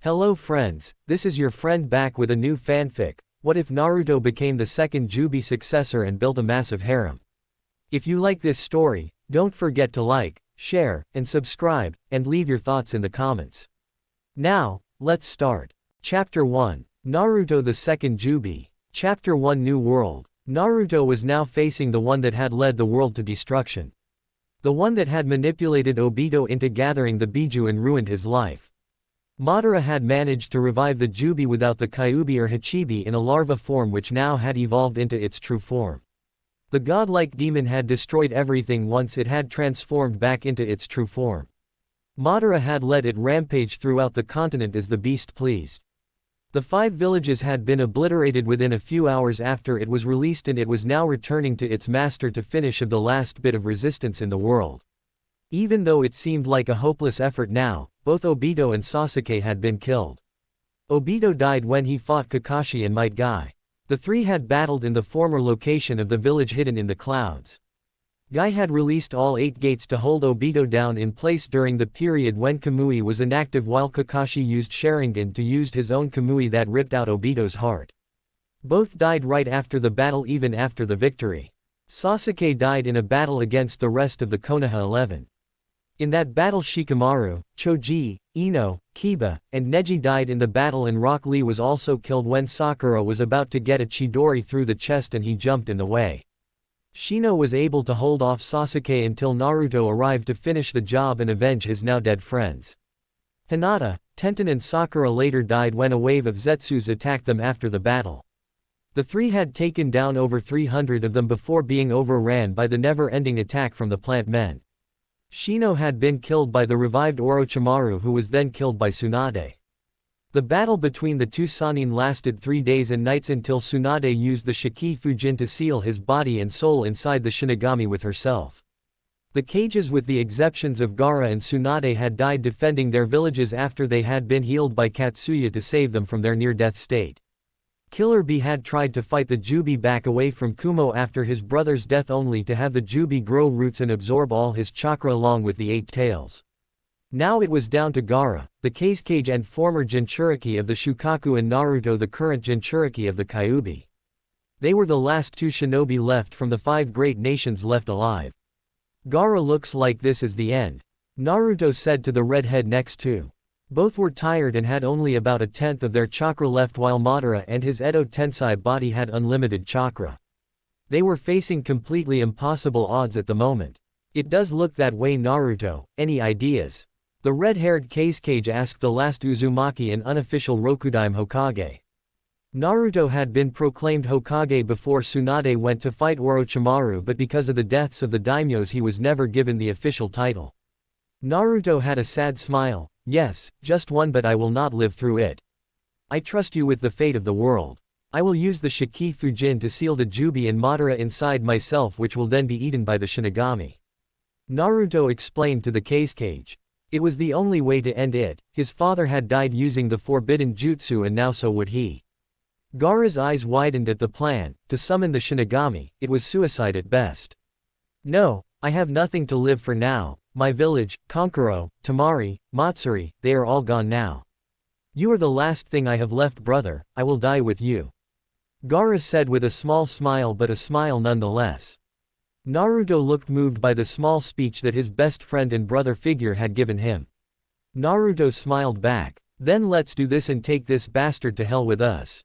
Hello friends, this is your friend back with a new fanfic. What if Naruto became the second Jubi successor and built a massive harem? If you like this story, don't forget to like, share, and subscribe, and leave your thoughts in the comments. Now, let's start. Chapter 1. Naruto the Second Jubi. Chapter 1 New World. Naruto was now facing the one that had led the world to destruction. The one that had manipulated Obito into gathering the Biju and ruined his life. Madara had managed to revive the Jubi without the Kyuubi or Hachibi in a larva form which now had evolved into its true form. The godlike demon had destroyed everything once it had transformed back into its true form. Madara had let it rampage throughout the continent as the beast pleased. The 5 villages had been obliterated within a few hours after it was released, and it was now returning to its master to finish the last bit of resistance in the world. Even though it seemed like a hopeless effort now, both Obito and Sasuke had been killed. Obito died when he fought Kakashi and Might Guy. The three had battled in the former location of the village hidden in the clouds. Guy had released all 8 gates to hold Obito down in place during the period when Kamui was inactive, while Kakashi used Sharingan to use his own Kamui that ripped out Obito's heart. Both died right after the battle, even after the victory. Sasuke died in a battle against the rest of the Konoha 11. In that battle Shikamaru, Choji, Ino, Kiba, and Neji died in the battle, and Rock Lee was also killed when Sakura was about to get a Chidori through the chest and he jumped in the way. Shino was able to hold off Sasuke until Naruto arrived to finish the job and avenge his now dead friends. Hinata, Tenten and Sakura later died when a wave of Zetsus attacked them after the battle. The three had taken down over 300 of them before being overran by the never-ending attack from the plant men. Shino had been killed by the revived Orochimaru, who was then killed by Tsunade. The battle between the two Sannin lasted 3 days and nights until Tsunade used the Shiki Fujin to seal his body and soul inside the Shinigami with herself. The cages, with the exceptions of Gaara and Tsunade, had died defending their villages after they had been healed by Katsuya to save them from their near-death state. Killer Bee had tried to fight the Jubi back away from Kumo after his brother's death, only to have the Jubi grow roots and absorb all his chakra along with the 8 tails. Now it was down to Gaara, the Kazekage and former Jinchuriki of the Shukaku, and Naruto, the current Jinchuriki of the Kyuubi. They were the last 2 shinobi left from the 5 great nations left alive. Gaara looks like this is the end, Naruto said to the redhead next to. Both were tired and had only about 1/10 of their chakra left, while Madara and his Edo Tensei body had unlimited chakra. They were facing completely impossible odds at the moment. It does look that way, Naruto. Any ideas? The red-haired Kazekage asked the last Uzumaki and unofficial Rokudaime Hokage. Naruto had been proclaimed Hokage before Tsunade went to fight Orochimaru, but because of the deaths of the daimyos he was never given the official title. Naruto had a sad smile. Yes, just one, but I will not live through it. I trust you with the fate of the world. I will use the Shiki Fujin to seal the Jubi and Madara inside myself, which will then be eaten by the Shinigami. Naruto explained to the Kazekage. It was the only way to end it. His father had died using the forbidden jutsu, and now so would he. Gaara's eyes widened at the plan, to summon the Shinigami. It was suicide at best. No, I have nothing to live for now. My village, Kankuro, Tamari, Matsuri, they are all gone now. You are the last thing I have left, brother. I will die with you. Gaara said with a small smile, but a smile nonetheless. Naruto looked moved by the small speech that his best friend and brother figure had given him. Naruto smiled back. Then let's do this and take this bastard to hell with us.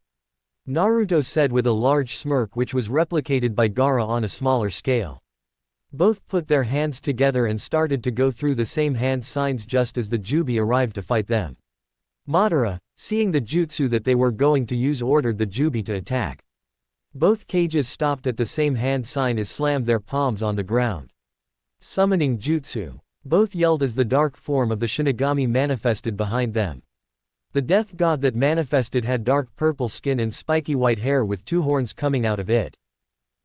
Naruto said with a large smirk, which was replicated by Gaara on a smaller scale. Both put their hands together and started to go through the same hand signs just as the Jubi arrived to fight them. Madara, seeing the jutsu that they were going to use, ordered the Jubi to attack. Both cages stopped at the same hand sign as slammed their palms on the ground. Summoning jutsu. Both yelled as the dark form of the Shinigami manifested behind them. The death god that manifested had dark purple skin and spiky white hair with 2 horns coming out of it.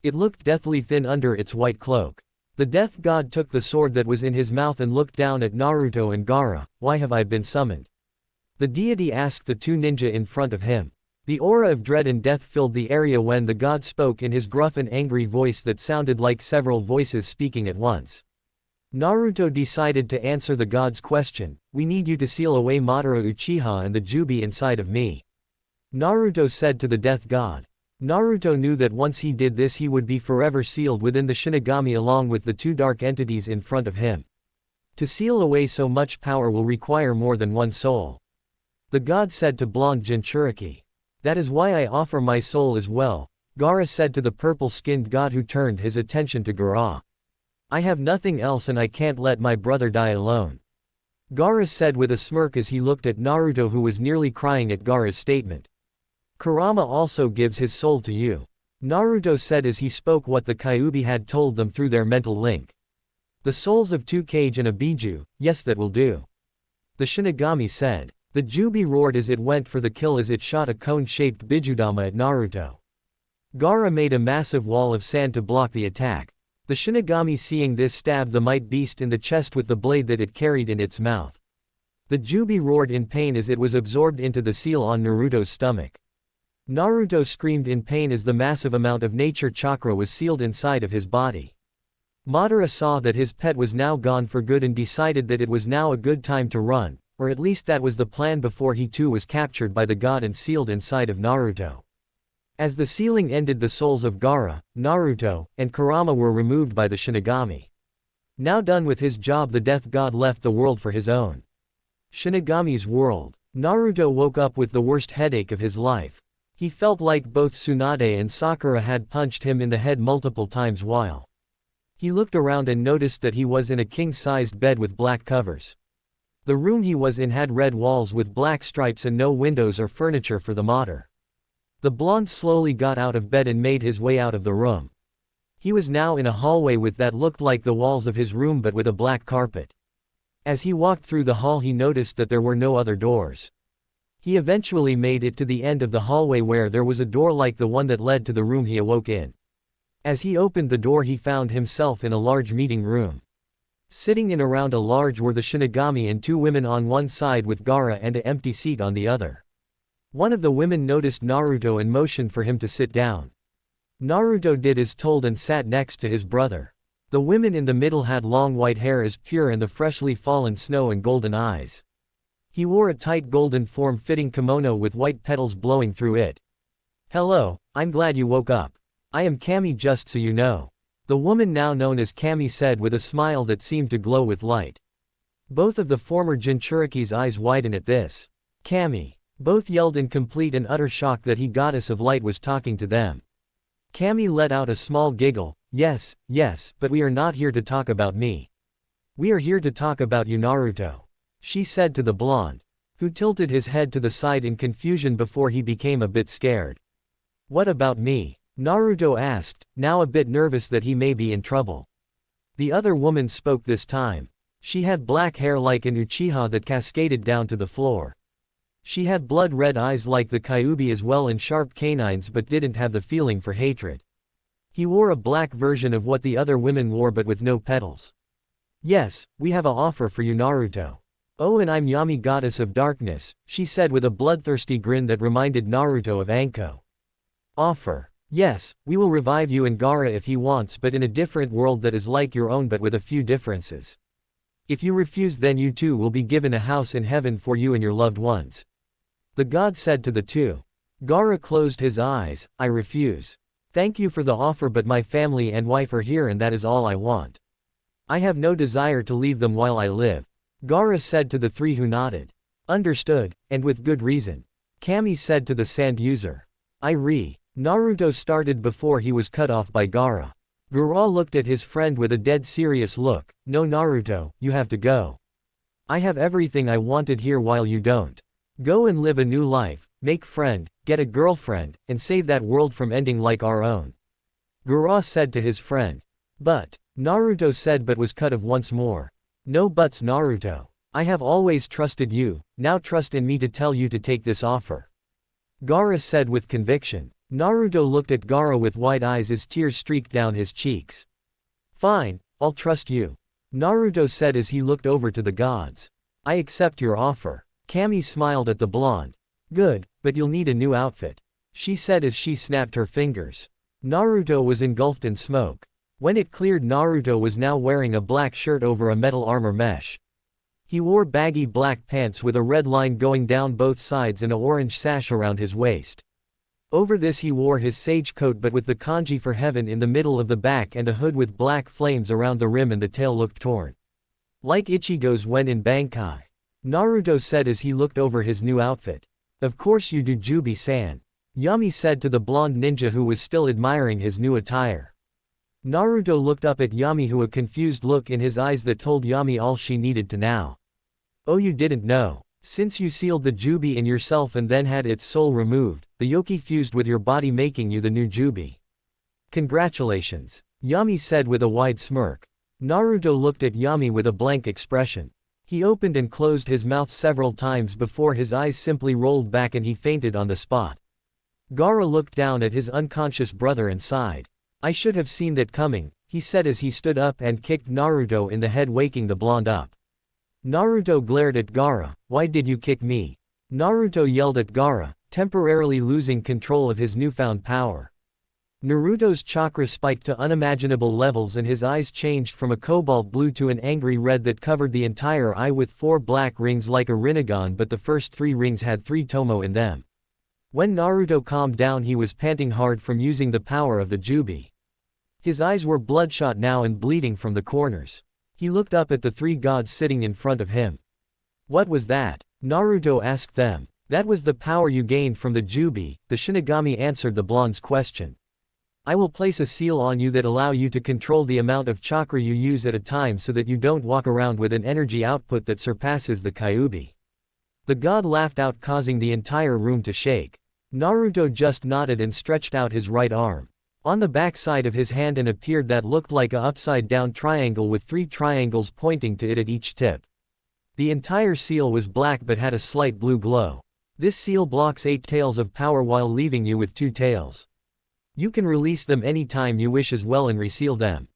It looked deathly thin under its white cloak. The death god took the sword that was in his mouth and looked down at Naruto and Gaara. Why have I been summoned? The deity asked the 2 ninja in front of him. The aura of dread and death filled the area when the god spoke in his gruff and angry voice that sounded like several voices speaking at once. Naruto decided to answer the god's question. We need you to seal away Madara Uchiha and the Jubi inside of me. Naruto said to the death god. Naruto knew that once he did this he would be forever sealed within the Shinigami along with the two dark entities in front of him. To seal away so much power will require more than one soul. The god said to blonde Jinchuriki. That is why I offer my soul as well, Gaara said to the purple-skinned god who turned his attention to Gaara. I have nothing else and I can't let my brother die alone. Gaara said with a smirk as he looked at Naruto who was nearly crying at Gaara's statement. Kurama also gives his soul to you. Naruto said as he spoke what the Kyuubi had told them through their mental link. The souls of two Kage and a Biju, yes that will do. The Shinigami said. The Jubi roared as it went for the kill as it shot a cone-shaped Bijudama at Naruto. Gaara made a massive wall of sand to block the attack. The Shinigami seeing this stabbed the might beast in the chest with the blade that it carried in its mouth. The Jubi roared in pain as it was absorbed into the seal on Naruto's stomach. Naruto screamed in pain as the massive amount of nature chakra was sealed inside of his body. Madara saw that his pet was now gone for good and decided that it was now a good time to run, or at least that was the plan before he too was captured by the god and sealed inside of Naruto. As the sealing ended the souls of Gaara, Naruto, and Kurama were removed by the Shinigami. Now done with his job the death god left the world for his own. Shinigami's world. Naruto woke up with the worst headache of his life. He felt like both Tsunade and Sakura had punched him in the head multiple times while. He looked around and noticed that he was in a king-sized bed with black covers. The room he was in had red walls with black stripes and no windows or furniture for the matter. The blonde slowly got out of bed and made his way out of the room. He was now in a hallway with that looked like the walls of his room but with a black carpet. As he walked through the hall he noticed that there were no other doors. He eventually made it to the end of the hallway where there was a door like the one that led to the room he awoke in. As he opened the door he found himself in a large meeting room. Sitting in around a large were the Shinigami and two women on one side with Gaara and an empty seat on the other. One of the women noticed Naruto and motioned for him to sit down. Naruto did as told and sat next to his brother. The women in the middle had long white hair as pure and the freshly fallen snow and golden eyes. He wore a tight golden form-fitting kimono with white petals blowing through it. Hello, I'm glad you woke up. I am Kami just so you know. The woman now known as Kami said with a smile that seemed to glow with light. Both of the former Jinchuriki's eyes widened at this. Kami. Both yelled in complete and utter shock that he goddess of light was talking to them. Kami let out a small giggle. Yes, but we are not here to talk about me. We are here to talk about you Naruto. She said to the blonde, who tilted his head to the side in confusion before he became a bit scared. What about me? Naruto asked, now a bit nervous that he may be in trouble. The other woman spoke this time. She had black hair like an Uchiha that cascaded down to the floor. She had blood-red eyes like the Kyuubi as well and sharp canines but didn't have the feeling for hatred. He wore a black version of what the other women wore but with no petals. Yes, we have an offer for you Naruto. Oh and I'm Yami goddess of darkness, she said with a bloodthirsty grin that reminded Naruto of Anko. Offer. Yes, we will revive you and Gaara if he wants but in a different world that is like your own but with a few differences. If you refuse then you too will be given a house in heaven for you and your loved ones. The god said to the two. Gaara closed his eyes, I refuse. Thank you for the offer but my family and wife are here and that is all I want. I have no desire to leave them while I live. Gaara said to the three who nodded. Understood, and with good reason. Kami said to the sand user. Naruto started before he was cut off by Gaara. Gaara looked at his friend with a dead serious look. No Naruto, you have to go. I have everything I wanted here while you don't. Go and live a new life, make friend, get a girlfriend, and save that world from ending like our own. Gaara said to his friend. But, Naruto said but was cut off once more. No buts Naruto. I have always trusted you, now trust in me to tell you to take this offer. Gaara said with conviction. Naruto looked at Gaara with wide eyes as tears streaked down his cheeks. Fine, I'll trust you. Naruto said as he looked over to the gods. I accept your offer. Kami smiled at the blonde. Good, but you'll need a new outfit. She said as she snapped her fingers. Naruto was engulfed in smoke. When it cleared, Naruto was now wearing a black shirt over a metal armor mesh. He wore baggy black pants with a red line going down both sides and an orange sash around his waist. Over this he wore his sage coat but with the kanji for heaven in the middle of the back and a hood with black flames around the rim, and the tail looked torn. Like Ichigo's when in Bankai. Naruto said as he looked over his new outfit. Of course you do, Jubi-san. Yami said to the blonde ninja who was still admiring his new attire. Naruto looked up at Yami, who a confused look in his eyes that told Yami all she needed to know. Oh, you didn't know? Since you sealed the Jubi in yourself and then had its soul removed, the yoki fused with your body making you the new Jubi. Congratulations. Yami said with a wide smirk. Naruto looked at Yami with a blank expression. He opened and closed his mouth several times before his eyes simply rolled back and he fainted on the spot. Gaara looked down at his unconscious brother and sighed. I should have seen that coming, he said as he stood up and kicked Naruto in the head, waking the blonde up. Naruto glared at Gaara. Why did you kick me? Naruto yelled at Gaara, temporarily losing control of his newfound power. Naruto's chakra spiked to unimaginable levels and his eyes changed from a cobalt blue to an angry red that covered the entire eye with 4 black rings like a Rinnegan, but the first 3 rings had 3 tomo in them. When Naruto calmed down, he was panting hard from using the power of the Jubi. His eyes were bloodshot now and bleeding from the corners. He looked up at the 3 gods sitting in front of him. What was that? Naruto asked them. That was the power you gained from the Jubi, the Shinigami answered the blonde's question. I will place a seal on you that allow you to control the amount of chakra you use at a time so that you don't walk around with an energy output that surpasses the Kyuubi. The god laughed out, causing the entire room to shake. Naruto just nodded and stretched out his right arm. On the back side of his hand appeared that looked like a upside-down triangle with 3 triangles pointing to it at each tip. The entire seal was black but had a slight blue glow. This seal blocks 8 tails of power while leaving you with 2 tails. You can release them anytime you wish as well and reseal them.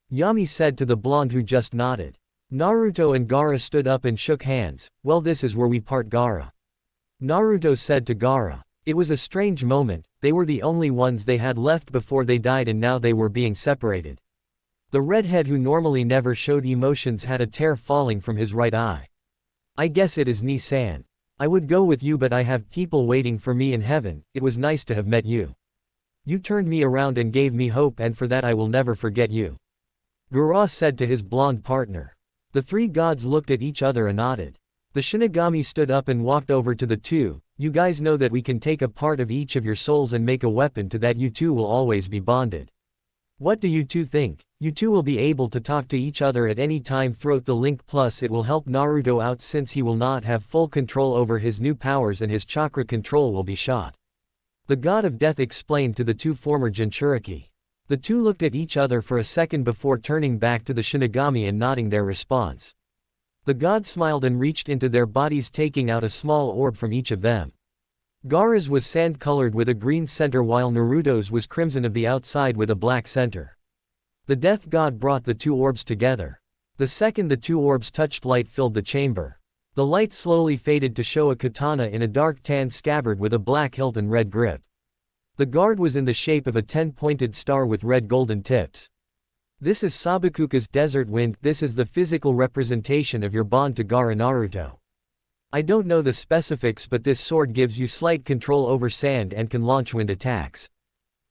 Yami said to the blonde who just nodded. Naruto and Gaara stood up and shook hands. Well, this is where we part, Gaara. Naruto said to Gaara. It was a strange moment, they were the only ones they had left before they died and now they were being separated. The redhead who normally never showed emotions had a tear falling from his right eye. I guess it is Ni-san. I would go with you but I have people waiting for me in heaven. It was nice to have met you. You turned me around and gave me hope, and for that I will never forget you. Gaara said to his blonde partner. The 3 gods looked at each other and nodded. The Shinigami stood up and walked over to the 2. You guys know that we can take a part of each of your souls and make a weapon to that. You 2 will always be bonded. What do you 2 think? You 2 will be able to talk to each other at any time throughout the link, plus it will help Naruto out since he will not have full control over his new powers and his chakra control will be shot. The god of death explained to the 2 former Jinchuriki. The 2 looked at each other for a second before turning back to the Shinigami and nodding their response. The god smiled and reached into their bodies, taking out a small orb from each of them. Gaara's was sand-colored with a green center while Naruto's was crimson of the outside with a black center. The death god brought the 2 orbs together. The second the 2 orbs touched, light filled the chamber. The light slowly faded to show a katana in a dark tan scabbard with a black hilt and red grip. The guard was in the shape of a 10-pointed star with red golden tips. This is Sabakuka's desert wind. This is the physical representation of your bond to Gaara, Naruto. I don't know the specifics, but this sword gives you slight control over sand and can launch wind attacks.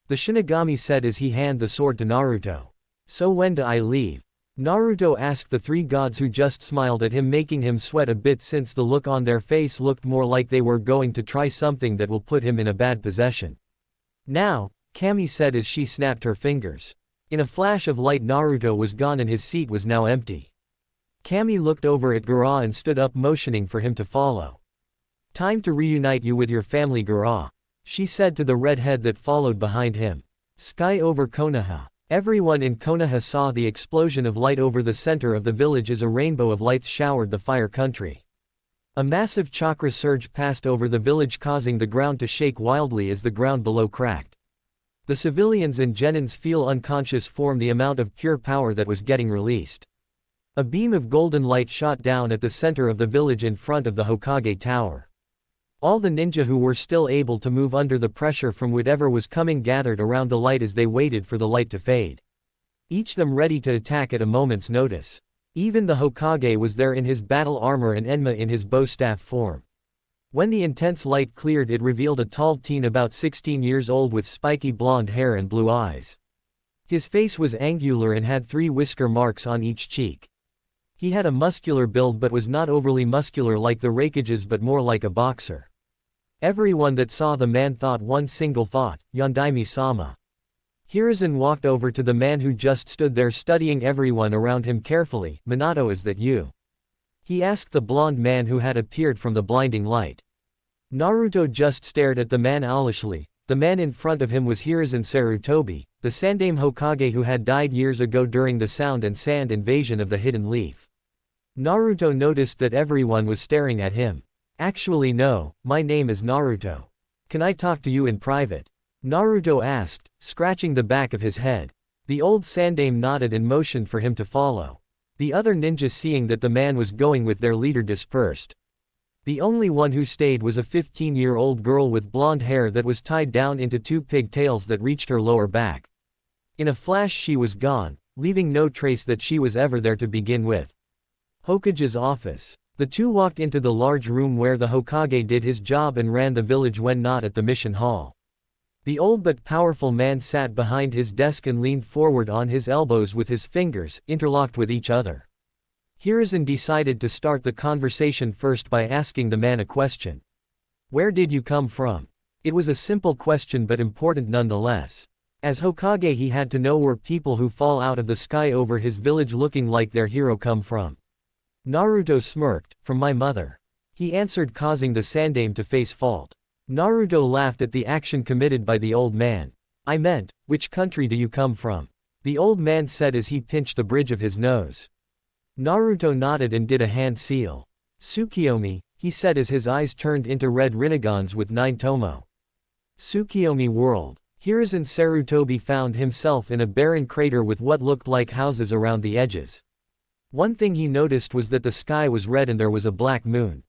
The Shinigami said as he handed the sword to Naruto. So when do I leave? Naruto asked the 3 gods who just smiled at him, making him sweat a bit since the look on their face looked more like they were going to try something that will put him in a bad possession. Now, Kami said as she snapped her fingers. In a flash of light, Naruto was gone and his seat was now empty. Kami looked over at Gaara and stood up, motioning for him to follow. Time to reunite you with your family, Gaara, she said to the redhead that followed behind him. Sky over Konoha. Everyone in Konoha saw the explosion of light over the center of the village as a rainbow of lights showered the fire country. A massive chakra surge passed over the village, causing the ground to shake wildly as the ground below cracked. The civilians and genins feel unconscious from the amount of pure power that was getting released. A beam of golden light shot down at the center of the village in front of the Hokage Tower. All the ninja who were still able to move under the pressure from whatever was coming gathered around the light as they waited for the light to fade. each them ready to attack at a moment's notice. Even the Hokage was there in his battle armor and Enma in his bow staff form. When the intense light cleared, it revealed a tall teen about 16 years old with spiky blonde hair and blue eyes. His face was angular and had 3 whisker marks on each cheek. He had a muscular build but was not overly muscular like the Raikages but more like a boxer. Everyone that saw the man thought one single thought, Yondaime-sama. Hiruzen walked over to the man who just stood there studying everyone around him carefully. Minato, is that you? He asked the blonde man who had appeared from the blinding light. Naruto just stared at the man owlishly. The man in front of him was Hiruzen Sarutobi, the Sandaime Hokage who had died years ago during the Sound and Sand invasion of the Hidden Leaf. Naruto noticed that everyone was staring at him. Actually no, my name is Naruto. Can I talk to you in private? Naruto asked, scratching the back of his head. The old Sandaime nodded and motioned for him to follow. The other ninjas, seeing that the man was going with their leader, dispersed. The only one who stayed was a 15-year-old girl with blonde hair that was tied down into 2 pigtails that reached her lower back. In a flash she was gone, leaving no trace that she was ever there to begin with. Hokage's office. The two walked into the large room where the Hokage did his job and ran the village when not at the mission hall. The old but powerful man sat behind his desk and leaned forward on his elbows with his fingers interlocked with each other. Hiruzen decided to start the conversation first by asking the man a question. Where did you come from? It was a simple question but important nonetheless. As Hokage he had to know where people who fall out of the sky over his village looking like their hero come from. Naruto smirked, from my mother. He answered, causing the Sandaime to face fault. Naruto laughed at the action committed by the old man. I meant, which country do you come from? The old man said as he pinched the bridge of his nose. Naruto nodded and did a hand seal. Tsukiyomi, he said as his eyes turned into red Rinnegan's with 9 tomo. Tsukiyomi world. Hiruzen Sarutobi found himself in a barren crater with what looked like houses around the edges. One thing he noticed was that the sky was red and there was a black moon.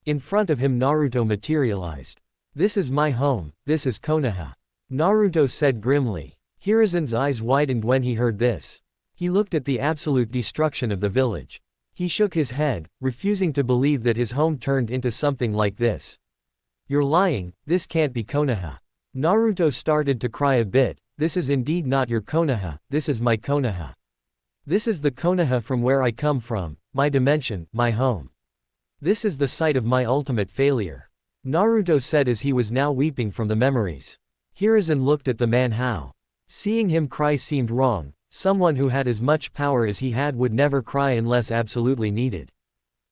In front of him Naruto materialized. This is my home, this is Konoha. Naruto said grimly. Hiruzen's eyes widened when he heard this. He looked at the absolute destruction of the village. He shook his head, refusing to believe that his home turned into something like this. You're lying, this can't be Konoha. Naruto started to cry a bit. This is indeed not your Konoha, this is my Konoha. This is the Konoha from where I come from, my dimension, my home. This is the site of my ultimate failure. Naruto said as he was now weeping from the memories. Hiruzen looked at the man. How? Seeing him cry seemed wrong. Someone who had as much power as he had would never cry unless absolutely needed.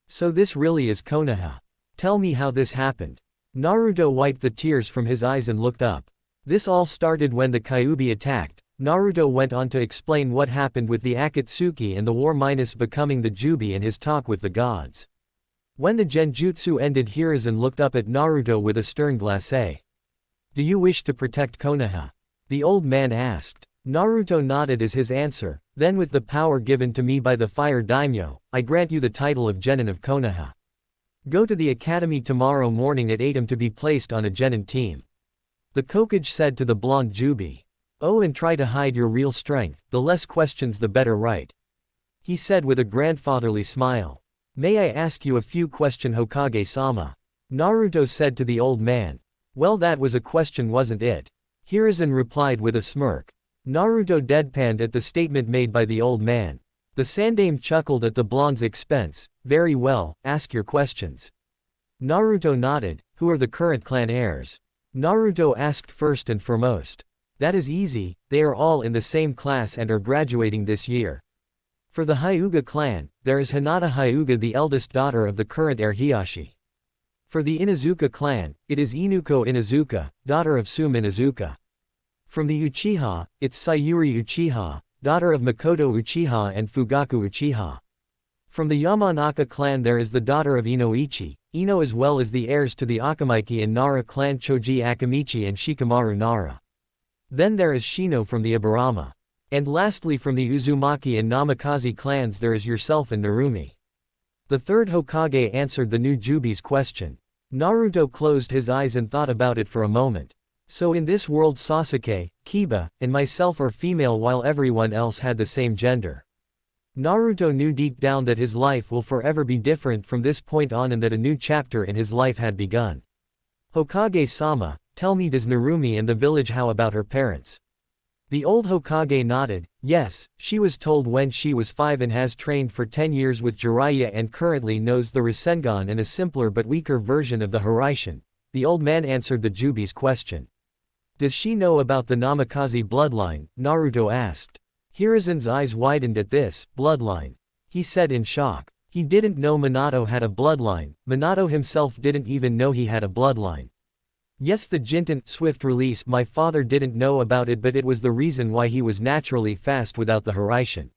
So this really is Konoha. Tell me how this happened. Naruto wiped the tears from his eyes and looked up. This all started when the Kyuubi attacked. Naruto went on to explain what happened with the Akatsuki and the war minus becoming the Jubi and his talk with the gods. When the genjutsu ended, Hiruzen looked up at Naruto with a stern glacé. Do you wish to protect Konoha? The old man asked. Naruto nodded as his answer, then with the power given to me by the fire daimyo, I grant you the title of Genin of Konoha. Go to the academy tomorrow morning at 8 am to be placed on a Genin team. The Kokage said to the blonde Jubi. Oh, and try to hide your real strength, the less questions the better, right? He said with a grandfatherly smile. May I ask you a few questions, Hokage-sama? Naruto said to the old man. Well, that was a question, wasn't it? Hiruzen replied with a smirk. Naruto deadpanned at the statement made by the old man. The Sandaime chuckled at the blonde's expense. Very well, ask your questions. Naruto nodded. Who are the current clan heirs? Naruto asked first and foremost. That is easy, they are all in the same class and are graduating this year. For the Hyuga clan, there is Hinata Hyuga, the eldest daughter of the current heir Hiyashi. For the Inuzuka clan, it is Inuko Inuzuka, daughter of Sum Inuzuka. From the Uchiha, it's Sayuri Uchiha, daughter of Makoto Uchiha and Fugaku Uchiha. From the Yamanaka clan there is the daughter of Inoichi, Ino, as well as the heirs to the Akamaiki and Nara clan Choji Akamichi and Shikamaru Nara. Then there is Shino from the Ibarama. And lastly from the Uzumaki and Namikaze clans there is yourself and Narumi. The third Hokage answered the new Jubi's question. Naruto closed his eyes and thought about it for a moment. So in this world Sasuke, Kiba, and myself are female while everyone else had the same gender. Naruto knew deep down that his life will forever be different from this point on and that a new chapter in his life had begun. Hokage-sama, tell me, does Narumi and the village how about her parents? The old Hokage nodded. Yes, she was told when she was 5 and has trained for 10 years with Jiraiya and currently knows the Rasengan and a simpler but weaker version of the Hiraishin. The old man answered the Jubi's question. Does she know about the Namikaze bloodline? Naruto asked. Hiruzen's eyes widened at this bloodline. He said in shock. He didn't know Minato had a bloodline. Minato himself didn't even know he had a bloodline. Yes, the Jinten, swift release. My father didn't know about it, but it was the reason why he was naturally fast without the Hiraishin.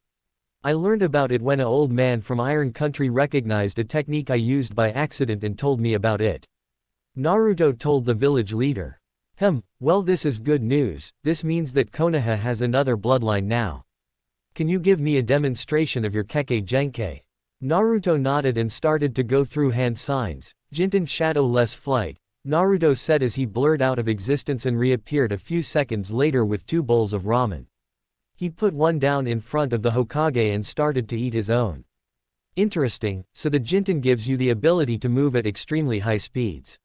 I learned about it when an old man from Iron Country recognized a technique I used by accident and told me about it. Naruto told the village leader. Well, this is good news. This means that Konoha has another bloodline now. Can you give me a demonstration of your Kekkei Genkai? Naruto nodded and started to go through hand signs. Jinten shadowless flight, Naruto said as he blurred out of existence and reappeared a few seconds later with 2 bowls of ramen. He put one down in front of the Hokage and started to eat his own. Interesting, so the Jinten gives you the ability to move at extremely high speeds.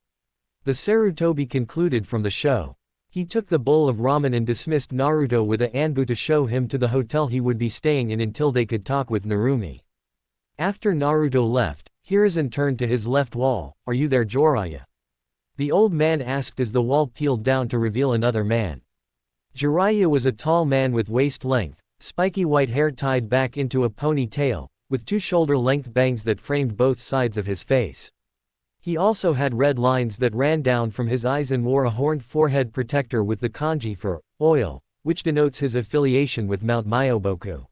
The Sarutobi concluded from the show. He took the bowl of ramen and dismissed Naruto with a Anbu to show him to the hotel he would be staying in until they could talk with Narumi. After Naruto left, Hiruzen turned to his left wall. Are you there, Jiraiya? The old man asked as the wall peeled down to reveal another man. Jiraiya was a tall man with waist-length, spiky white hair tied back into a ponytail, with 2 shoulder-length bangs that framed both sides of his face. He also had red lines that ran down from his eyes and wore a horned forehead protector with the kanji for oil, which denotes his affiliation with Mount Myoboku.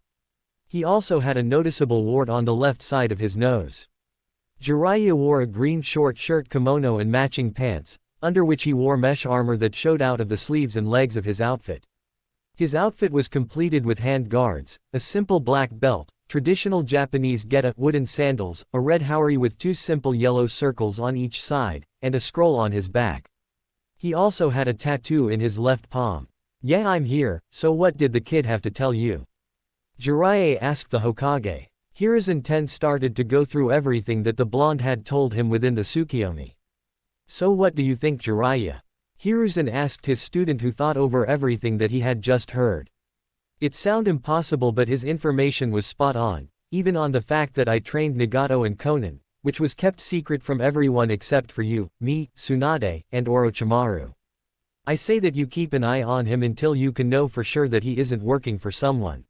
He also had a noticeable wart on the left side of his nose. Jiraiya wore a green short shirt kimono and matching pants, under which he wore mesh armor that showed out of the sleeves and legs of his outfit. His outfit was completed with hand guards, a simple black belt, traditional Japanese geta wooden sandals, a red haori with 2 simple yellow circles on each side, and a scroll on his back. He also had a tattoo in his left palm. Yeah, I'm here, so what did the kid have to tell you? Jiraiya asked the Hokage. Hiruzen started to go through everything that the blonde had told him within the Tsukiyomi. So what do you think, Jiraiya? Hiruzen asked his student who thought over everything that he had just heard. It sounded impossible, but his information was spot on, even on the fact that I trained Nagato and Konan, which was kept secret from everyone except for you, me, Tsunade, and Orochimaru. I say that you keep an eye on him until you can know for sure that he isn't working for someone.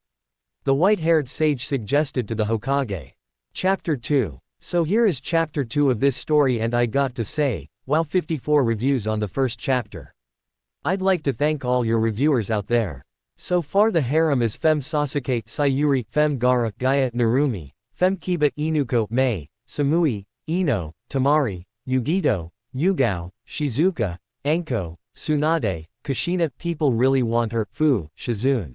The white-haired sage suggested to the Hokage. Chapter 2. So here is Chapter 2 of this story, and I got to say, wow, 54 reviews on the first chapter. I'd like to thank all your reviewers out there. So far the harem is Fem Sasuke, Sayuri, Fem Gaara, Gaia, Narumi, Fem Kiba, Inuko, Mei, Samui, Ino, Tamari, Yugito, Yugao, Shizuka, Anko, Tsunade, Kushina. People really want her, Fu, Shizune.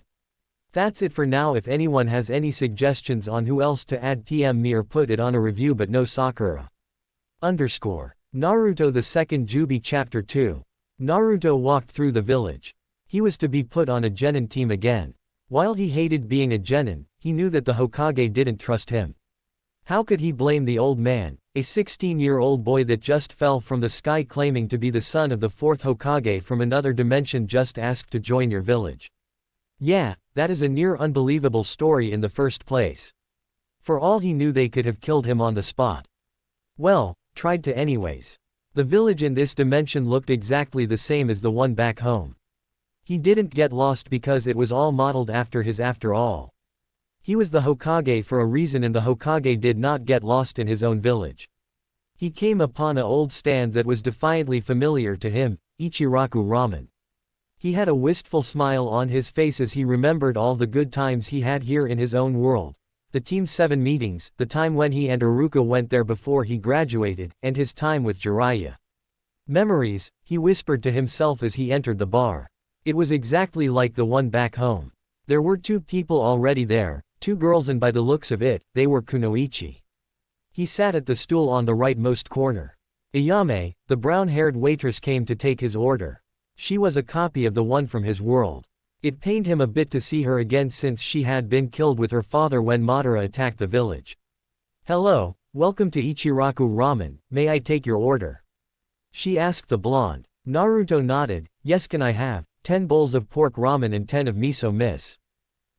That's it for now. If anyone has any suggestions on who else to add, PM me or put it on a review, but no Sakura. Naruto the Second Jubi Chapter 2. Naruto walked through the village. He was to be put on a genin team again. While he hated being a genin, he knew that the Hokage didn't trust him. How could he blame the old man, a 16-year-old boy that just fell from the sky claiming to be the son of the 4th Hokage from another dimension, just asked to join your village? Yeah, that is a near unbelievable story in the first place. For all he knew, they could have killed him on the spot. Well, tried to anyways. The village in this dimension looked exactly the same as the one back home. He didn't get lost because it was all modeled after his after all. He was the Hokage for a reason, and the Hokage did not get lost in his own village. He came upon an old stand that was defiantly familiar to him, Ichiraku Ramen. He had a wistful smile on his face as he remembered all the good times he had here in his own world. The Team 7 meetings, the time when he and Iruka went there before he graduated, and his time with Jiraiya. Memories, he whispered to himself as he entered the bar. It was exactly like the one back home. There were 2 people already there, 2 girls, and by the looks of it, they were kunoichi. He sat at the stool on the rightmost corner. Ayame, the brown-haired waitress, came to take his order. She was a copy of the one from his world. It pained him a bit to see her again since she had been killed with her father when Madara attacked the village. "Hello, welcome to Ichiraku Ramen, may I take your order?" she asked the blonde. Naruto nodded. "Yes, can I have 10 bowls of pork ramen and 10 of miso miss?"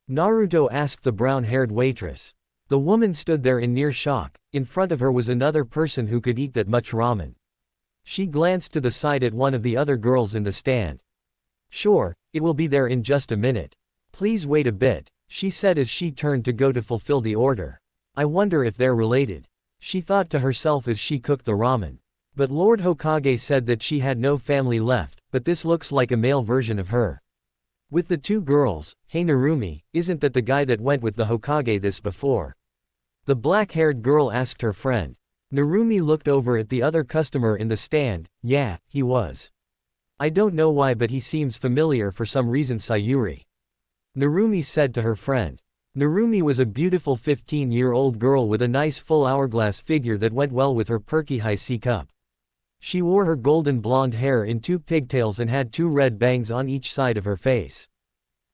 Naruto asked the brown-haired waitress. The woman stood there in near shock. In front of her was another person who could eat that much ramen. She glanced to the side at one of the other girls in the stand. "Sure, it will be there in just a minute. Please wait a bit," she said as she turned to go to fulfill the order. "I wonder if they're related," she thought to herself as she cooked the ramen. But Lord Hokage said that she had no family left, but this looks like a male version of her. With the 2 girls, "Hey Narumi, isn't that the guy that went with the Hokage this before?" the black-haired girl asked her friend. Narumi looked over at the other customer in the stand. "Yeah, he was. I don't know why, but he seems familiar for some reason." Sayuri, Narumi said to her friend. Narumi was a beautiful 15-year-old girl with a nice full hourglass figure that went well with her perky high C cup. She wore her golden blonde hair in 2 pigtails and had 2 red bangs on each side of her face.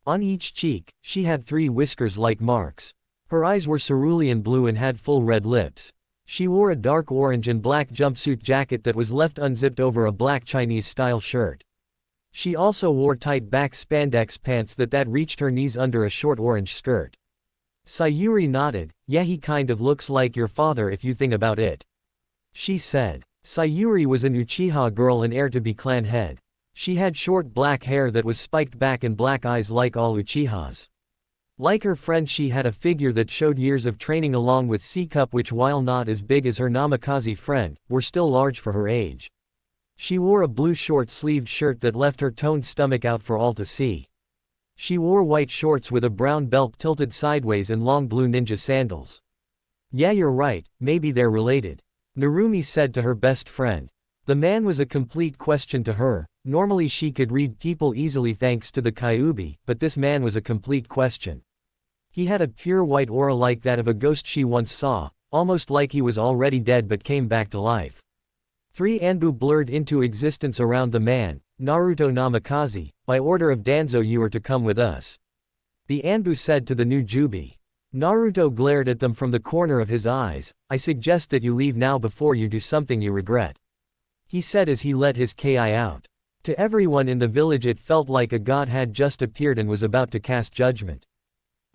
On each cheek, she had 3 whiskers-like marks. Her eyes were cerulean blue and had full red lips. She wore a dark orange and black jumpsuit jacket that was left unzipped over a black Chinese-style shirt. She also wore tight back spandex pants that reached her knees under a short orange skirt. Sayuri nodded. "Yeah, he kind of looks like your father if you think about it," she said. Sayuri was an Uchiha girl and heir to be clan head. She had short black hair that was spiked back and black eyes like all Uchihas. Like her friend, she had a figure that showed years of training along with C-cup, which while not as big as her Namikaze friend, were still large for her age. She wore a blue short-sleeved shirt that left her toned stomach out for all to see. She wore white shorts with a brown belt tilted sideways and long blue ninja sandals. "Yeah, you're right, maybe they're related," Narumi said to her best friend. The man was a complete question to her. Normally she could read people easily thanks to the Kyuubi, but this man was a complete question. He had a pure white aura like that of a ghost she once saw, almost like he was already dead but came back to life. 3 Anbu blurred into existence around the man. "Naruto Namikaze, by order of Danzo you are to come with us," the Anbu said to the new Jubi. Naruto glared at them from the corner of his eyes. "I suggest that you leave now before you do something you regret," he said as he let his ki out. To everyone in the village it felt like a god had just appeared and was about to cast judgment.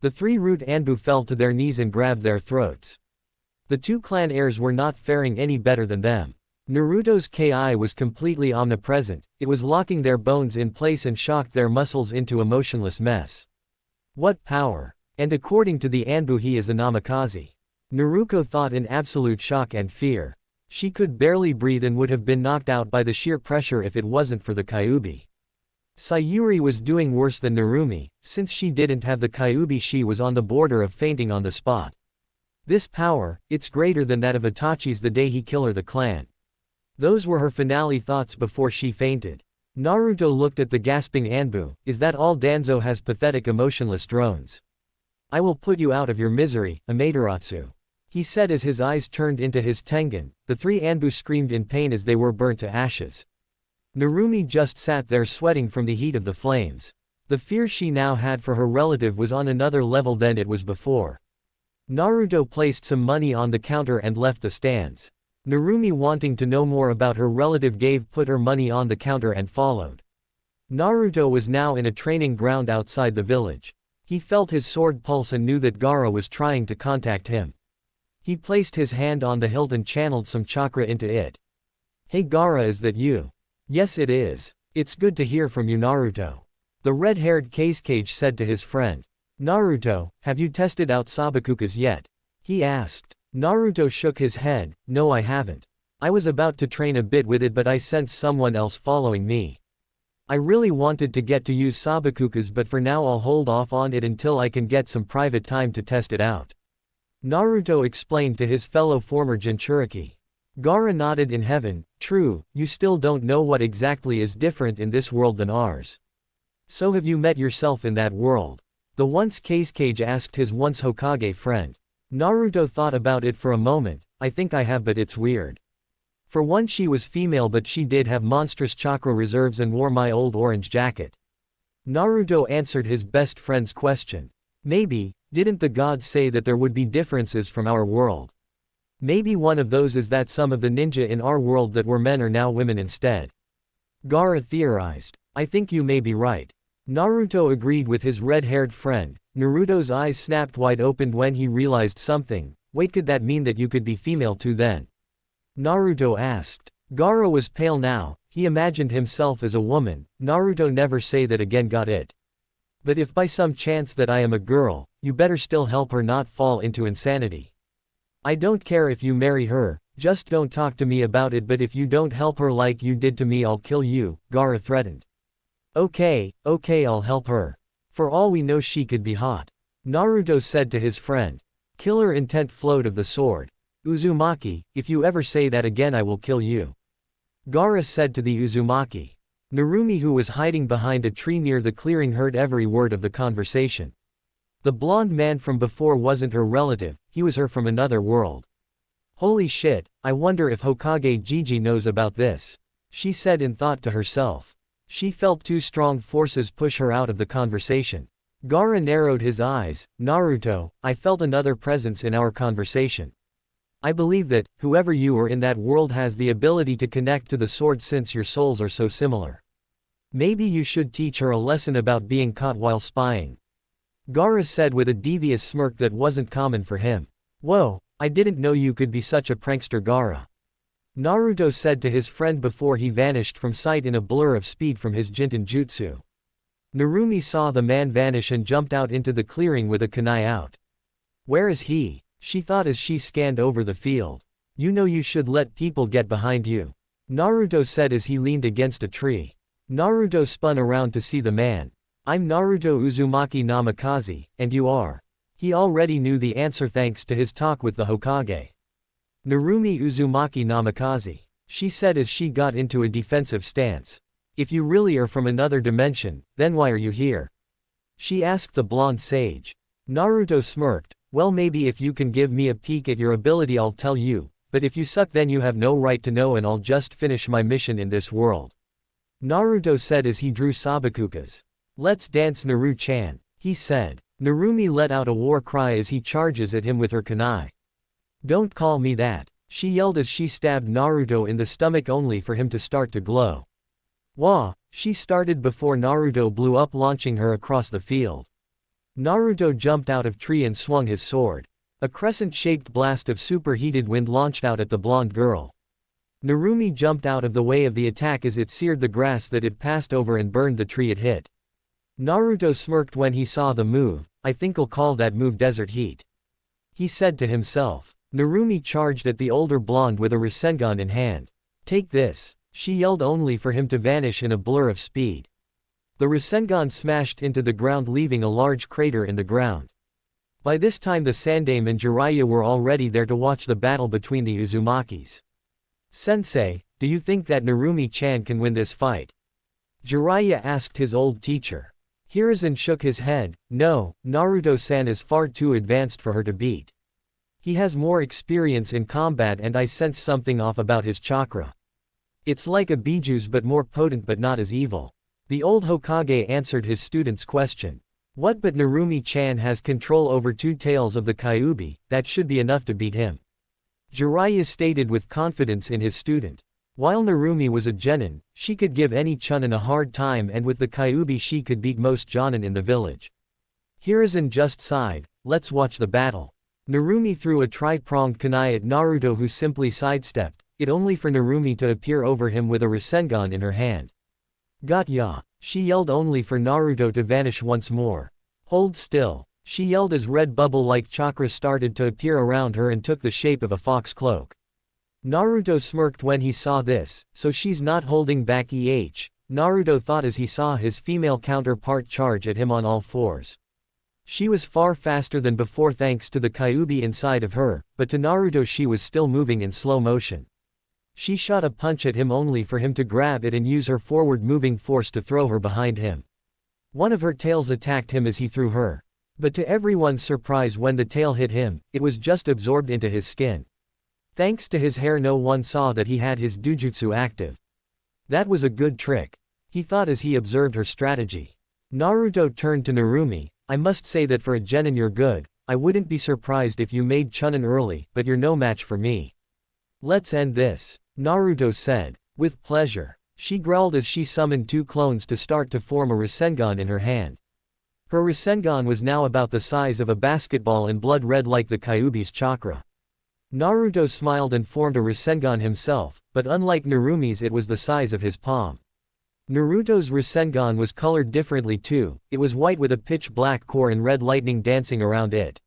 The 3 rude Anbu fell to their knees and grabbed their throats. The 2 clan heirs were not faring any better than them. Naruto's ki was completely omnipresent, it was locking their bones in place and shocked their muscles into a motionless mess. What power! And according to the Anbu he is a Namikaze. Naruto thought in absolute shock and fear. She could barely breathe and would have been knocked out by the sheer pressure if it wasn't for the Kyuubi. Sayuri was doing worse than Narumi. Since she didn't have the Kyuubi she was on the border of fainting on the spot. This power, it's greater than that of Itachi's the day he killed the clan. Those were her finale thoughts before she fainted. Naruto looked at the gasping Anbu. "Is that all Danzo has? Pathetic emotionless drones. I will put you out of your misery, Amaterasu," he said as his eyes turned into his Tengen. The 3 Anbu screamed in pain as they were burnt to ashes. Narumi just sat there sweating from the heat of the flames. The fear she now had for her relative was on another level than it was before. Naruto placed some money on the counter and left the stands. Narumi, wanting to know more about her relative, put her money on the counter and followed. Naruto was now in a training ground outside the village. He felt his sword pulse and knew that Gaara was trying to contact him. He placed his hand on the hilt and channeled some chakra into it. "Hey Gaara, is that you?" "Yes it is. It's good to hear from you, Naruto," the red-haired Kazekage said to his friend. "Naruto, have you tested out Sabakukas yet?" he asked. Naruto shook his head. "No, I haven't. I was about to train a bit with it but I sensed someone else following me. I really wanted to get to use Sabakukas but for now I'll hold off on it until I can get some private time to test it out," Naruto explained to his fellow former Jinchuriki. Gaara nodded in heaven. "True, you still don't know what exactly is different in this world than ours. So have you met yourself in that world?" the once Kazekage asked his once Hokage friend. Naruto thought about it for a moment. "I think I have, but it's weird. For one, she was female, but she did have monstrous chakra reserves and wore my old orange jacket. Naruto answered his best friend's question. Maybe, didn't the gods say that there would be differences from our world? Maybe one of those is that some of the ninja in our world that were men are now women instead. Gaara theorized. I think you may be right. Naruto agreed with his red-haired friend. Naruto's eyes snapped wide open when he realized something. Wait, could that mean that you could be female too then? Naruto asked. Gaara was pale now. He imagined himself as a woman. Naruto never say that again, got it? But if by some chance that I am a girl, you better still help her not fall into insanity. I don't care if you marry her, just don't talk to me about it, but if you don't help her like you did to me, I'll kill you, Gaara threatened. Okay, I'll help her. For all we know, she could be hot. Naruto said to his friend. Killer intent flowed of the sword. Uzumaki, if you ever say that again, I will kill you. Gaara said to the Uzumaki. Narumi, who was hiding behind a tree near the clearing, heard every word of the conversation. The blonde man from before wasn't her relative, he was her from another world. Holy shit, I wonder if Hokage Gigi knows about this. She said in thought to herself. She felt two strong forces push her out of the conversation. Gaara narrowed his eyes. Naruto, I felt another presence in our conversation. I believe that, whoever you are in that world has the ability to connect to the sword since your souls are so similar. Maybe you should teach her a lesson about being caught while spying. Gaara said with a devious smirk that wasn't common for him. Whoa, I didn't know you could be such a prankster, Gaara. Naruto said to his friend before he vanished from sight in a blur of speed from his Jinten Jutsu. Narumi saw the man vanish and jumped out into the clearing with a kunai out. Where is he? She thought as she scanned over the field. You know you should let people get behind you. Naruto said as he leaned against a tree. Naruto spun around to see the man. I'm Naruto Uzumaki Namikaze, and you are. He already knew the answer thanks to his talk with the Hokage. Narumi Uzumaki Namikaze, she said as she got into a defensive stance. If you really are from another dimension, then why are you here? She asked the blonde sage. Naruto smirked. Well, maybe if you can give me a peek at your ability I'll tell you, but if you suck then you have no right to know and I'll just finish my mission in this world. Naruto said as he drew Sabakukas. Let's dance, Naru-chan, he said. Narumi let out a war cry as he charges at him with her kunai. Don't call me that, she yelled as she stabbed Naruto in the stomach only for him to start to glow. Wah, she started before Naruto blew up, launching her across the field. Naruto jumped out of tree and swung his sword. A crescent-shaped blast of superheated wind launched out at the blonde girl. Narumi jumped out of the way of the attack as it seared the grass that it passed over and burned the tree it hit. Naruto smirked when he saw the move. I think I'll call that move Desert Heat. He said to himself. Narumi charged at the older blonde with a Rasengan in hand. Take this, she yelled only for him to vanish in a blur of speed. The Rasengan smashed into the ground, leaving a large crater in the ground. By this time the Sandaime and Jiraiya were already there to watch the battle between the Uzumakis. Sensei, do you think that Narumi-chan can win this fight? Jiraiya asked his old teacher. Hiruzen shook his head. No, Naruto-san is far too advanced for her to beat. He has more experience in combat and I sense something off about his chakra. It's like a Biju's but more potent but not as evil. The old Hokage answered his student's question. What, but Narumi-chan has control over two tails of the Kyuubi, that should be enough to beat him. Jiraiya stated with confidence in his student. While Narumi was a genin, she could give any chunin a hard time, and with the Kyuubi she could beat most jonin in the village. Hiruzen just sighed. Let's watch the battle. Narumi threw a tri-pronged kunai at Naruto, who simply sidestepped, it only for Narumi to appear over him with a Rasengan in her hand. Got ya, she yelled only for Naruto to vanish once more. Hold still, she yelled as red bubble-like chakra started to appear around her and took the shape of a fox cloak. Naruto smirked when he saw this, so she's not holding back. Naruto thought as he saw his female counterpart charge at him on all fours. She was far faster than before thanks to the Kyuubi inside of her, but to Naruto she was still moving in slow motion. She shot a punch at him only for him to grab it and use her forward-moving force to throw her behind him. One of her tails attacked him as he threw her. But to everyone's surprise, when the tail hit him, it was just absorbed into his skin. Thanks to his hair no one saw that he had his dujutsu active. That was a good trick, he thought as he observed her strategy. Naruto turned to Narumi, I must say that for a genin you're good, I wouldn't be surprised if you made Chunin early, but you're no match for me. Let's end this, Naruto said. With pleasure. She growled as she summoned 2 clones to start to form a Rasengan in her hand. Her Rasengan was now about the size of a basketball and blood red like the Kyuubi's chakra. Naruto smiled and formed a Rasengan himself, but unlike Narumi's it was the size of his palm. Naruto's Rasengan was colored differently too, it was white with a pitch black core and red lightning dancing around it.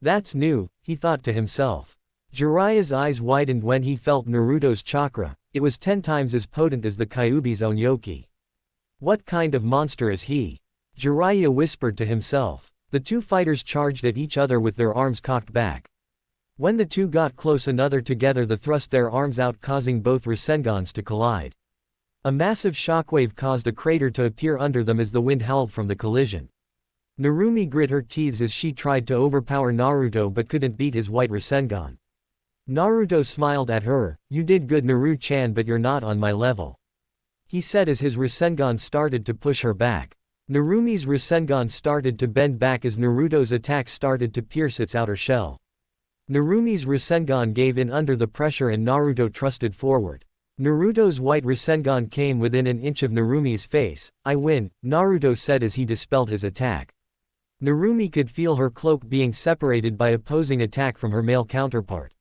That's new, he thought to himself. Jiraiya's eyes widened when he felt Naruto's chakra, it was 10 times as potent as the Kyuubi's onyoki. What kind of monster is he? Jiraiya whispered to himself. The 2 fighters charged at each other with their arms cocked back. When the 2 got close another together they thrust their arms out causing both Rasengans to collide. A massive shockwave caused a crater to appear under them as the wind howled from the collision. Narumi grit her teeth as she tried to overpower Naruto but couldn't beat his white Rasengan. Naruto smiled at her, you did good Naru-chan but you're not on my level. He said as his Rasengan started to push her back. Narumi's Rasengan started to bend back as Naruto's attack started to pierce its outer shell. Narumi's Rasengan gave in under the pressure and Naruto thrusted forward. Naruto's white Rasengan came within an inch of Narumi's face. I win, Naruto said as he dispelled his attack. Narumi could feel her cloak being separated by opposing attack from her male counterpart.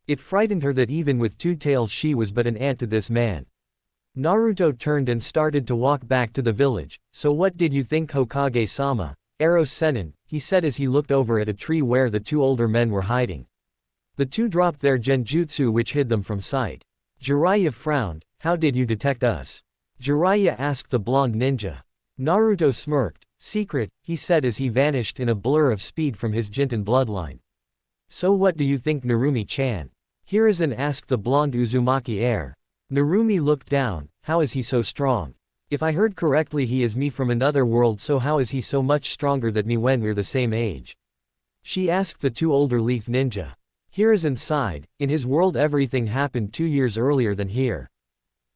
It frightened her that even with 2 tails she was but an ant to this man. Naruto turned and started to walk back to the village. So what did you think Hokage-sama? Eros Sennin, he said as he looked over at a tree where the 2 older men were hiding. The 2 dropped their genjutsu which hid them from sight. Jiraiya frowned, how did you detect us? Jiraiya asked the blonde ninja. Naruto smirked, secret, he said as he vanished in a blur of speed from his Jinten bloodline. So what do you think Narumi-chan? Hiruzen asked the blonde Uzumaki heir. Narumi looked down, how is he so strong? If I heard correctly he is me from another world so how is he so much stronger than me when we're the same age? She asked the 2 older leaf ninja. Hiruzen sighed, in his world everything happened 2 years earlier than here.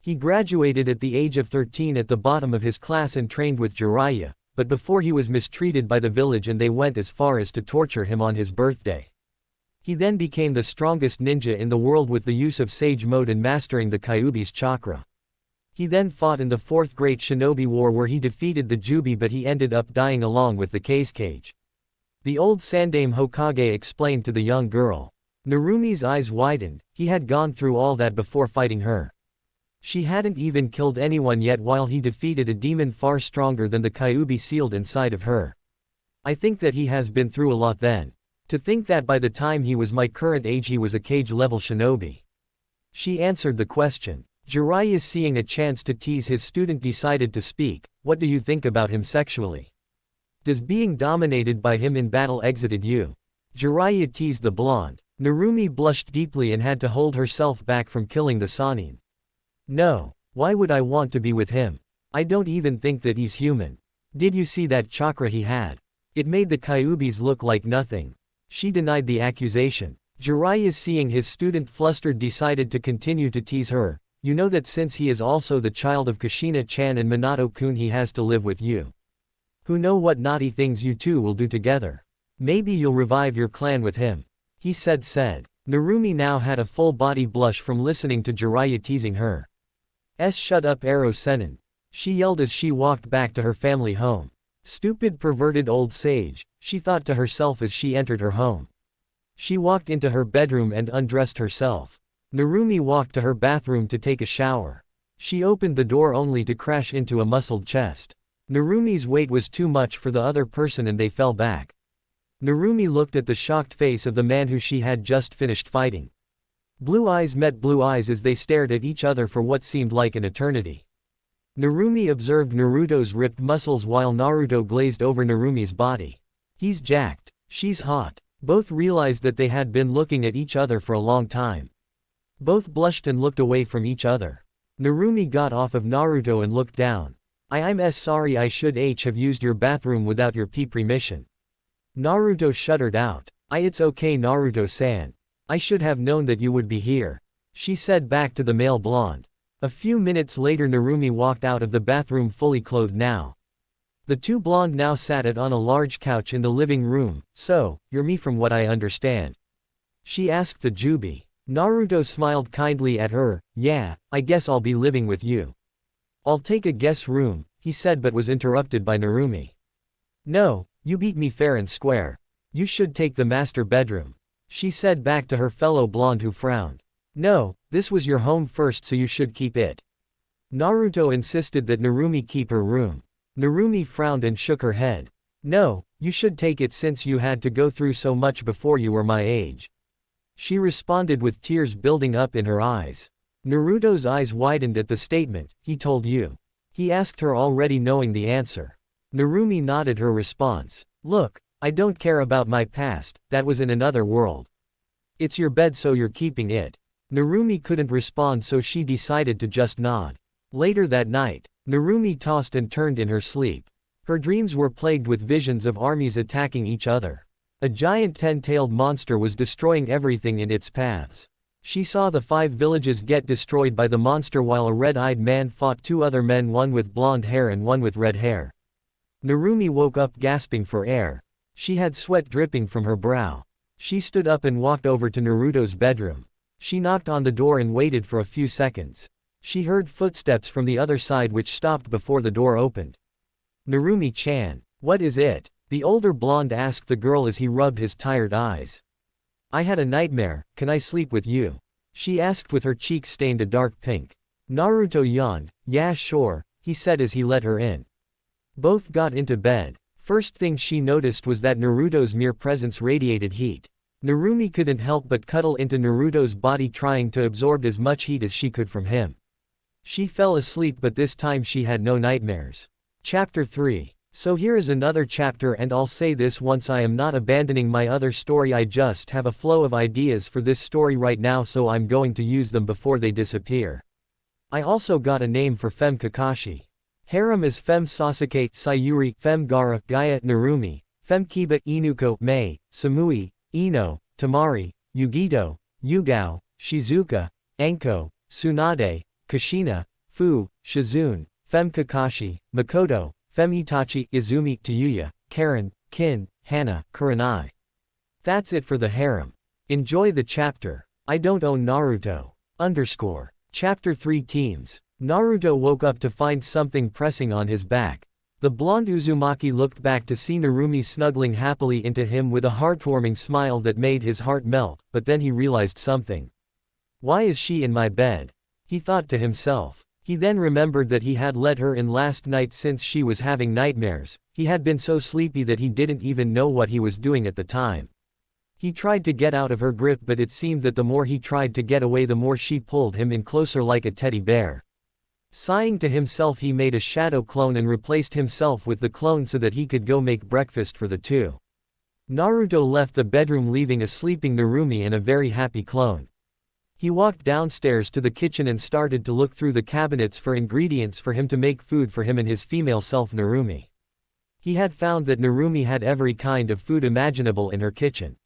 He graduated at the age of 13 at the bottom of his class and trained with Jiraiya, but before he was mistreated by the village and they went as far as to torture him on his birthday. He then became the strongest ninja in the world with the use of Sage Mode and mastering the Kyuubi's chakra. He then fought in the 4th Great Shinobi War where he defeated the Jubi but he ended up dying along with the Kazekage. The old Sandame Hokage explained to the young girl. Narumi's eyes widened, he had gone through all that before fighting her. She hadn't even killed anyone yet while he defeated a demon far stronger than the Kyuubi sealed inside of her. I think that he has been through a lot then. To think that by the time he was my current age he was a cage-level shinobi. She answered the question. Jiraiya seeing a chance to tease his student decided to speak, what do you think about him sexually? Does being dominated by him in battle exited you? Jiraiya teased the blonde. Narumi blushed deeply and had to hold herself back from killing the Sannin. No, why would I want to be with him? I don't even think that he's human. Did you see that chakra he had? It made the Kyuubis look like nothing. She denied the accusation. Jiraiya seeing his student flustered decided to continue to tease her. You know that since he is also the child of Kushina-chan and Minato-kun he has to live with you. Who know what naughty things you two will do together. Maybe you'll revive your clan with him. He said. Narumi now had a full body blush from listening to Jiraiya teasing her. Shut up Eros Sennin. She yelled as she walked back to her family home. Stupid perverted old sage, she thought to herself as she entered her home. She walked into her bedroom and undressed herself. Narumi walked to her bathroom to take a shower. She opened the door only to crash into a muscled chest. Narumi's weight was too much for the other person and they fell back. Narumi looked at the shocked face of the man who she had just finished fighting. Blue eyes met blue eyes as they stared at each other for what seemed like an eternity. Narumi observed Naruto's ripped muscles while Naruto glazed over Narumi's body. He's jacked. She's hot. Both realized that they had been looking at each other for a long time. Both blushed and looked away from each other. Narumi got off of Naruto and looked down. I'm sorry I should have used your bathroom without your permission. Naruto shuddered out. It's okay Naruto-san. I should have known that you would be here, she said back to the male blonde. A few minutes later Narumi walked out of the bathroom fully clothed now. The two blonde now sat on a large couch in the living room. So, you're me from what I understand, she asked the Jubi. Naruto smiled kindly at her. Yeah, I guess I'll be living with you. I'll take a guest room, he said but was interrupted by Narumi. No, you beat me fair and square. You should take the master bedroom, she said back to her fellow blonde who frowned. No, this was your home first so you should keep it. Naruto insisted that Narumi keep her room. Narumi frowned and shook her head. No, you should take it since you had to go through so much before you were my age, she responded with tears building up in her eyes. Naruto's eyes widened at the statement. He told you? He asked her already knowing the answer. Narumi nodded her response. Look, I don't care about my past, that was in another world. It's your bed so you're keeping it. Narumi couldn't respond so she decided to just nod. Later that night, Narumi tossed and turned in her sleep. Her dreams were plagued with visions of armies attacking each other. A giant 10-tailed monster was destroying everything in its paths. She saw the 5 villages get destroyed by the monster while a red-eyed man fought 2 other men, one with blonde hair and one with red hair. Narumi woke up gasping for air. She had sweat dripping from her brow. She stood up and walked over to Naruto's bedroom. She knocked on the door and waited for a few seconds. She heard footsteps from the other side which stopped before the door opened. Narumi-chan, what is it? The older blonde asked the girl as he rubbed his tired eyes. I had a nightmare, can I sleep with you? She asked with her cheeks stained a dark pink. Naruto yawned. Yeah sure, he said as he let her in. Both got into bed. First thing she noticed was that Naruto's mere presence radiated heat. Narumi couldn't help but cuddle into Naruto's body trying to absorb as much heat as she could from him. She fell asleep but this time she had no nightmares. Chapter 3. So here is another chapter and I'll say this once, I am not abandoning my other story, I just have a flow of ideas for this story right now so I'm going to use them before they disappear. I also got a name for Fem Kakashi. Harem is Fem Sasuke, Sayuri, Fem Gaara, Gaia, Narumi, Fem Kiba, Inuko, Mei, Samui, Ino, Tamari, Yugito, Yugao, Shizuka, Anko, Tsunade, Kushina, Fu, Shizune, Fem Kakashi, Makoto, Fem Itachi, Izumi, Tayuya, Karen, Kin, Hana, Kurenai. That's it for the harem. Enjoy the chapter. I don't own Naruto. Chapter 3 Teams. Naruto woke up to find something pressing on his back. The blonde Uzumaki looked back to see Narumi snuggling happily into him with a heartwarming smile that made his heart melt, but then he realized something. Why is she in my bed? He thought to himself. He then remembered that he had let her in last night since she was having nightmares. He had been so sleepy that he didn't even know what he was doing at the time. He tried to get out of her grip but it seemed that the more he tried to get away the more she pulled him in closer like a teddy bear. Sighing to himself he made a shadow clone and replaced himself with the clone so that he could go make breakfast for the two. Naruto left the bedroom leaving a sleeping Narumi and a very happy clone. He walked downstairs to the kitchen and started to look through the cabinets for ingredients for him to make food for him and his female self Narumi. He had found that Narumi had every kind of food imaginable in her kitchen.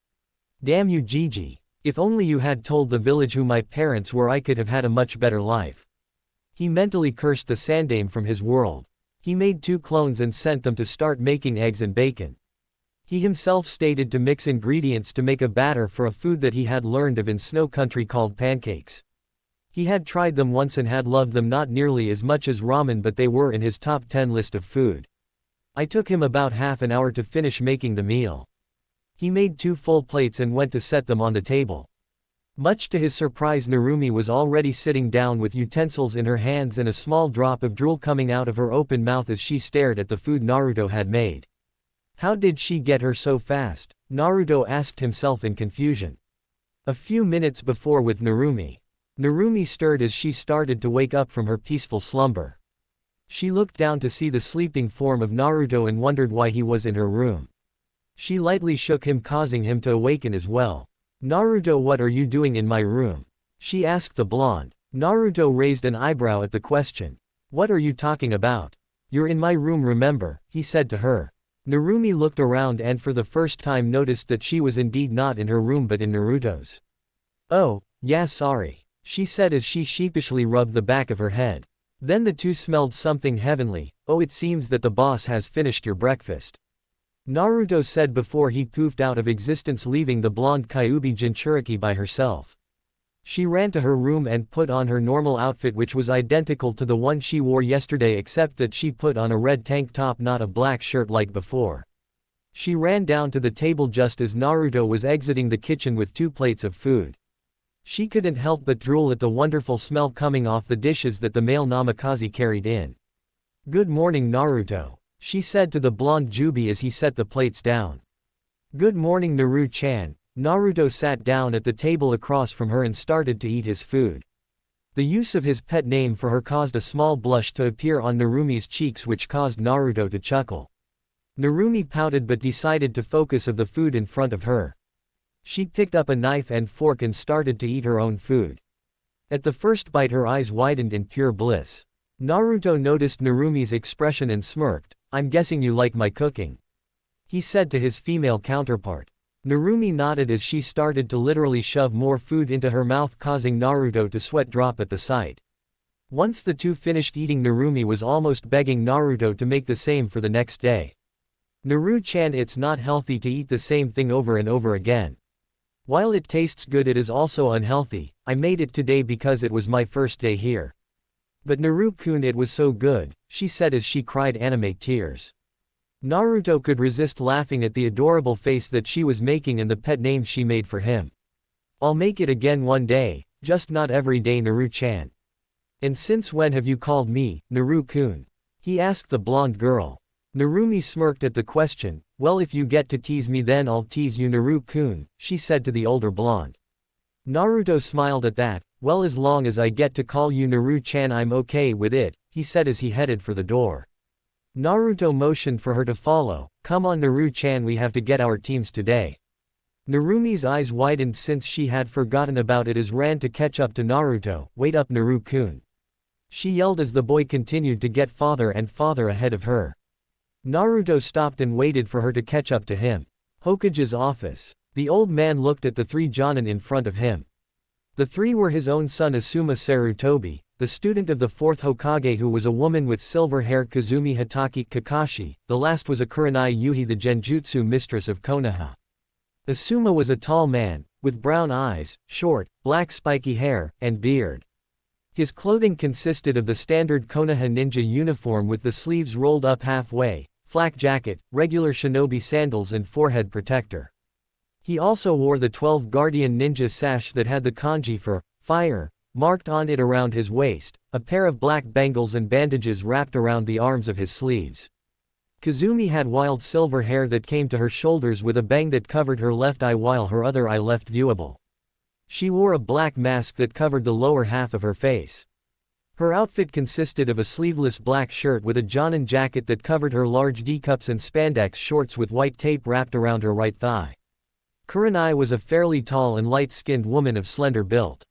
Damn you Gigi. If only you had told the village who my parents were, I could have had a much better life. He mentally cursed the Sandame from his world. He made 2 clones and sent them to start making eggs and bacon. He himself stated to mix ingredients to make a batter for a food that he had learned of in Snow Country called pancakes. He had tried them once and had loved them not nearly as much as ramen, but they were in his top 10 list of food. I took him about half an hour to finish making the meal. He made 2 full plates and went to set them on the table. Much to his surprise, Narumi was already sitting down with utensils in her hands and a small drop of drool coming out of her open mouth as she stared at the food Naruto had made. How did she get her so fast? Naruto asked himself in confusion. A few minutes before with Narumi. Narumi stirred as she started to wake up from her peaceful slumber. She looked down to see the sleeping form of Naruto and wondered why he was in her room. She lightly shook him, causing him to awaken as well. Naruto, what are you doing in my room? She asked the blonde. Naruto raised an eyebrow at the question. What are you talking about? You're in my room, remember, he said to her. Narumi looked around and for the first time noticed that she was indeed not in her room but in Naruto's. Oh, yeah, sorry, she said as she sheepishly rubbed the back of her head. Then the two smelled something heavenly. Oh, it seems that the boss has finished your breakfast, Naruto said before he poofed out of existence, leaving the blonde Kyuubi Jinchuriki by herself. She ran to her room and put on her normal outfit, which was identical to the one she wore yesterday, except that she put on a red tank top, not a black shirt like before. She ran down to the table just as Naruto was exiting the kitchen with 2 plates of food. She couldn't help but drool at the wonderful smell coming off the dishes that the male Namikaze carried in. "Good morning, Naruto," she said to the blonde Jubi as he set the plates down. "Good morning, Naru-chan." Naruto sat down at the table across from her and started to eat his food. The use of his pet name for her caused a small blush to appear on Narumi's cheeks, which caused Naruto to chuckle. Narumi pouted but decided to focus of the food in front of her. She picked up a knife and fork and started to eat her own food. At the first bite her eyes widened in pure bliss. Naruto noticed Narumi's expression and smirked. "I'm guessing you like my cooking," he said to his female counterpart. Narumi nodded as she started to literally shove more food into her mouth, causing Naruto to sweat drop at the sight. Once the two finished eating, Narumi was almost begging Naruto to make the same for the next day. "Naru-chan, it's not healthy to eat the same thing over and over again. While it tastes good, it is also unhealthy. I made it today because it was my first day here." "But Naru-kun, it was so good," she said as she cried anime tears. Naruto could resist laughing at the adorable face that she was making and the pet name she made for him. "I'll make it again one day, just not every day, Naru-chan." "And since when have you called me Naru-kun?" he asked the blonde girl. Narumi smirked at the question. "Well, if you get to tease me, then I'll tease you, Naru-kun," she said to the older blonde. Naruto smiled at that. "Well, as long as I get to call you Naru-chan, I'm okay with it," he said as he headed for the door. Naruto motioned for her to follow. "Come on, Naru-chan, we have to get our teams today." Narumi's eyes widened since she had forgotten about it as ran to catch up to Naruto. "Wait up, Naru-kun," she yelled as the boy continued to get farther and farther ahead of her. Naruto stopped and waited for her to catch up to him. Hokage's office. The old man looked at the 3 Jonin in front of him. The 3 were his own son Asuma Sarutobi, the student of the 4th Hokage, who was a woman with silver hair, Kazumi Hitaki Kakashi. The last was a Kurenai Yuhi, the Genjutsu mistress of Konoha. Asuma was a tall man, with brown eyes, short, black spiky hair, and beard. His clothing consisted of the standard Konoha ninja uniform with the sleeves rolled up halfway, flak jacket, regular shinobi sandals and forehead protector. He also wore the 12 Guardian Ninja sash that had the kanji for fire marked on it around his waist, a pair of black bangles and bandages wrapped around the arms of his sleeves. Kazumi had wild silver hair that came to her shoulders with a bang that covered her left eye while her other eye left viewable. She wore a black mask that covered the lower half of her face. Her outfit consisted of a sleeveless black shirt with a Jonin jacket that covered her large D-cups and spandex shorts with white tape wrapped around her right thigh. Kurenai was a fairly tall and light-skinned woman of slender build.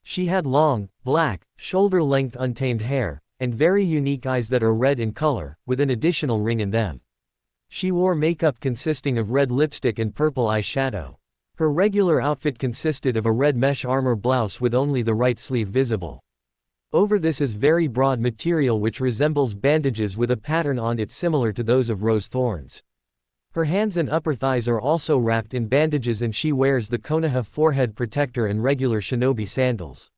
She had long, black, shoulder-length untamed hair, and very unique eyes that are red in color, with an additional ring in them. She wore makeup consisting of red lipstick and purple eyeshadow. Her regular outfit consisted of a red mesh armor blouse with only the right sleeve visible. Over this is very broad material which resembles bandages with a pattern on it similar to those of rose thorns. Her hands and upper thighs are also wrapped in bandages, and she wears the Konoha forehead protector and regular shinobi sandals.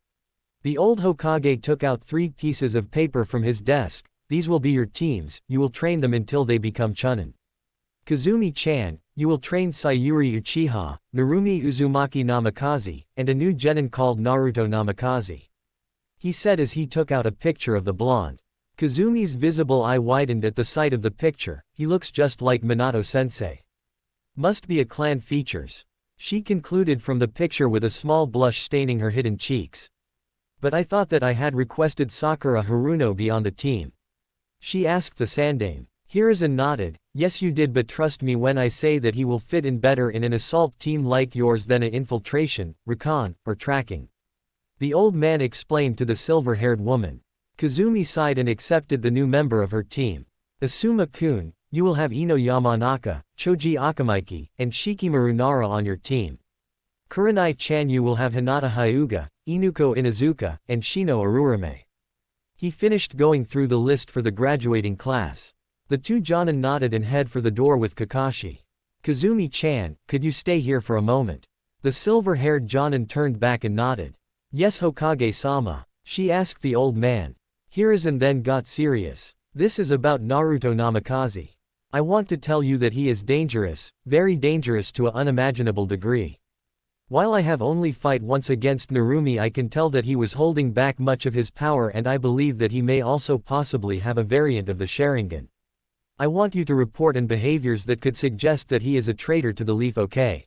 The old Hokage took out 3 pieces of paper from his desk. "These will be your teams, you will train them until they become Chunin. Kazumi-chan, you will train Sayuri Uchiha, Narumi Uzumaki Namikaze, and a new genin called Naruto Namikaze," he said as he took out a picture of the blonde. Kazumi's visible eye widened at the sight of the picture. "He looks just like Minato-sensei. Must be a clan features," she concluded from the picture with a small blush staining her hidden cheeks. "But I thought that I had requested Sakura Haruno be on the team," she asked the Sandame. Hiruzen nodded. "Yes, you did, but trust me when I say that he will fit in better in an assault team like yours than a infiltration, recon, or tracking," the old man explained to the silver-haired woman. Kazumi sighed and accepted the new member of her team. "Asuma-kun, you will have Ino Yamanaka, Choji Akamaiki, and Shikimaru Nara on your team. Kurenai-chan, you will have Hinata Hyuga, Inuko Inazuka, and Shino Arurame. He finished going through the list for the graduating class. The two Jonin nodded and head for the door with Kakashi. Kazumi-chan, could you stay here for a moment? The silver-haired Jonin turned back and nodded. Yes, Hokage-sama. She asked the old man. Hiruzen then got serious. This is about Naruto Namikaze. I want to tell you that he is dangerous, very dangerous to an unimaginable degree. While I have only fight once against Narumi, I can tell that he was holding back much of his power, and I believe that he may also possibly have a variant of the Sharingan. I want you to report on behaviors that could suggest that he is a traitor to the Leaf, okay?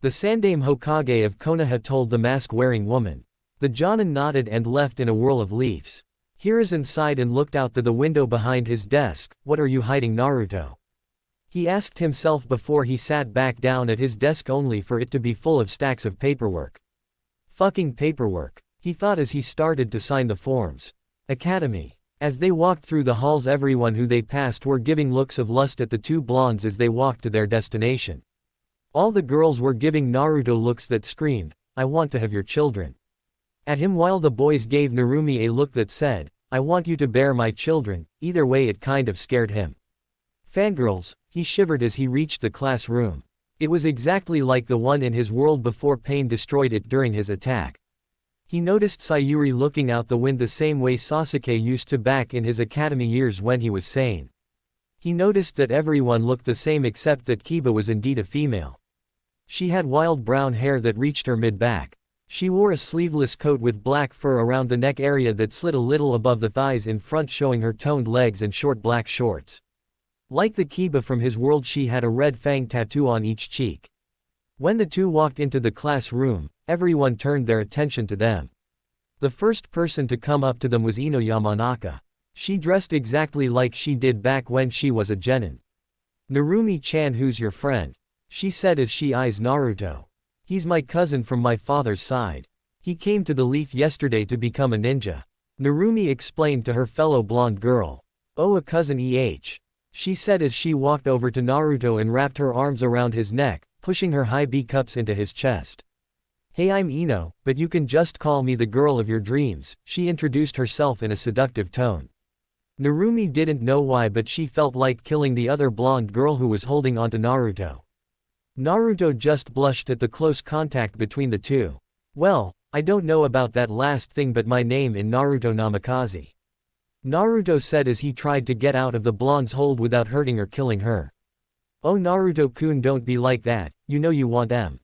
The Sandaime Hokage of Konoha told the mask-wearing woman. The Jonin nodded and left in a whirl of leaves. Hiruzen sighed and looked out to the window behind his desk. What are you hiding, Naruto? He asked himself before he sat back down at his desk, only for it to be full of stacks of paperwork. Fucking paperwork, he thought as he started to sign the forms. Academy. As they walked through the halls, everyone who they passed were giving looks of lust at the two blondes as they walked to their destination. All the girls were giving Naruto looks that screamed, I want to have your children. At him, while the boys gave Narumi a look that said, I want you to bear my children. Either way, it kind of scared him. Fangirls, he shivered as he reached the classroom. It was exactly like the one in his world before pain destroyed it during his attack. He noticed Sayuri looking out the window the same way Sasuke used to back in his academy years when he was sane. He noticed that everyone looked the same except that Kiba was indeed a female. She had wild brown hair that reached her mid-back. She wore a sleeveless coat with black fur around the neck area that slid a little above the thighs in front, showing her toned legs and short black shorts. Like the Kiba from his world, she had a red fang tattoo on each cheek. When the two walked into the classroom, everyone turned their attention to them. The first person to come up to them was Ino Yamanaka. She dressed exactly like she did back when she was a genin. Narumi-chan, who's your friend? She said as she eyes Naruto. He's my cousin from my father's side. He came to the Leaf yesterday to become a ninja. Narumi explained to her fellow blonde girl. Oh, a cousin she said as she walked over to Naruto and wrapped her arms around his neck, pushing her high B cups into his chest. Hey, I'm Ino, but you can just call me the girl of your dreams, she introduced herself in a seductive tone. Narumi didn't know why, but she felt like killing the other blonde girl who was holding onto Naruto. Naruto just blushed at the close contact between the two. Well, I don't know about that last thing, but my name in Naruto Namikaze. Naruto said as he tried to get out of the blonde's hold without hurting or killing her. Oh, Naruto-kun, don't be like that, you know you want M.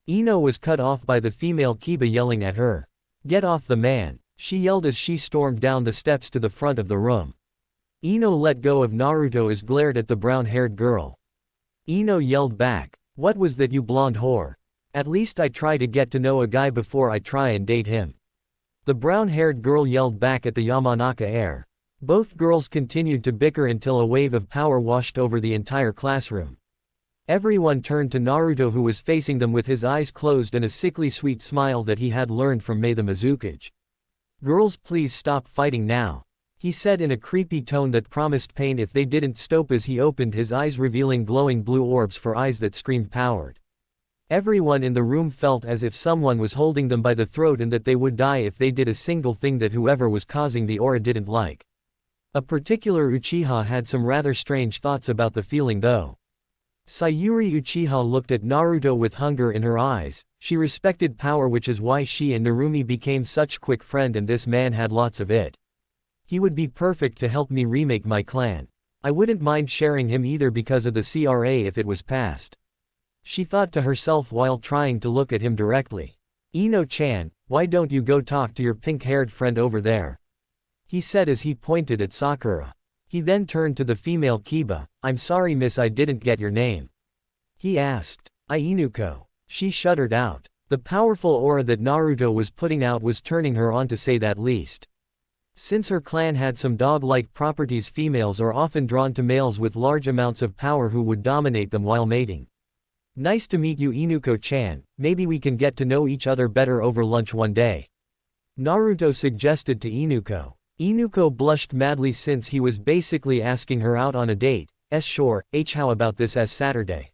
Ino was cut off by the female Kiba yelling at her. Get off the man, she yelled as she stormed down the steps to the front of the room. Ino let go of Naruto as glared at the brown-haired girl. Ino yelled back, what was that, you blonde whore? At least I try to get to know a guy before I try and date him. The brown-haired girl yelled back at the Yamanaka heir. Both girls continued to bicker until a wave of power washed over the entire classroom. Everyone turned to Naruto, who was facing them with his eyes closed and a sickly sweet smile that he had learned from Mei the Mizukage. Girls, please stop fighting now, he said in a creepy tone that promised pain if they didn't stop, as he opened his eyes revealing glowing blue orbs for eyes that screamed powered. Everyone in the room felt as if someone was holding them by the throat and that they would die if they did a single thing that whoever was causing the aura didn't like. A particular Uchiha had some rather strange thoughts about the feeling though. Sayuri Uchiha looked at Naruto with hunger in her eyes. She respected power, which is why she and Narumi became such quick friends, and this man had lots of it. He would be perfect to help me remake my clan. I wouldn't mind sharing him either because of the CRA if it was passed. She thought to herself while trying to look at him directly. Ino-chan, why don't you go talk to your pink-haired friend over there? He said as he pointed at Sakura. He then turned to the female Kiba. I'm sorry miss, I didn't get your name. He asked. Inuko. She shuddered out. The powerful aura that Naruto was putting out was turning her on, to say that least. Since her clan had some dog-like properties, females are often drawn to males with large amounts of power who would dominate them while mating. Nice to meet you, Inuko-chan, maybe we can get to know each other better over lunch one day. Naruto suggested to Inuko. Inuko blushed madly since he was basically asking her out on a date. Sure, how about this as Saturday?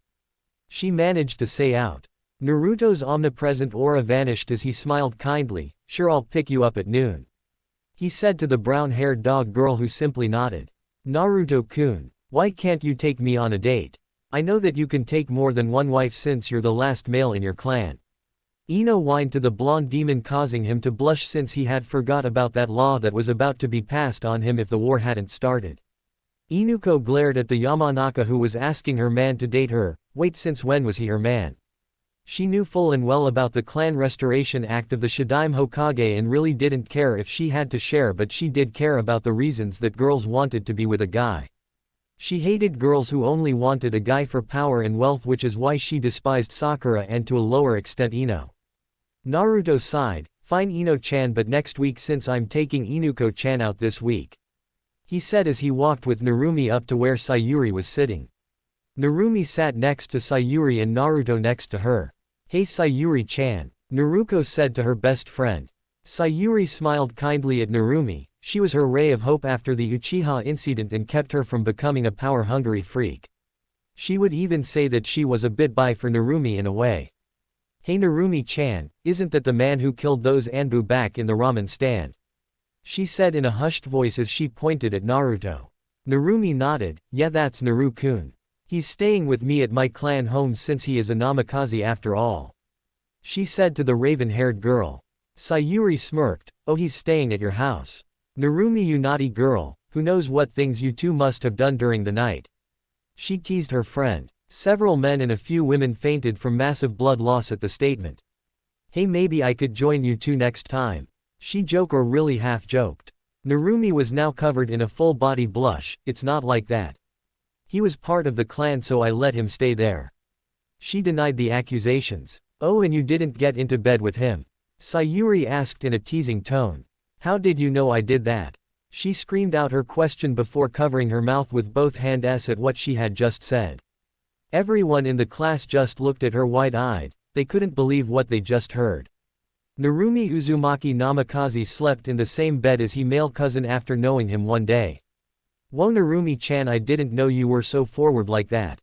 She managed to say out. Naruto's omnipresent aura vanished as he smiled kindly. Sure, I'll pick you up at noon, he said to the brown-haired dog girl who simply nodded. Naruto-kun, why can't you take me on a date? I know that you can take more than one wife since you're the last male in your clan. Ino whined to the blonde demon, causing him to blush since he had forgot about that law that was about to be passed on him if the war hadn't started. Inuko glared at the Yamanaka who was asking her man to date her. Wait, since when was he her man? She knew full and well about the Clan Restoration Act of the Shadaime Hokage and really didn't care if she had to share, but she did care about the reasons that girls wanted to be with a guy. She hated girls who only wanted a guy for power and wealth, which is why she despised Sakura and to a lower extent Ino. Naruto sighed. Fine Ino-chan, but next week since I'm taking Inuko-chan out this week, he said as he walked with Narumi up to where Sayuri was sitting. Narumi sat next to Sayuri and Naruto next to her. Hey Sayuri-chan, Naruto said to her best friend. Sayuri smiled kindly at Narumi. She was her ray of hope after the Uchiha incident and kept her from becoming a power-hungry freak. She would even say that she was a bit bi for Narumi in a way. Hey Narumi-chan, isn't that the man who killed those Anbu back in the ramen stand? She said in a hushed voice as she pointed at Naruto. Narumi nodded. Yeah, that's Naru-kun. He's staying with me at my clan home since he is a namikaze after all, she said to the raven-haired girl. Sayuri smirked. Oh, he's staying at your house. Narumi, you naughty girl, who knows what things you two must have done during the night, she teased her friend. Several men and a few women fainted from massive blood loss at the statement. Hey, maybe I could join you two next time, she joked, or really half joked. Narumi was now covered in a full body blush. It's not like that. He was part of the clan, so I let him stay there, she denied the accusations. Oh, and you didn't get into bed with him? Sayuri asked in a teasing tone. How did you know I did that? She screamed out her question before covering her mouth with both hands at what she had just said. Everyone in the class just looked at her wide-eyed. They couldn't believe what they just heard. Narumi Uzumaki Namikaze slept in the same bed as his male cousin after knowing him one day. Whoa Narumi-chan, I didn't know you were so forward like that,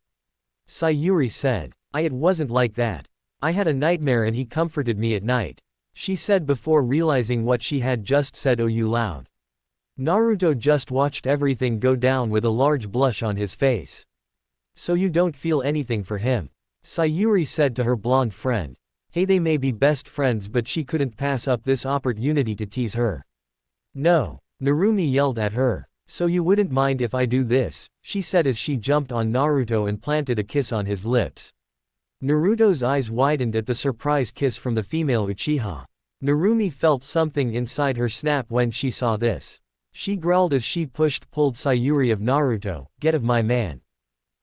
Sayuri said. It wasn't like that. I had a nightmare and he comforted me at night, she said before realizing what she had just said. Oh, you loud. Naruto just watched everything go down with a large blush on his face. So you don't feel anything for him? Sayuri said to her blonde friend. Hey, they may be best friends, but she couldn't pass up this opportunity to tease her. No, Narumi yelled at her. So you wouldn't mind if I do this, she said as she jumped on Naruto and planted a kiss on his lips. Naruto's eyes widened at the surprise kiss from the female Uchiha. Narumi felt something inside her snap when she saw this. She growled as she pulled Sayuri of Naruto. Get of my man,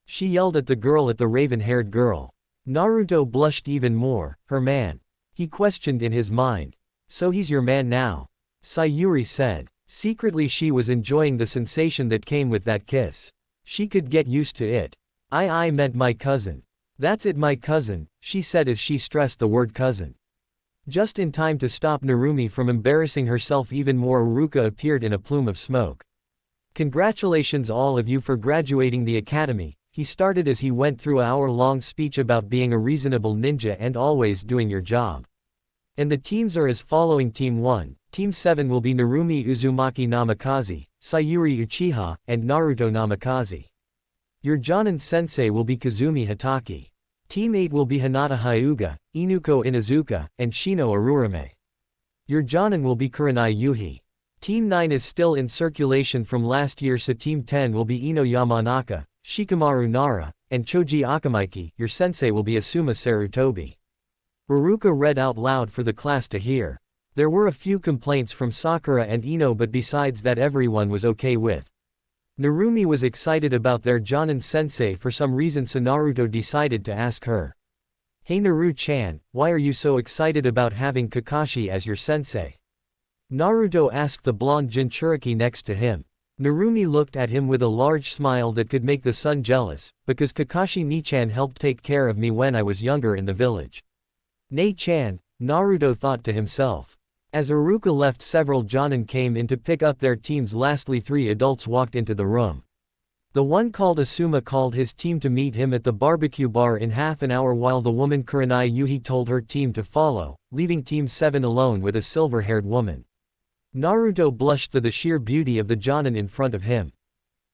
she yelled at the girl at the raven-haired girl. Naruto blushed even more. Her man? He questioned in his mind. So he's your man now? Sayuri said. Secretly she was enjoying the sensation that came with that kiss. She could get used to it. I meant my cousin. That's it, my cousin, she said as she stressed the word cousin. Just in time to stop Narumi from embarrassing herself even more, Uruka appeared in a plume of smoke. Congratulations all of you for graduating the academy, he started as he went through an hour-long speech about being a reasonable ninja and always doing your job. And the teams are as following: Team 1, Team 7 will be Narumi Uzumaki Namikaze, Sayuri Uchiha, and Naruto Namikaze. Your Jonin sensei will be Kazumi Hitaki. Team 8 will be Hinata Hyuga, Inuko Inuzuka, and Shino Arurame. Your Jonin will be Kurenai Yuhi. Team 9 is still in circulation from last year, so Team 10 will be Ino Yamanaka, Shikamaru Nara, and Choji Akamaiki. Your sensei will be Asuma Sarutobi. Uruka read out loud for the class to hear. There were a few complaints from Sakura and Ino, but besides that everyone was okay with. Narumi was excited about their Jonin sensei for some reason, so Naruto decided to ask her. Hey Naru-chan, why are you so excited about having Kakashi as your sensei? Naruto asked the blonde Jinchuriki next to him. Narumi looked at him with a large smile that could make the sun jealous, because Kakashi Ni-chan helped take care of me when I was younger in the village. Nei-chan, Naruto thought to himself. As Uruka left, several Jonin came in to pick up their teams. Lastly, 3 adults walked into the room. The one called Asuma called his team to meet him at the barbecue bar in half an hour while the woman Kurenai Yuhi told her team to follow, leaving Team 7 alone with a silver-haired woman. Naruto blushed for the sheer beauty of the Jonin in front of him.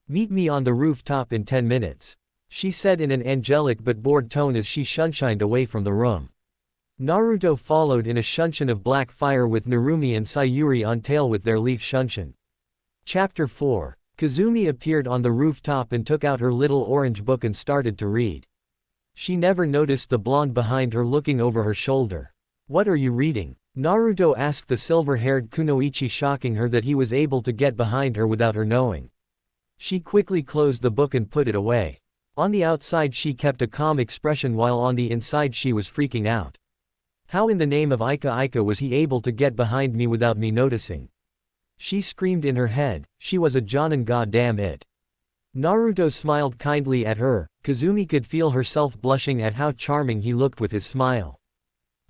"Meet me on the rooftop in 10 minutes," she said in an angelic but bored tone as she shunshined away from the room. Naruto followed in a shunshin of black fire with Narumi and Sayuri on tail with their leaf shunshin. Chapter 4. Kazumi appeared on the rooftop and took out her little orange book and started to read. She never noticed the blonde behind her looking over her shoulder. "What are you reading?" Naruto asked the silver-haired kunoichi, shocking her that he was able to get behind her without her knowing. She quickly closed the book and put it away. On the outside she kept a calm expression while on the inside she was freaking out. How in the name of Ika Ika was he able to get behind me without me noticing? She screamed in her head, she was a Jonin, goddamn it. Naruto smiled kindly at her. Kazumi could feel herself blushing at how charming he looked with his smile.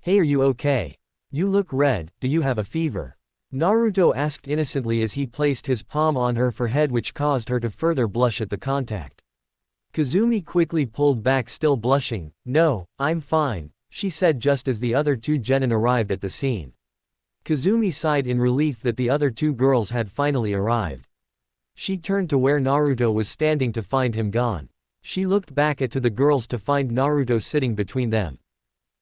"Hey, are you okay? You look red, do you have a fever?" Naruto asked innocently as he placed his palm on her forehead, which caused her to further blush at the contact. Kazumi quickly pulled back, still blushing. "No, I'm fine," she said just as the other two genin arrived at the scene. Kazumi sighed in relief that the other two girls had finally arrived. She turned to where Naruto was standing to find him gone. She looked back at to the girls to find Naruto sitting between them.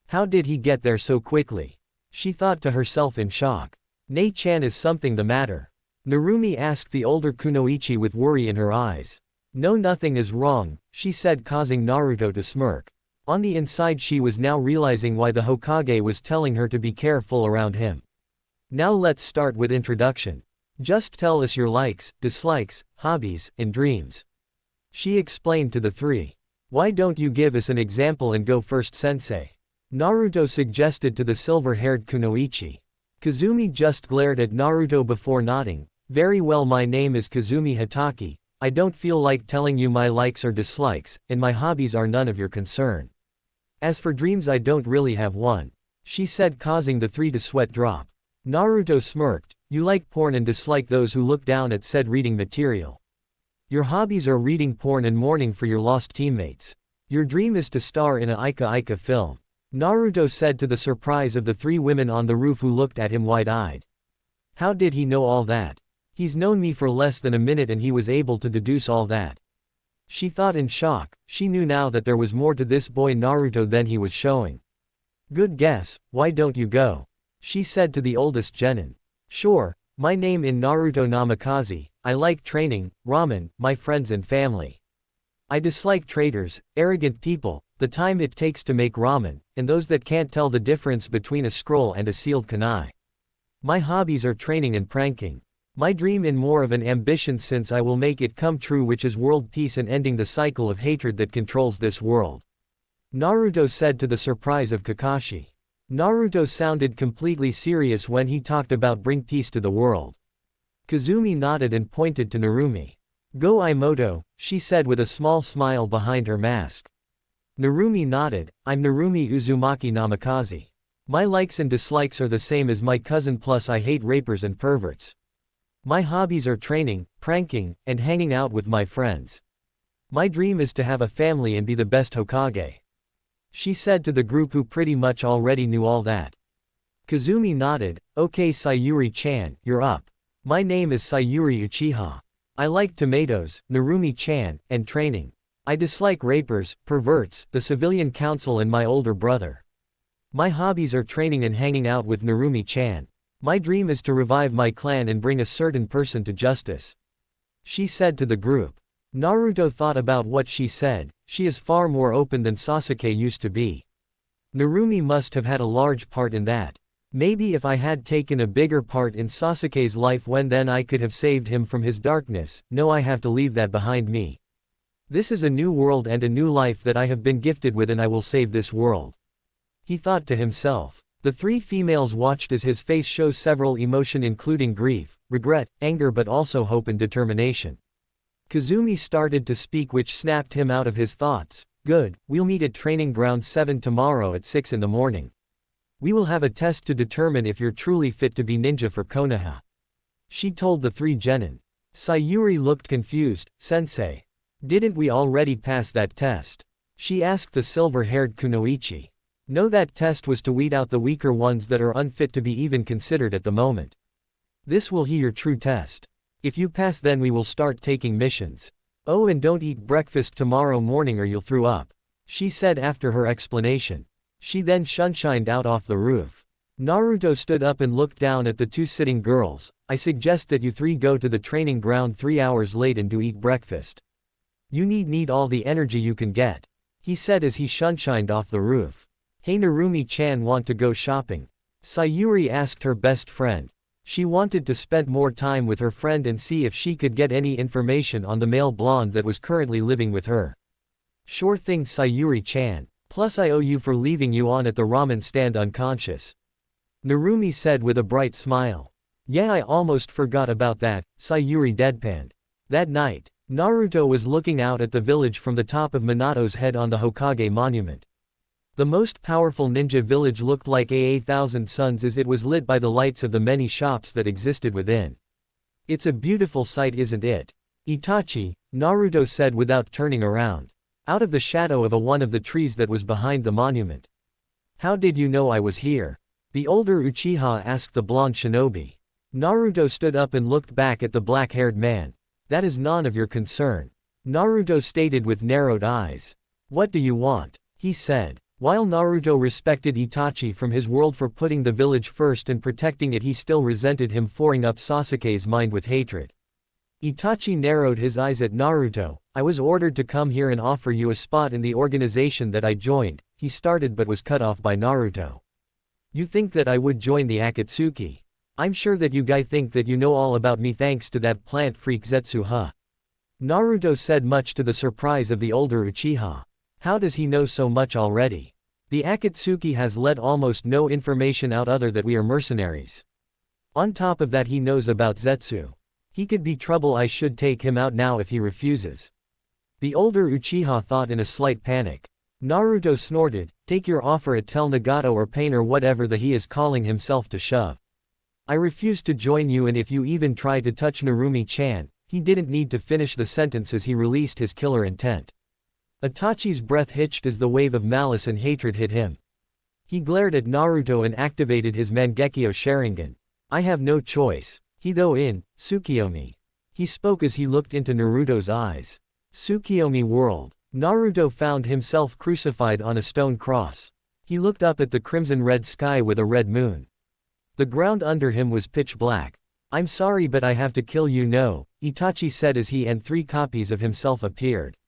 How did he get there so quickly? She thought to herself in shock. "Nei-chan, is something the matter?" Narumi asked the older kunoichi with worry in her eyes. "No, nothing is wrong," she said, causing Naruto to smirk. On the inside she was now realizing why the Hokage was telling her to be careful around him. "Now let's start with introduction. Just tell us your likes, dislikes, hobbies, and dreams," she explained to the three. "Why don't you give us an example and go first, sensei?" Naruto suggested to the silver-haired kunoichi. Kazumi just glared at Naruto before nodding. "Very well, my name is Kazumi Hitaki. I don't feel like telling you my likes or dislikes, and my hobbies are none of your concern. As for dreams, I don't really have one," she said, causing the three to sweat drop. Naruto smirked. "You like porn and dislike those who look down at said reading material. Your hobbies are reading porn and mourning for your lost teammates. Your dream is to star in a Ika Ika film," Naruto said to the surprise of the three women on the roof who looked at him wide-eyed. How did he know all that? He's known me for less than a minute and he was able to deduce all that. She thought in shock. She knew now that there was more to this boy Naruto than he was showing. "Good guess, why don't you go?" she said to the oldest genin. "Sure, my name in Naruto Namikaze. I like training, ramen, my friends and family. I dislike traitors, arrogant people, the time it takes to make ramen, and those that can't tell the difference between a scroll and a sealed kunai. My hobbies are training and pranking. My dream in more of an ambition since I will make it come true, which is world peace and ending the cycle of hatred that controls this world," Naruto said to the surprise of Kakashi. Naruto sounded completely serious when he talked about bring peace to the world. Kazumi nodded and pointed to Narumi. "Go Imoto," she said with a small smile behind her mask. Narumi nodded. "I'm Narumi Uzumaki Namikaze. My likes and dislikes are the same as my cousin, plus I hate rapers and perverts. My hobbies are training, pranking, and hanging out with my friends. My dream is to have a family and be the best Hokage," she said to the group who pretty much already knew all that. Kazumi nodded. "Okay, Sayuri-chan, you're up. My name is Sayuri Uchiha. I like tomatoes, Narumi-chan, and training. I dislike rapers, perverts, the civilian council and my older brother. My hobbies are training and hanging out with Narumi-chan. My dream is to revive my clan and bring a certain person to justice," she said to the group. Naruto thought about what she said. She is far more open than Sasuke used to be. Narumi must have had a large part in that. Maybe if I had taken a bigger part in Sasuke's life then I could have saved him from his darkness. No, I have to leave that behind me. This is a new world and a new life that I have been gifted with, and I will save this world," he thought to himself. The three females watched as his face shows several emotion including grief, regret, anger, but also hope and determination. Kazumi started to speak, which snapped him out of his thoughts. "Good, we'll meet at training ground 7 tomorrow at 6 in the morning. We will have a test to determine if you're truly fit to be ninja for Konoha," she told the three genin. Sayuri looked confused. "Sensei, Didn't we already pass that test? She asked the silver-haired kunoichi. No, that test was to weed out the weaker ones that are unfit to be even considered at the moment. This will be your true test. If you pass, then we will start taking missions. Oh, and don't eat breakfast tomorrow morning or you'll throw up, she said after her explanation. She then shunshined out off the roof. Naruto stood up and looked down at the two sitting girls. I suggest that you three go to the training ground 3 hours late and do eat breakfast. You need all the energy you can get, he said as he shunshined off the roof. Hey, Narumi-chan, want to go shopping? Sayuri asked her best friend. She wanted to spend more time with her friend and see if she could get any information on the male blonde that was currently living with her. Sure thing, Sayuri-chan. Plus I owe you for leaving you on at the ramen stand unconscious, Narumi said with a bright smile. Yeah, I almost forgot about that, Sayuri deadpanned. That night, Naruto was looking out at the village from the top of Minato's head on the Hokage monument. The most powerful ninja village looked like a thousand suns as it was lit by the lights of the many shops that existed within. It's a beautiful sight, isn't it? Itachi, Naruto said without turning around, out of the shadow of one of the trees that was behind the monument. How did you know I was here? The older Uchiha asked the blonde shinobi. Naruto stood up and looked back at the black-haired man. That is none of your concern, Naruto stated with narrowed eyes. What do you want? He said. While Naruto respected Itachi from his world for putting the village first and protecting it, he still resented him pouring up Sasuke's mind with hatred. Itachi narrowed his eyes at Naruto. I was ordered to come here and offer you a spot in the organization that I joined, he started but was cut off by Naruto. You think that I would join the Akatsuki? I'm sure that you guys think that you know all about me thanks to that plant freak Zetsu, Naruto said, much to the surprise of the older Uchiha. How does he know so much already? The Akatsuki has let almost no information out other that we are mercenaries. On top of that, he knows about Zetsu. He could be trouble. I should take him out now if he refuses. The older Uchiha thought in a slight panic. Naruto snorted, take your offer at Tell Nagato or Pain or whatever the he is calling himself to shove. I refuse to join you, and if you even try to touch Narumi-chan, he didn't need to finish the sentence as he released his killer intent. Itachi's breath hitched as the wave of malice and hatred hit him. He glared at Naruto and activated his Mangekyo Sharingan. I have no choice. Hido in, Tsukiyomi. He spoke as he looked into Naruto's eyes. Tsukiyomi world. Naruto found himself crucified on a stone cross. He looked up at the crimson-red sky with a red moon. The ground under him was pitch black. I'm sorry, but I have to kill you, no, Itachi said as he and 3 copies of himself appeared.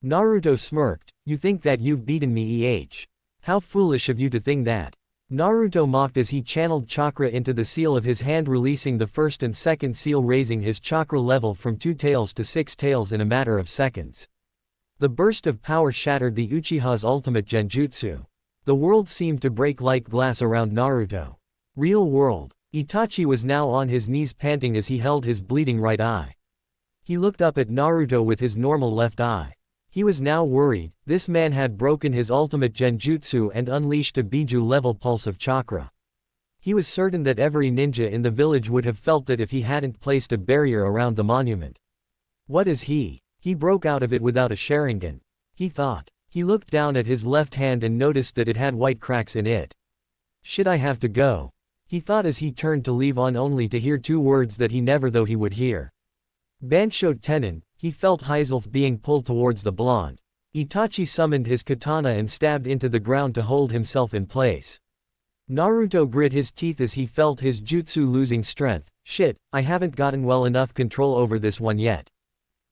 Naruto smirked. You think that you've beaten me, How foolish of you to think that. Naruto mocked as he channeled chakra into the seal of his hand, releasing the first and second seal, raising his chakra level from 2 tails to 6 tails in a matter of seconds. The burst of power shattered the Uchiha's ultimate genjutsu. The world seemed to break like glass around Naruto. Real world. Itachi was now on his knees, panting as he held his bleeding right eye. He looked up at Naruto with his normal left eye. He was now worried. This man had broken his ultimate genjutsu and unleashed a Biju-level pulse of chakra. He was certain that every ninja in the village would have felt that if he hadn't placed a barrier around the monument. What is he? He broke out of it without a Sharingan, he thought. He looked down at his left hand and noticed that it had white cracks in it. Should I have to go? He thought as he turned to leave on, only to hear 2 words that he never thought he would hear. Bansho Tenin. He felt Heiself being pulled towards the blonde. Itachi summoned his katana and stabbed into the ground to hold himself in place. Naruto grit his teeth as he felt his jutsu losing strength. Shit, I haven't gotten well enough control over this one yet.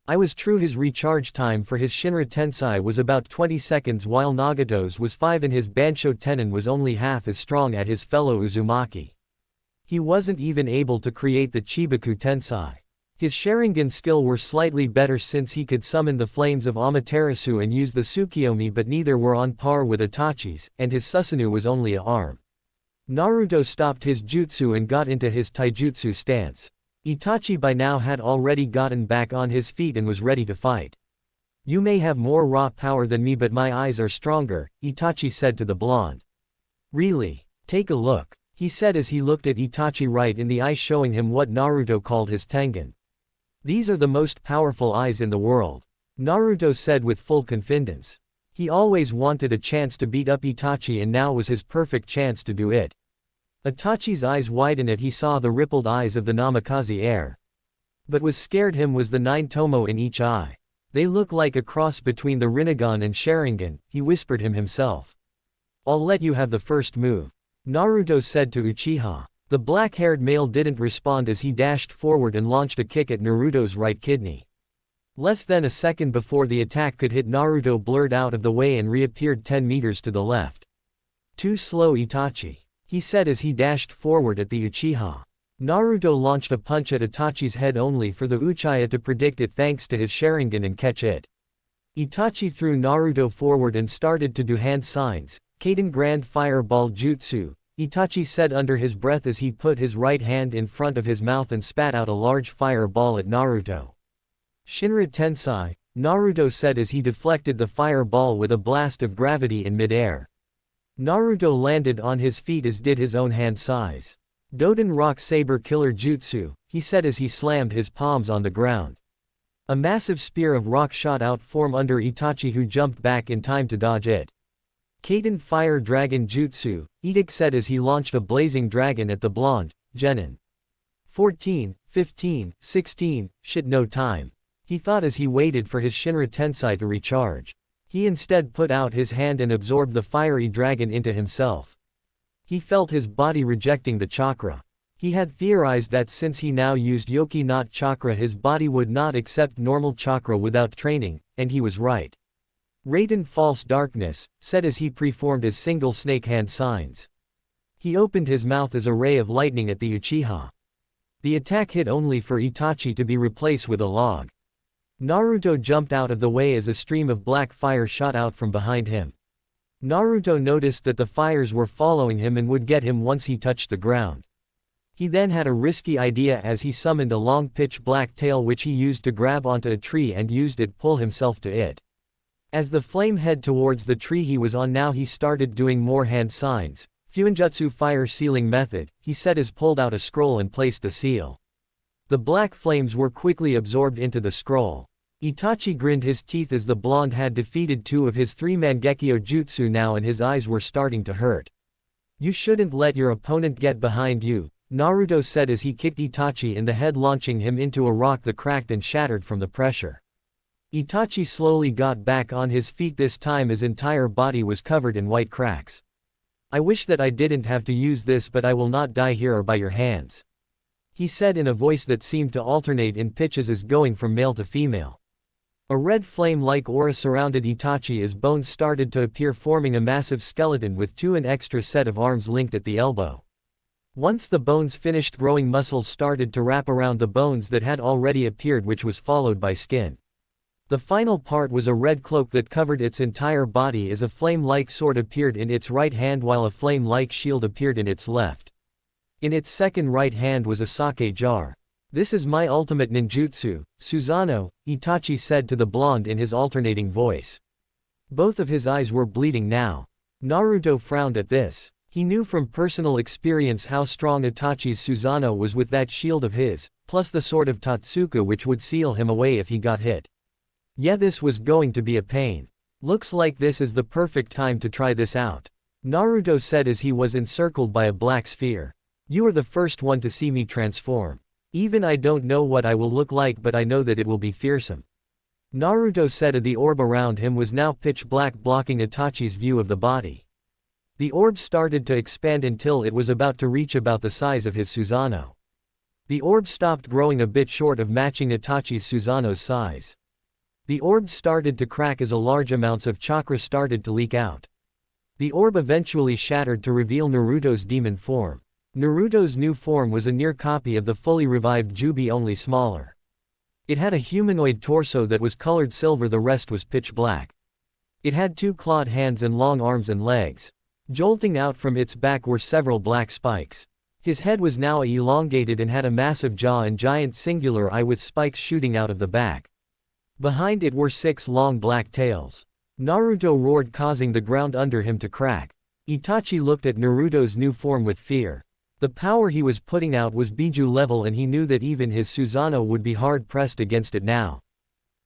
I was true. His recharge time for his Shinra Tensei was about 20 seconds while Nagato's was 5 and his Bansho Tenin was only half as strong as his fellow Uzumaki. He wasn't even able to create the Chibaku Tensei. His Sharingan skill were slightly better since he could summon the flames of Amaterasu and use the Tsukiyomi, but neither were on par with Itachi's, and his Susanoo was only a arm. Naruto stopped his jutsu and got into his taijutsu stance. Itachi by now had already gotten back on his feet and was ready to fight. You may have more raw power than me, but my eyes are stronger, Itachi said to the blonde. Really? Take a look, he said as he looked at Itachi right in the eye, showing him what Naruto called his Tengen. These are the most powerful eyes in the world. Naruto said with full confidence. He always wanted a chance to beat up Itachi and now was his perfect chance to do it. Itachi's eyes widened as he saw the rippled eyes of the Namikaze heir. But what scared him was the 9 tomo in each eye. They look like a cross between the Rinnegan and Sharingan, he whispered himself. I'll let you have the first move, Naruto said to Uchiha. The black-haired male didn't respond as he dashed forward and launched a kick at Naruto's right kidney. Less than a second before the attack could hit, Naruto blurred out of the way and reappeared 10 meters to the left. Too slow, Itachi, he said as he dashed forward at the Uchiha. Naruto launched a punch at Itachi's head only for the Uchiha to predict it thanks to his Sharingan and catch it. Itachi threw Naruto forward and started to do hand signs. Kaden Grand Fireball Jutsu, Itachi said under his breath as he put his right hand in front of his mouth and spat out a large fireball at Naruto. Shinra Tensai, Naruto said as he deflected the fireball with a blast of gravity in midair. Naruto landed on his feet as did his own hand size. Doden Rock Saber Killer Jutsu, he said as he slammed his palms on the ground. A massive spear of rock shot out from under Itachi, who jumped back in time to dodge it. Kaden Fire Dragon Jutsu, Edik said as he launched a blazing dragon at the blonde, Genin. 14, 15, 16, shit, no time, he thought as he waited for his Shinra Tensai to recharge. He instead put out his hand and absorbed the fiery dragon into himself. He felt his body rejecting the chakra. He had theorized that since he now used Yoki not chakra, his body would not accept normal chakra without training, and he was right. Raiden False Darkness, said as he preformed his single snake hand signs. He opened his mouth as a ray of lightning at the Uchiha. The attack hit only for Itachi to be replaced with a log. Naruto jumped out of the way as a stream of black fire shot out from behind him. Naruto noticed that the fires were following him and would get him once he touched the ground. He then had a risky idea as he summoned a long pitch black tail which he used to grab onto a tree and used it pull himself to it. As the flame head towards the tree he was on now, he started doing more hand signs. Fuinjutsu Fire Sealing Method, he said as pulled out a scroll and placed the seal. The black flames were quickly absorbed into the scroll. Itachi grinned his teeth as the blonde had defeated 2 of his 3 Mangekyo Jutsu now and his eyes were starting to hurt. You shouldn't let your opponent get behind you, Naruto said as he kicked Itachi in the head, launching him into a rock that cracked and shattered from the pressure. Itachi slowly got back on his feet, this time his entire body was covered in white cracks. I wish that I didn't have to use this, but I will not die here or by your hands, he said in a voice that seemed to alternate in pitches as going from male to female. A red flame-like aura surrounded Itachi as bones started to appear, forming a massive skeleton with 2 an extra set of arms linked at the elbow. Once the bones finished growing, muscles started to wrap around the bones that had already appeared, which was followed by skin. The final part was a red cloak that covered its entire body as a flame-like sword appeared in its right hand while a flame-like shield appeared in its left. In its second right hand was a sake jar. This is my ultimate ninjutsu, Susanoo, Itachi said to the blonde in his alternating voice. Both of his eyes were bleeding now. Naruto frowned at this. He knew from personal experience how strong Itachi's Susanoo was with that shield of his, plus the sword of Totsuka which would seal him away if he got hit. Yeah, this was going to be a pain. Looks like this is the perfect time to try this out, Naruto said as he was encircled by a black sphere. You are the first one to see me transform. Even I don't know what I will look like, but I know that it will be fearsome, Naruto said. The orb around him was now pitch black, blocking Itachi's view of the body. The orb started to expand until it was about to reach about the size of his Susanoo. The orb stopped growing a bit short of matching Itachi's Susanoo's size. The orb started to crack as a large amounts of chakra started to leak out. The orb eventually shattered to reveal Naruto's demon form. Naruto's new form was a near copy of the fully revived Jubi, only smaller. It had a humanoid torso that was colored silver, the rest was pitch black. It had 2 clawed hands and long arms and legs. Jolting out from its back were several black spikes. His head was now elongated and had a massive jaw and giant singular eye with spikes shooting out of the back. Behind it were 6 long black tails. Naruto roared, causing the ground under him to crack. Itachi looked at Naruto's new form with fear. The power he was putting out was Biju level and he knew that even his Susanoo would be hard pressed against it now.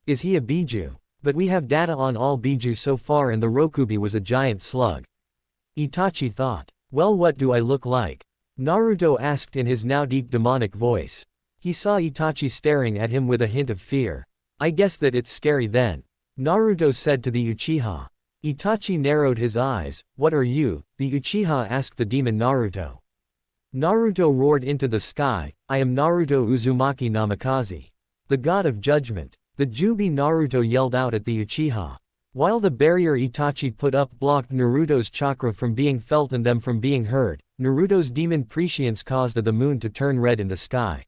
Is he a Biju? But we have data on all Biju so far and the Rokubi was a giant slug. Itachi thought. Well, what do I look like? Naruto asked in his now deep demonic voice. He saw Itachi staring at him with a hint of fear. I guess that it's scary then. Naruto said to the Uchiha. Itachi narrowed his eyes. What are you? The Uchiha asked the demon Naruto. Naruto roared into the sky. I am Naruto Uzumaki Namikaze, the god of judgment. The Jubi Naruto yelled out at the Uchiha. While the barrier Itachi put up blocked Naruto's chakra from being felt and them from being heard, Naruto's demon prescience caused the moon to turn red in the sky.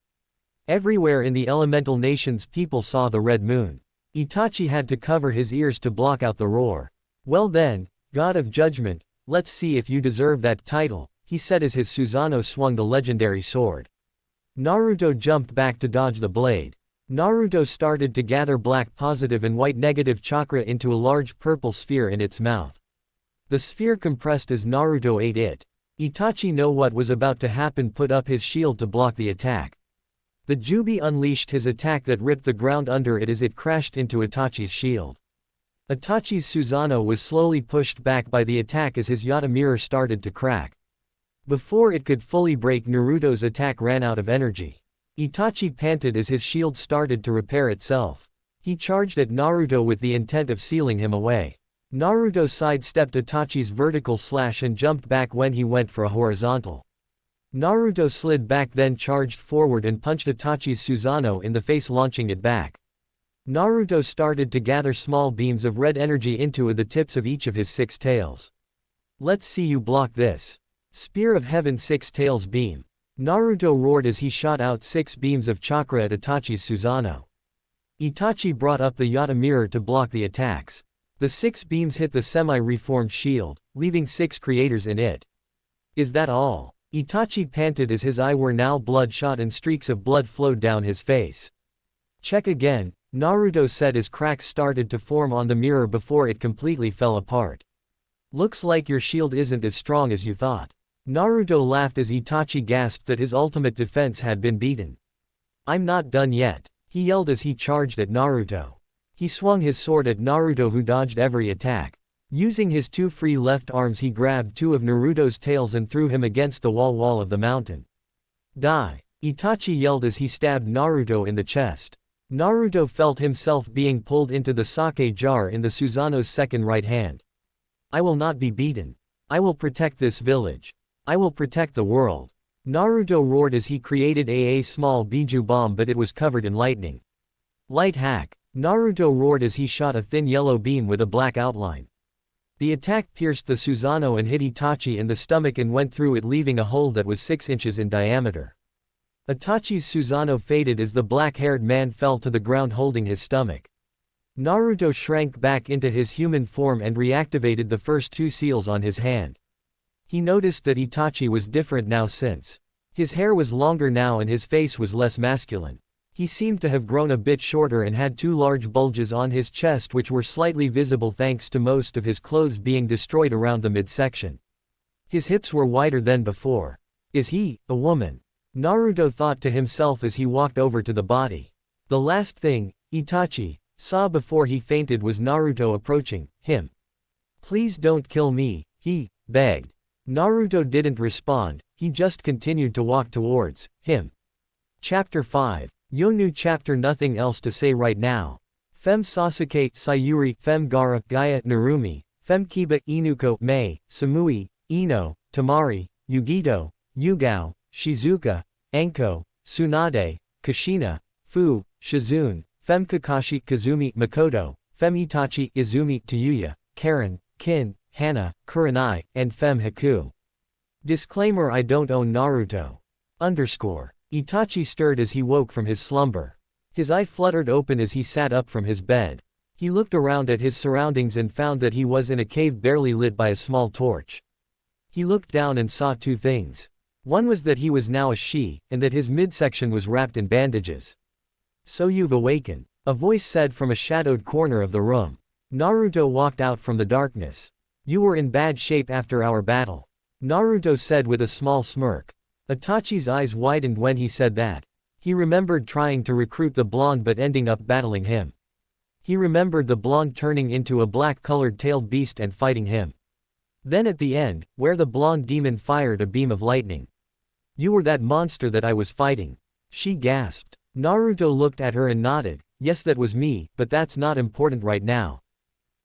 Everywhere in the elemental nations people saw the red moon. Itachi had to cover his ears to block out the roar. Well then, god of judgment, let's see if you deserve that title, he said as his Susanoo swung the legendary sword. Naruto jumped back to dodge the blade. Naruto started to gather black positive and white negative chakra into a large purple sphere in its mouth. The sphere compressed as Naruto ate it. Itachi knew what was about to happen, put up his shield to block the attack. The Jubi unleashed his attack that ripped the ground under it as it crashed into Itachi's shield. Itachi's Susanoo was slowly pushed back by the attack as his Yata mirror started to crack. Before it could fully break, Naruto's attack ran out of energy. Itachi panted as his shield started to repair itself. He charged at Naruto with the intent of sealing him away. Naruto sidestepped Itachi's vertical slash and jumped back when he went for a horizontal. Naruto slid back, then charged forward and punched Itachi's Susanoo in the face, launching it back. Naruto started to gather small beams of red energy into the tips of each of his 6 tails. Let's see you block this. Spear of Heaven 6 tails beam. Naruto roared as he shot out 6 beams of chakra at Itachi's Susanoo. Itachi brought up the Yata mirror to block the attacks. The 6 beams hit the semi-reformed shield, leaving 6 creators in it. Is that all? Itachi panted as his eyes were now bloodshot and streaks of blood flowed down his face. Check again, Naruto said as cracks started to form on the mirror before it completely fell apart. Looks like your shield isn't as strong as you thought. Naruto laughed as Itachi gasped that his ultimate defense had been beaten. I'm not done yet, he yelled as he charged at Naruto. He swung his sword at Naruto, who dodged every attack. Using his 2 free left arms, he grabbed 2 of Naruto's tails and threw him against the wall of the mountain. Die! Itachi yelled as he stabbed Naruto in the chest. Naruto felt himself being pulled into the sake jar in the Susanoo's second right hand. I will not be beaten. I will protect this village. I will protect the world. Naruto roared as he created a small Biju bomb, but it was covered in lightning. Light hack. Naruto roared as he shot a thin yellow beam with a black outline. The attack pierced the Susanoo and hit Itachi in the stomach and went through it, leaving a hole that was 6 inches in diameter. Itachi's Susanoo faded as the black-haired man fell to the ground holding his stomach. Naruto shrank back into his human form and reactivated the first 2 seals on his hand. He noticed that Itachi was different now, since his hair was longer now and his face was less masculine. He seemed to have grown a bit shorter and had 2 large bulges on his chest which were slightly visible thanks to most of his clothes being destroyed around the midsection. His hips were wider than before. Is he a woman? Naruto thought to himself as he walked over to the body. The last thing Itachi saw before he fainted was Naruto approaching him. Please don't kill me, he begged. Naruto didn't respond, he just continued to walk towards him. Chapter 5. Yonu Chapter. Nothing else to say right now. Fem Sasuke, Sayuri, Fem Gaara, Gaia, Narumi, Fem Kiba, Inuko, Mei, Samui, Ino, Tamari, Yugito, Yugao, Shizuka, Anko, Tsunade, Kushina, Fu, Shizune, Fem Kakashi, Kazumi, Makoto, Fem Itachi, Izumi, Tayuya, Karen, Kin, Hana, Kurenai, and Fem Haku. Disclaimer: I don't own Naruto. Itachi stirred as he woke from his slumber. His eye fluttered open as he sat up from his bed. He looked around at his surroundings and found that he was in a cave barely lit by a small torch. He looked down and saw 2 things. One was that he was now a she, and that his midsection was wrapped in bandages. So you've awakened, a voice said from a shadowed corner of the room. Naruto walked out from the darkness. You were in bad shape after our battle, Naruto said with a small smirk. Itachi's eyes widened when he said that. He remembered trying to recruit the blonde but ending up battling him. He remembered the blonde turning into a black-colored tailed beast and fighting him. Then at the end, where the blonde demon fired a beam of lightning. You were that monster that I was fighting. She gasped. Naruto looked at her and nodded. Yes, that was me, but that's not important right now.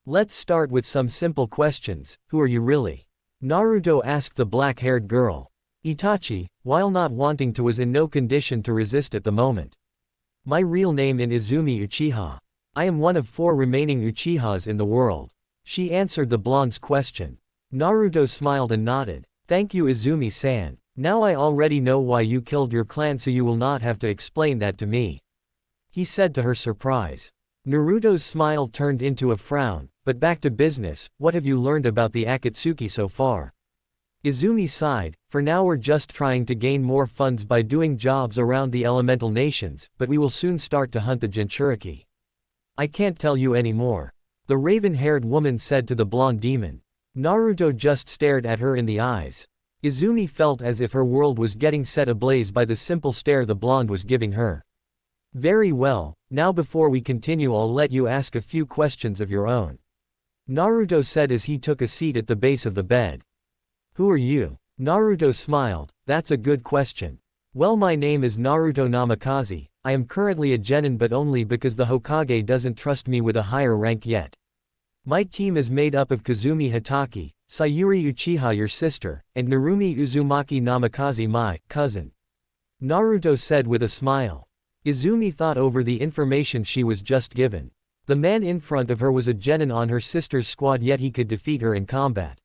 Let's start with some simple questions. Who are you really? Naruto asked the black-haired girl. Itachi, while not wanting to, was in no condition to resist at the moment. My real name is Izumi Uchiha. I am one of 4 remaining Uchihas in the world. She answered the blonde's question. Naruto smiled and nodded. Thank you, Izumi-san. Now I already know why you killed your clan, so you will not have to explain that to me. He said to her surprise. Naruto's smile turned into a frown. But back to business, what have you learned about the Akatsuki so far? Izumi sighed. For now we're just trying to gain more funds by doing jobs around the elemental nations, but we will soon start to hunt the Jinchuriki. I can't tell you anymore. The raven-haired woman said to the blonde demon. Naruto just stared at her in the eyes. Izumi felt as if her world was getting set ablaze by the simple stare the blonde was giving her. Very well, now before we continue I'll let you ask a few questions of your own. Naruto said as he took a seat at the base of the bed. Who are you? Naruto smiled. That's a good question. Well, my name is Naruto Namikaze. I am currently a genin, but only because the Hokage doesn't trust me with a higher rank yet. My team is made up of Kazumi Hitaki, Sayuri Uchiha your sister, and Narumi Uzumaki Namikaze my cousin. Naruto said with a smile. Izumi thought over the information she was just given. The man in front of her was a genin on her sister's squad, yet he could defeat her in combat.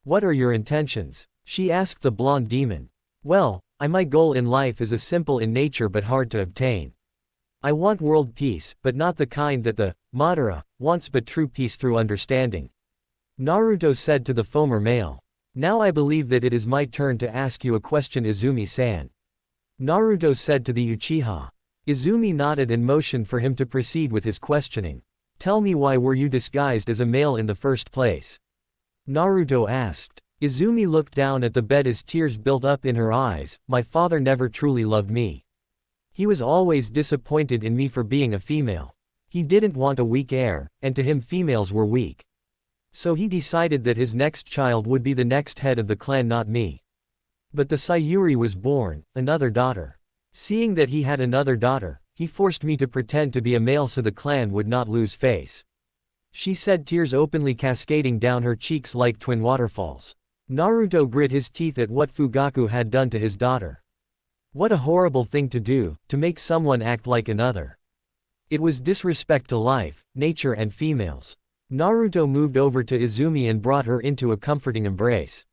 What are your intentions? She asked the blonde demon. Well, my goal in life is a simple in nature but hard to obtain. I want world peace, but not the kind that the Madara wants, but true peace through understanding. Naruto said to the former male. Now I believe that it is my turn to ask you a question, Izumi-san. Naruto said to the Uchiha. Izumi nodded and motioned for him to proceed with his questioning. Tell me, why were you disguised as a male in the first place? Naruto asked. Izumi looked down at the bed as tears built up in her eyes. My father never truly loved me. He was always disappointed in me for being a female. He didn't want a weak heir, and to him females were weak. So he decided that his next child would be the next head of the clan, not me. But the Sayuri was born, another daughter. Seeing that he had another daughter, he forced me to pretend to be a male so the clan would not lose face. She said, tears openly cascading down her cheeks like twin waterfalls. Naruto grit his teeth at what Fugaku had done to his daughter. What a horrible thing to do, to make someone act like another. It was disrespect to life, nature and females. Naruto moved over to Izumi and brought her into a comforting embrace.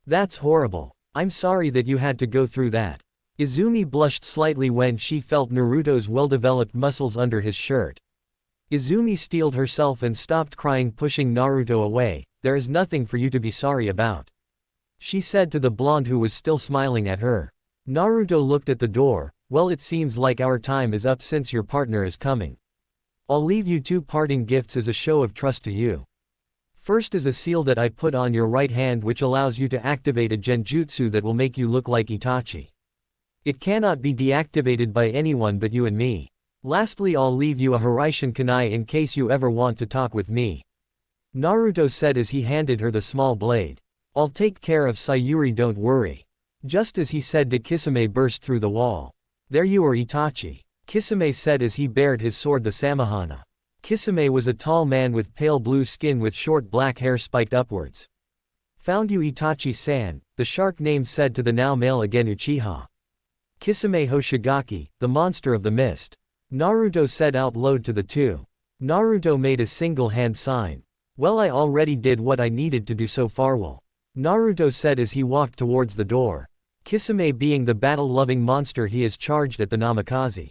That's horrible. I'm sorry that you had to go through that. Izumi blushed slightly when she felt Naruto's well-developed muscles under his shirt. Izumi steeled herself and stopped crying, pushing Naruto away. There is nothing for you to be sorry about, she said to the blonde who was still smiling at her. Naruto looked at the door. Well, it seems like our time is up since your partner is coming. I'll leave you 2 parting gifts as a show of trust to you. First is a seal that I put on your right hand, which allows you to activate a genjutsu that will make you look like Itachi. It cannot be deactivated by anyone but you and me. Lastly, I'll leave you a Hiraishin kunai in case you ever want to talk with me. Naruto said as he handed her the small blade. I'll take care of Sayuri, don't worry. Just as he said, Kisame burst through the wall. There you are, Itachi, Kisame said as he bared his sword, the Samahana. Kisame was a tall man with pale blue skin with short black hair spiked upwards. Found you, Itachi-san, the shark name said to the now male again Uchiha. Kisame Hoshigaki, the monster of the mist. Naruto said out loud to the two. Naruto made a single hand sign. Well, I already did what I needed to do, so farewell, Naruto said as he walked towards the door. Kisame being the battle-loving monster he is, charged at the Namikaze.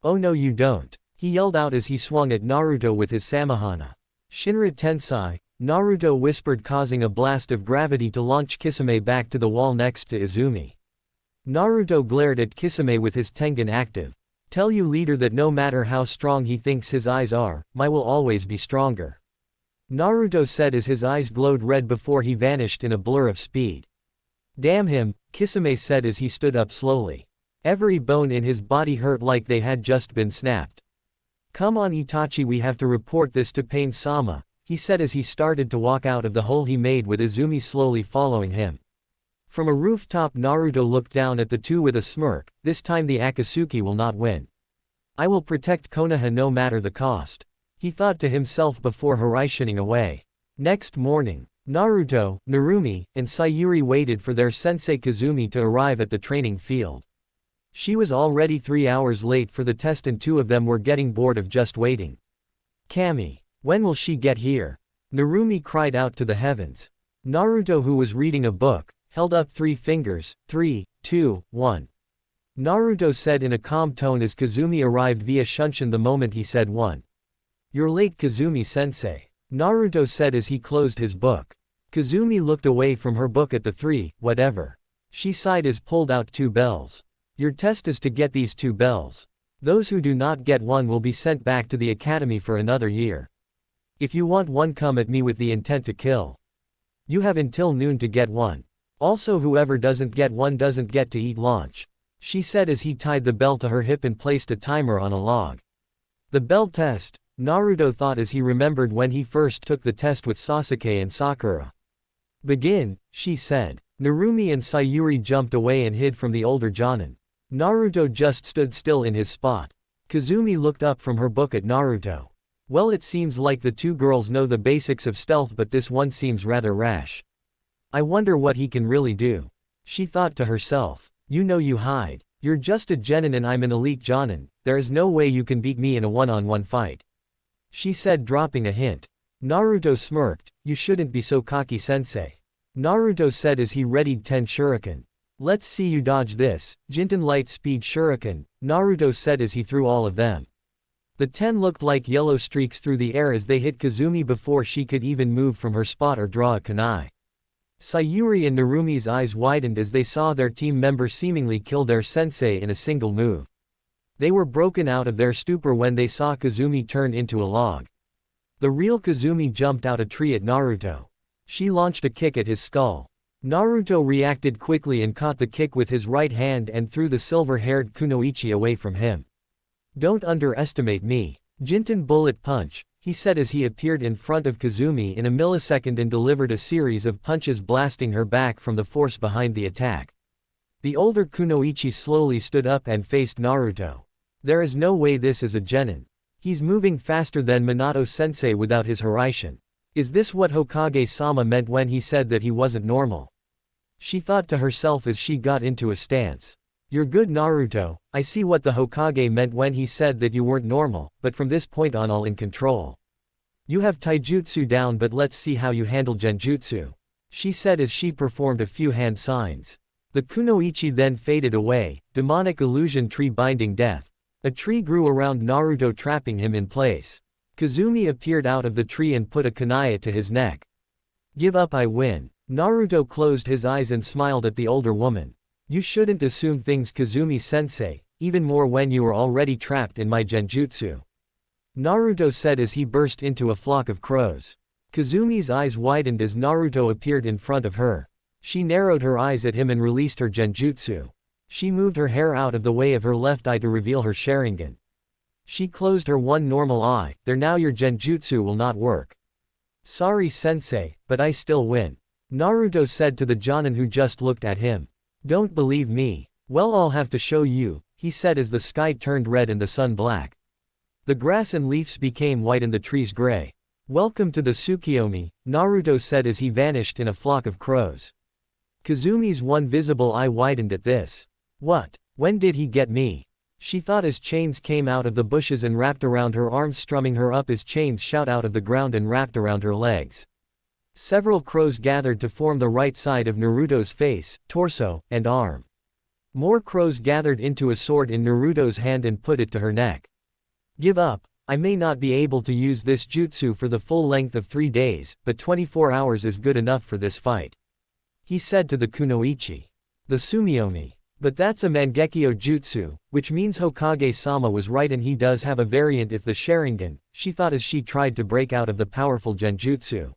Oh no, you don't, he yelled out as he swung at Naruto with his Samahana. Shinra Tensai, Naruto whispered, causing a blast of gravity to launch Kisame back to the wall next to Izumi. Naruto glared at Kisame with his Tengen active. Tell you, leader, that no matter how strong he thinks his eyes are, mine will always be stronger, Naruto said as his eyes glowed red before he vanished in a blur of speed. Damn him, Kisame said as he stood up slowly. Every bone in his body hurt like they had just been snapped. Come on Itachi, we have to report this to Pain-sama, he said as he started to walk out of the hole he made with Izumi slowly following him. From a rooftop Naruto looked down at the two with a smirk. This time the Akatsuki will not win. I will protect Konoha no matter the cost, he thought to himself before horizonting away. Next morning, Naruto, Narumi, and Sayuri waited for their sensei Kazumi to arrive at the training field. She was already 3 hours late for the test and two of them were getting bored of just waiting. Kami, when will she get here? Narumi cried out to the heavens. Naruto, who was reading a book, held up 3 fingers. 3, 2, 1. Naruto said in a calm tone as Kazumi arrived via Shunshin the moment he said 1. You're late Kazumi-sensei, Naruto said as he closed his book. Kazumi looked away from her book at the 3, whatever. She sighed as pulled out 2 bells. Your test is to get these 2 bells. Those who do not get one will be sent back to the academy for another year. If you want one, come at me with the intent to kill. You have until noon to get one. Also whoever doesn't get one doesn't get to eat lunch, she said as he tied the bell to her hip and placed a timer on a log. The bell test, Naruto thought as he remembered when he first took the test with Sasuke and Sakura. Begin, she said. Narumi and Sayuri jumped away and hid from the older Jonin. Naruto just stood still in his spot. Kazumi looked up from her book at Naruto. Well, it seems like the 2 girls know the basics of stealth, but this one seems rather rash. I wonder what he can really do, she thought to herself. You know you hide. You're just a genin and I'm an elite jonin. There is no way you can beat me in a one-on-one fight, she said, dropping a hint. Naruto smirked. You shouldn't be so cocky, sensei, Naruto said as he readied 10 shuriken. Let's see you dodge this. Jinten light speed shuriken, Naruto said as he threw all of them. The 10 looked like yellow streaks through the air as they hit Kazumi before she could even move from her spot or draw a kunai. Sayuri and Narumi's eyes widened as they saw their team member seemingly kill their sensei in a single move. They were broken out of their stupor when they saw Kazumi turn into a log. The real Kazumi jumped out a tree at Naruto. She launched a kick at his skull. Naruto reacted quickly and caught the kick with his right hand and threw the silver-haired kunoichi away from him. Don't underestimate me. Jinten bullet punch, he said as he appeared in front of Kazumi in a millisecond and delivered a series of punches, blasting her back from the force behind the attack. The older kunoichi slowly stood up and faced Naruto. There is no way this is a genin. He's moving faster than Minato-sensei without his Horizon. Is this what Hokage-sama meant when he said that he wasn't normal? She thought to herself as she got into a stance. You're good, Naruto. I see what the Hokage meant when he said that you weren't normal, but from this point on all in control. You have taijutsu down, but let's see how you handle genjutsu, she said as she performed a few hand signs. The kunoichi then faded away, demonic illusion tree binding death. A tree grew around Naruto, trapping him in place. Kazumi appeared out of the tree and put a kunai to his neck. Give up, I win. Naruto closed his eyes and smiled at the older woman. You shouldn't assume things, Kazumi-sensei, even more when you are already trapped in my genjutsu, Naruto said as he burst into a flock of crows. Kazumi's eyes widened as Naruto appeared in front of her. She narrowed her eyes at him and released her genjutsu. She moved her hair out of the way of her left eye to reveal her Sharingan. She closed her one normal eye. There, now your genjutsu will not work. Sorry sensei, but I still win, Naruto said to the Jonin who just looked at him. Don't believe me? Well, I'll have to show you, he said as the sky turned red and the sun black. The grass and leaves became white and the trees gray. Welcome to the Tsukiyomi, Naruto said as he vanished in a flock of crows. Kazumi's one visible eye widened at this. What? When did he get me? She thought as chains came out of the bushes and wrapped around her arms, strumming her up as chains shot out of the ground and wrapped around her legs. Several crows gathered to form the right side of Naruto's face, torso, and arm. More crows gathered into a sword in Naruto's hand and put it to her neck. Give up. I may not be able to use this jutsu for the full length of 3 days, but 24 hours is good enough for this fight, he said to the kunoichi. The Sumiyomi. But that's a Mangekyo jutsu, which means Hokage-sama was right and he does have a variant if the Sharingan, she thought as she tried to break out of the powerful genjutsu.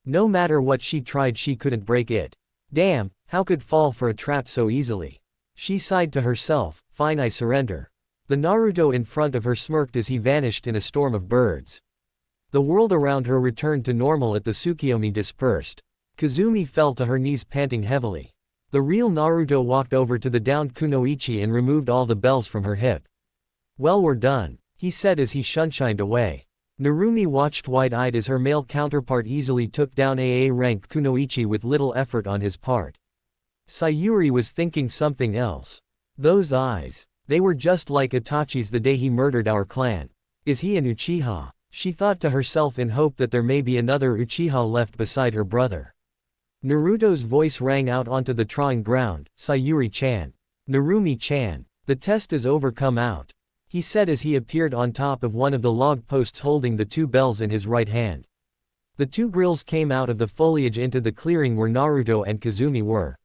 No matter what she tried, she couldn't break it. Damn, how could fall for a trap so easily? She sighed to herself. Fine, I surrender. The Naruto in front of her smirked as he vanished in a storm of birds. The world around her returned to normal as the Tsukiyomi dispersed. Kazumi fell to her knees panting heavily. The real Naruto walked over to the downed kunoichi and removed all the bells from her hip. "Well, we're done," he said as he shunshined away. Narumi watched wide-eyed as her male counterpart easily took down AA-ranked kunoichi with little effort on his part. Sayuri was thinking something else. Those eyes. They were just like Itachi's the day he murdered our clan. Is he an Uchiha? She thought to herself in hope that there may be another Uchiha left beside her brother. Naruto's voice rang out onto the trying ground, "Sayuri-chan. Narumi-chan. The test is over, come out," he said as he appeared on top of one of the log posts holding the two bells in his right hand. The two grills came out of the foliage into the clearing where Naruto and Kazumi were.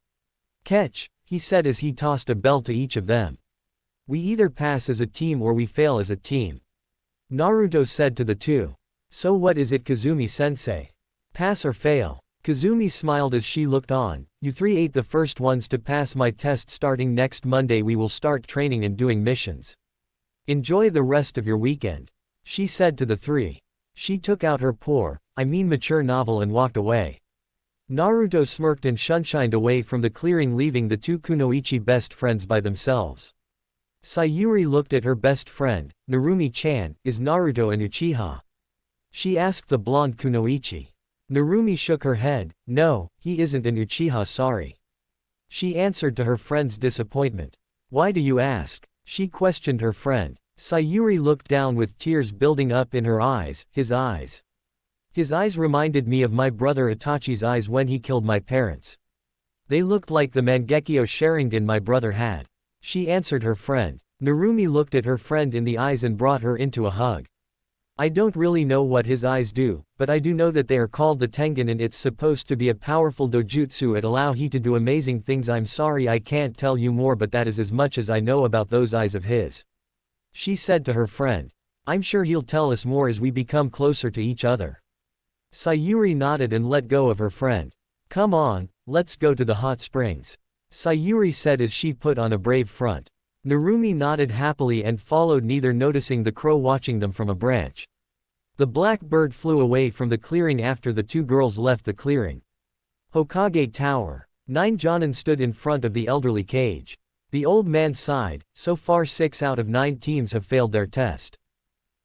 "Catch," he said as he tossed a bell to each of them. "We either pass as a team or we fail as a team," Naruto said to the two. "So what is it, Kazumi-sensei? Pass or fail?" Kazumi smiled as she looked on. "You three ain't the first ones to pass my test. Starting next Monday we will start training and doing missions. Enjoy the rest of your weekend," she said to the three. She took out her mature novel and walked away. Naruto smirked and shunshined away from the clearing, leaving the two kunoichi best friends by themselves. Sayuri looked at her best friend. "Narumi-chan, is Naruto an Uchiha?" she asked the blonde kunoichi. Narumi shook her head. "No, he isn't an Uchiha, sorry," she answered to her friend's disappointment. "Why do you ask?" she questioned her friend. Sayuri looked down with tears building up in her eyes. His eyes reminded me of my brother Itachi's eyes when he killed my parents. They looked like the Mangekyo Sharingan my brother had," she answered her friend. Narumi looked at her friend in the eyes and brought her into a hug. "I don't really know what his eyes do, but I do know that they are called the Tengen and it's supposed to be a powerful dojutsu it allow he to do amazing things. I'm sorry I can't tell you more, but that is as much as I know about those eyes of his," she said to her friend. "I'm sure he'll tell us more as we become closer to each other." Sayuri nodded and let go of her friend. "Come on, let's go to the hot springs," Sayuri said as she put on a brave front. Narumi nodded happily and followed, neither noticing the crow watching them from a branch. The black bird flew away from the clearing after the two girls left the clearing. Hokage Tower. 9 Jonin stood in front of the elderly cage. The old man sighed. "So far 6 out of 9 teams have failed their test."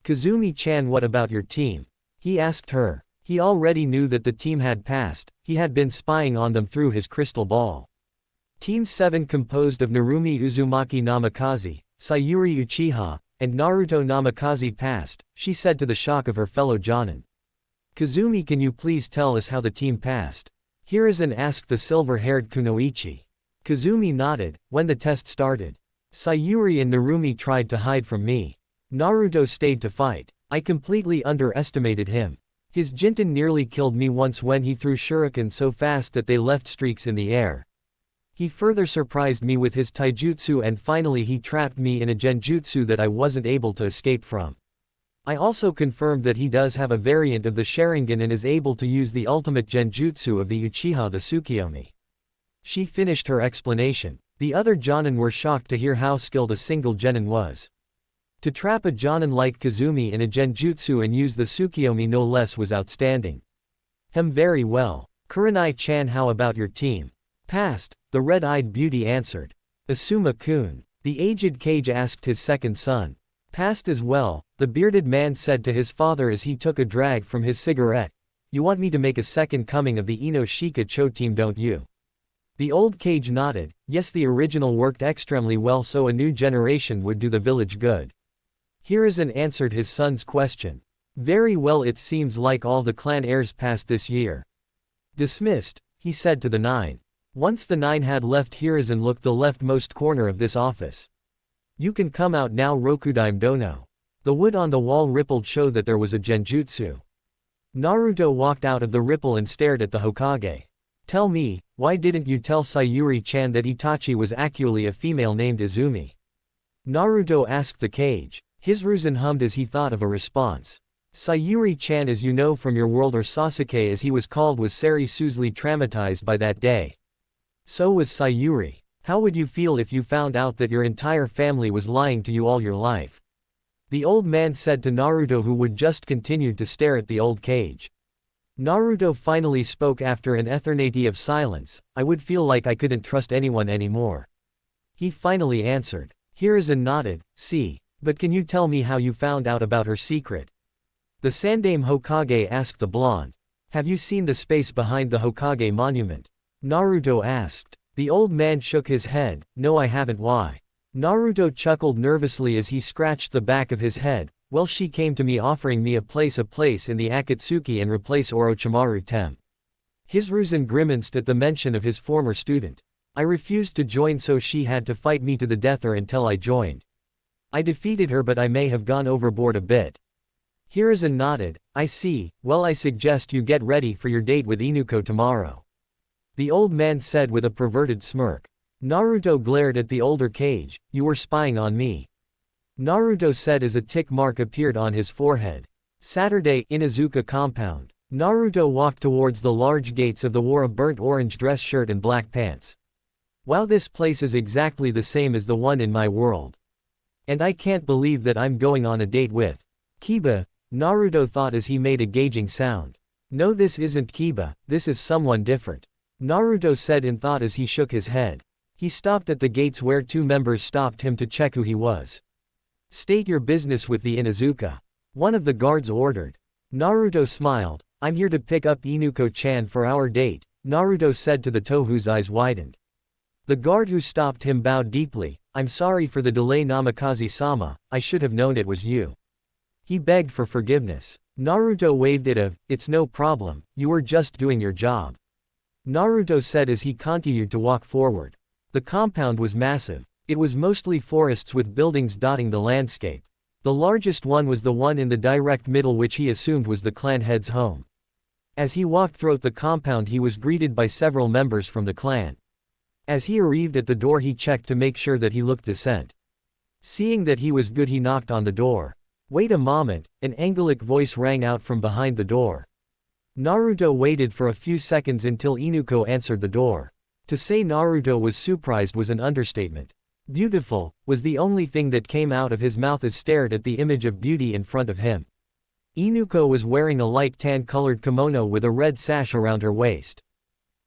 "Kazumi-chan, what about your team?" he asked her. He already knew that the team had passed, he had been spying on them through his crystal ball. Team 7 composed of Narumi Uzumaki Namikaze, Sayuri Uchiha, and Naruto Namikaze passed, she said to the shock of her fellow Jonin. "Kazumi, can you please tell us how the team passed?" Hiruzen asked the silver-haired kunoichi. Kazumi nodded. "When the test started, Sayuri and Narumi tried to hide from me. Naruto stayed to fight. I completely underestimated him. His Jinten nearly killed me once when he threw shuriken so fast that they left streaks in the air. He further surprised me with his taijutsu, and finally he trapped me in a genjutsu that I wasn't able to escape from. I also confirmed that he does have a variant of the Sharingan and is able to use the ultimate genjutsu of the Uchiha, the Tsukiyomi." She finished her explanation. The other Jonin were shocked to hear how skilled a single genin was. To trap a Jonin like Kazumi in a genjutsu and use the Tsukiyomi no less was outstanding. Very well. Kurenai-chan, how about your team?" "Passed," the red-eyed beauty answered. "Asuma-kun?" the aged kage asked his second son. "Passed as well," the bearded man said to his father as he took a drag from his cigarette. "You want me to make a second coming of the Ino Shika Cho team, don't you?" The old kage nodded. "Yes, the original worked extremely well, so a new generation would do the village good." Hiruzen answered his son's question. "Very well, it seems like all the clan heirs passed this year." "Dismissed," he said to the 9. Once the 9 had left, Hiruzen looked the leftmost corner of this office. "You can come out now, Rokudaime Dono." The wood on the wall rippled, show that there was a genjutsu. Naruto walked out of the ripple and stared at the Hokage. "Tell me, why didn't you tell Sayuri-chan that Itachi was actually a female named Izumi?" Naruto asked the kage. Hiruzen hummed as he thought of a response. "Sayuri-chan, as you know from your world, or Sasuke as he was called, was seriously traumatized by that day. So was Sayuri. How would you feel if you found out that your entire family was lying to you all your life? The old man said to Naruto, who would just continue to stare at the old cage. Naruto finally spoke after an eternity of silence. I would feel like I couldn't trust anyone anymore. He finally answered. Hiruzen nodded. See. But can you tell me how you found out about her secret? The Sandaime Hokage asked the blonde. Have you seen the space behind the Hokage monument? Naruto asked. The old man shook his head. No, I haven't. Why? Naruto chuckled nervously as he scratched the back of his head. Well, she came to me offering me a place in the Akatsuki and replace Orochimaru Tem. Hiruzen grimaced at the mention of his former student. I refused to join, so she had to fight me to the death or until I joined. I defeated her, but I may have gone overboard a bit. Hiruzen nodded. I see. Well, I suggest you get ready for your date with Inuko tomorrow. The old man said with a perverted smirk. Naruto glared at the older cage. You were spying on me. Naruto said as a tick mark appeared on his forehead. Saturday, Inuzuka compound. Naruto walked towards the large gates of the wore a burnt orange dress shirt and black pants. Wow, this place is exactly the same as the one in my world. And I can't believe that I'm going on a date with Kiba, Naruto thought as he made a gauging sound. No, this isn't Kiba, this is someone different. Naruto said in thought as he shook his head. He stopped at the gates where two members stopped him to check who he was. State your business with the Inuzuka. One of the guards ordered. Naruto smiled. I'm here to pick up Inuko-chan for our date, Naruto said to the Toho, whose eyes widened. The guard who stopped him bowed deeply. I'm sorry for the delay, Namikaze-sama, I should have known it was you. He begged for forgiveness. Naruto waved it off. It's no problem, you were just doing your job. Naruto said as he continued to walk forward. The compound was massive. It was mostly forests with buildings dotting the landscape. The largest one was the one in the direct middle, which he assumed was the clan head's home. As he walked throughout the compound, he was greeted by several members from the clan. As he arrived at the door, he checked to make sure that he looked decent. Seeing that he was good, he knocked on the door. Wait a moment, an angelic voice rang out from behind the door. Naruto waited for a few seconds until Inuko answered the door. To say Naruto was surprised was an understatement. Beautiful was the only thing that came out of his mouth as stared at the image of beauty in front of him. Inuko was wearing a light tan-colored kimono with a red sash around her waist.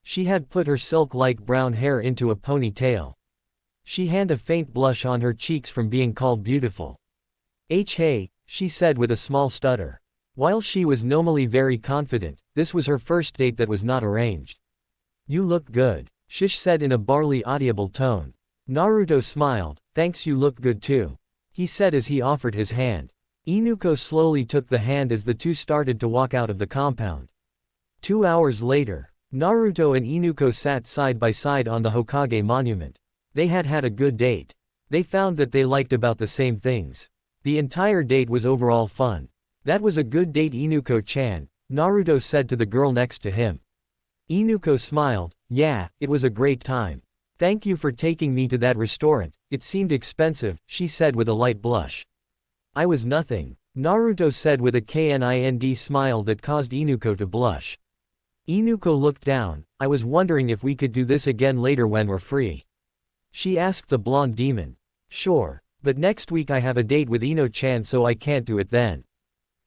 She had put her silk-like brown hair into a ponytail. She had a faint blush on her cheeks from being called beautiful. Hey, she said with a small stutter. While she was normally very confident, this was her first date that was not arranged. You look good, Shish said in a barely audible tone. Naruto smiled. Thanks, you look good too, he said as he offered his hand. Inuko slowly took the hand as the two started to walk out of the compound. 2 hours later, Naruto and Inuko sat side by side on the Hokage monument. They had had a good date. They found that they liked about the same things. The entire date was overall fun. That was a good date, Inuko-chan, Naruto said to the girl next to him. Inuko smiled. Yeah, it was a great time. Thank you for taking me to that restaurant, it seemed expensive, she said with a light blush. I was nothing, Naruto said with a kind smile that caused Inuko to blush. Inuko looked down. I was wondering if we could do this again later when we're free. She asked the blonde demon. Sure, but next week I have a date with Ino-chan, so I can't do it then.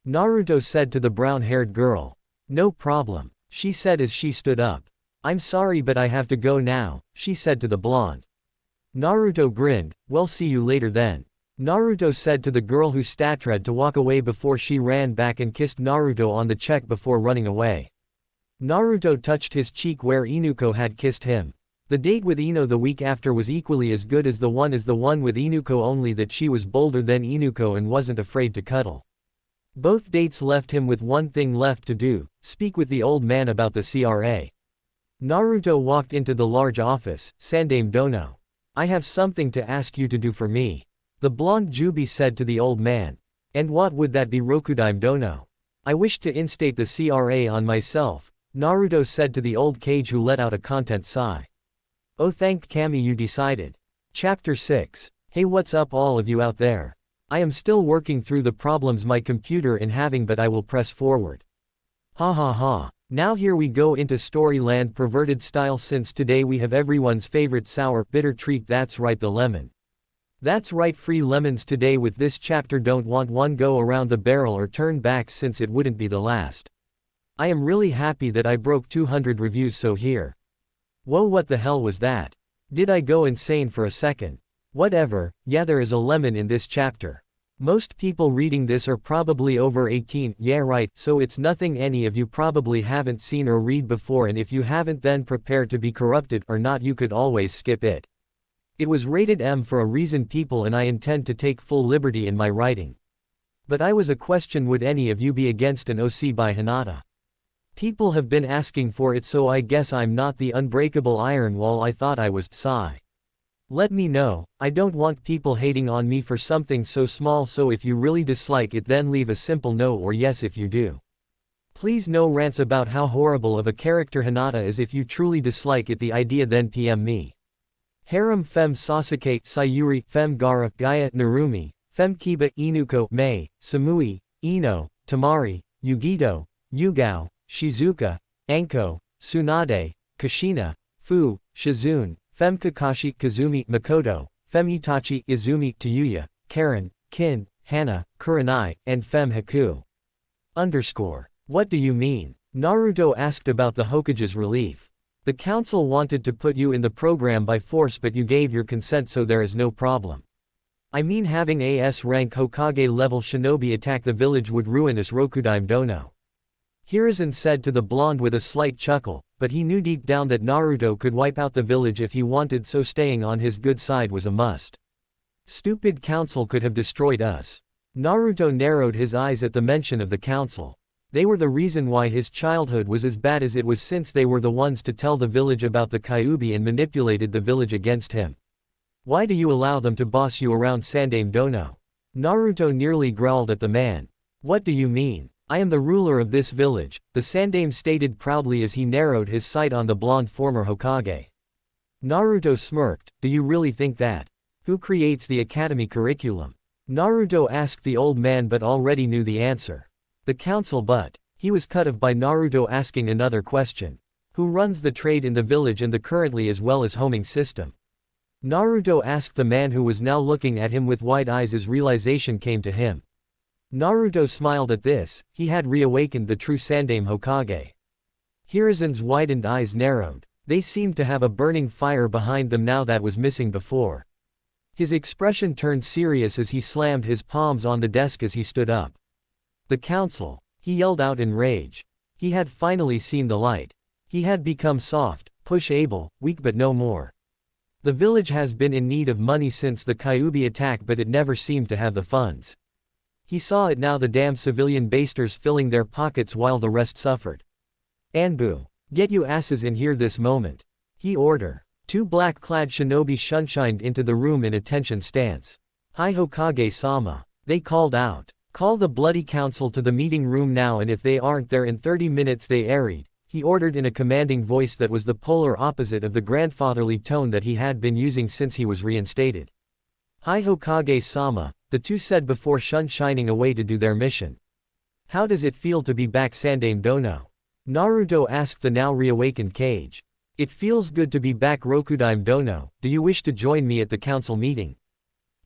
Naruto said to the brown-haired girl. No problem, she said as she stood up. I'm sorry, but I have to go now, she said to the blonde. Naruto grinned. Well, see you later then. Naruto said to the girl who started to walk away before she ran back and kissed Naruto on the cheek before running away. Naruto touched his cheek where Inuko had kissed him. The date with Ino the week after was equally as good as the one with Inuko, only that she was bolder than Inuko and wasn't afraid to cuddle. Both dates left him with one thing left to do, speak with the old man about the CRA. Naruto walked into the large office. Sandaime Dono. I have something to ask you to do for me, the blonde Jubi said to the old man. And what would that be, Rokudaime Dono? I wish to instate the CRA on myself, Naruto said to the old cage, who let out a content sigh. Oh, thank Kami, you decided. Chapter 6. Hey, what's up all of you out there? I am still working through the problems my computer in having, but I will press forward. Ha ha ha. Now here we go into Storyland perverted style, since today we have everyone's favorite sour, bitter treat, that's right, the lemon. That's right, free lemons today with this chapter. Don't want one go around the barrel or turn back, since it wouldn't be the last. I am really happy that I broke 200 reviews, so here. Whoa, what the hell was that? Did I go insane for a second? Whatever, yeah, there is a lemon in this chapter. Most people reading this are probably over 18, yeah right, so it's nothing any of you probably haven't seen or read before, and if you haven't, then prepare to be corrupted, or not, you could always skip it. It was rated M for a reason, people, and I intend to take full liberty in my writing. But I was a question, would any of you be against an OC by Hinata? People have been asking for it, so I guess I'm not the unbreakable iron wall I thought I was. Sigh. Let me know. I don't want people hating on me for something so small, so if you really dislike it, then leave a simple no or yes if you do. Please no rants about how horrible of a character Hinata is. If you truly dislike it, the idea, then PM me. Harem Fem Sasuke, Sayuri, Fem Gaara, Gaia, Narumi, Fem Kiba, Inuko, Mei, Samui, Ino, Tamari, Yugito, Yugao, Shizuka, Anko, Tsunade, Kushina, Fu, Shizune, Fem Kakashi, Kazumi, Makoto, Fem Itachi, Izumi, Tayuya, Karen, Kin, Hana, Kurenai, and Fem Haku. What do you mean? Naruto asked about the Hokage's relief. The council wanted to put you in the program by force, but you gave your consent, so there is no problem. I mean, having AS rank Hokage level shinobi attack the village would ruin us Rokudime Dono. Hiruzen said to the blonde with a slight chuckle, but he knew deep down that Naruto could wipe out the village if he wanted, so staying on his good side was a must. Stupid council could have destroyed us. Naruto narrowed his eyes at the mention of the council. They were the reason why his childhood was as bad as it was, since they were the ones to tell the village about the Kyuubi and manipulated the village against him. Why do you allow them to boss you around, Sandaime Dono? Naruto nearly growled at the man. What do you mean? I am the ruler of this village, the Sandaime stated proudly as he narrowed his sight on the blonde former Hokage. Naruto smirked. Do you really think that? Who creates the academy curriculum? Naruto asked the old man, but already knew the answer. The council, but he was cut off by Naruto asking another question. Who runs the trade in the village and the currently as well as homing system? Naruto asked the man, who was now looking at him with wide eyes as realization came to him. Naruto smiled at this. He had reawakened the true Sandaime Hokage. Hiruzen's widened eyes narrowed. They seemed to have a burning fire behind them now that was missing before. His expression turned serious as he slammed his palms on the desk as he stood up. The council, he yelled out in rage. He had finally seen the light. He had become soft, push-able, weak, but no more. The village has been in need of money since the Kyuubi attack, but it never seemed to have the funds. He saw it now, the damn civilian basters filling their pockets while the rest suffered. Anbu, get you asses in here this moment. He ordered. Two black-clad shinobi shunshined into the room in attention stance. Hi Hokage-sama, they called out. Call the bloody council to the meeting room now, and if they aren't there in 30 minutes they arrayed, he ordered in a commanding voice that was the polar opposite of the grandfatherly tone that he had been using since he was reinstated. Hi Hokage-sama, the two said before shining away to do their mission. How does it feel to be back, Sandaime Dono? Naruto asked the now reawakened Kage. It feels good to be back, Rokudime Dono. Do you wish to join me at the council meeting?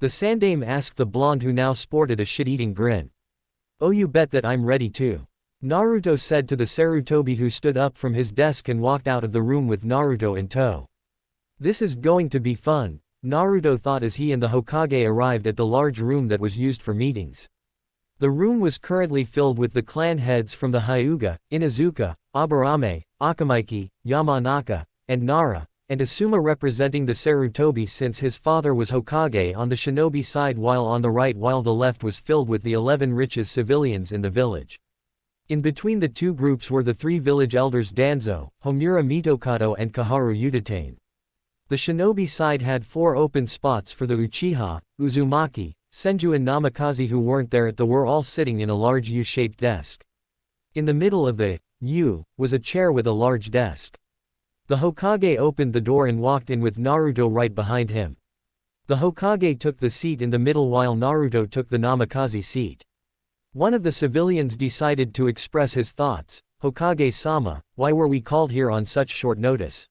The Sandaime asked the blonde, who now sported a shit-eating grin. Oh, you bet that I'm ready too. Naruto said to the Sarutobi, who stood up from his desk and walked out of the room with Naruto in tow. This is going to be fun, Naruto thought as he and the Hokage arrived at the large room that was used for meetings. The room was currently filled with the clan heads from the Hyuga, Inuzuka, Aburame, Akamaiki, Yamanaka, and Nara, and Asuma representing the Sarutobi, since his father was Hokage, on the shinobi side, while on the right while the left was filled with the 11 richest civilians in the village. In between the two groups were the three village elders Danzo, Homura Mitokado and Kaharu Udatane. The shinobi side had 4 open spots for the Uchiha, Uzumaki, Senju and Namikaze, who weren't there at the were all sitting in a large U-shaped desk. In the middle of the U was a chair with a large desk. The Hokage opened the door and walked in with Naruto right behind him. The Hokage took the seat in the middle while Naruto took the Namikaze seat. One of the civilians decided to express his thoughts. Hokage-sama, why were we called here on such short notice?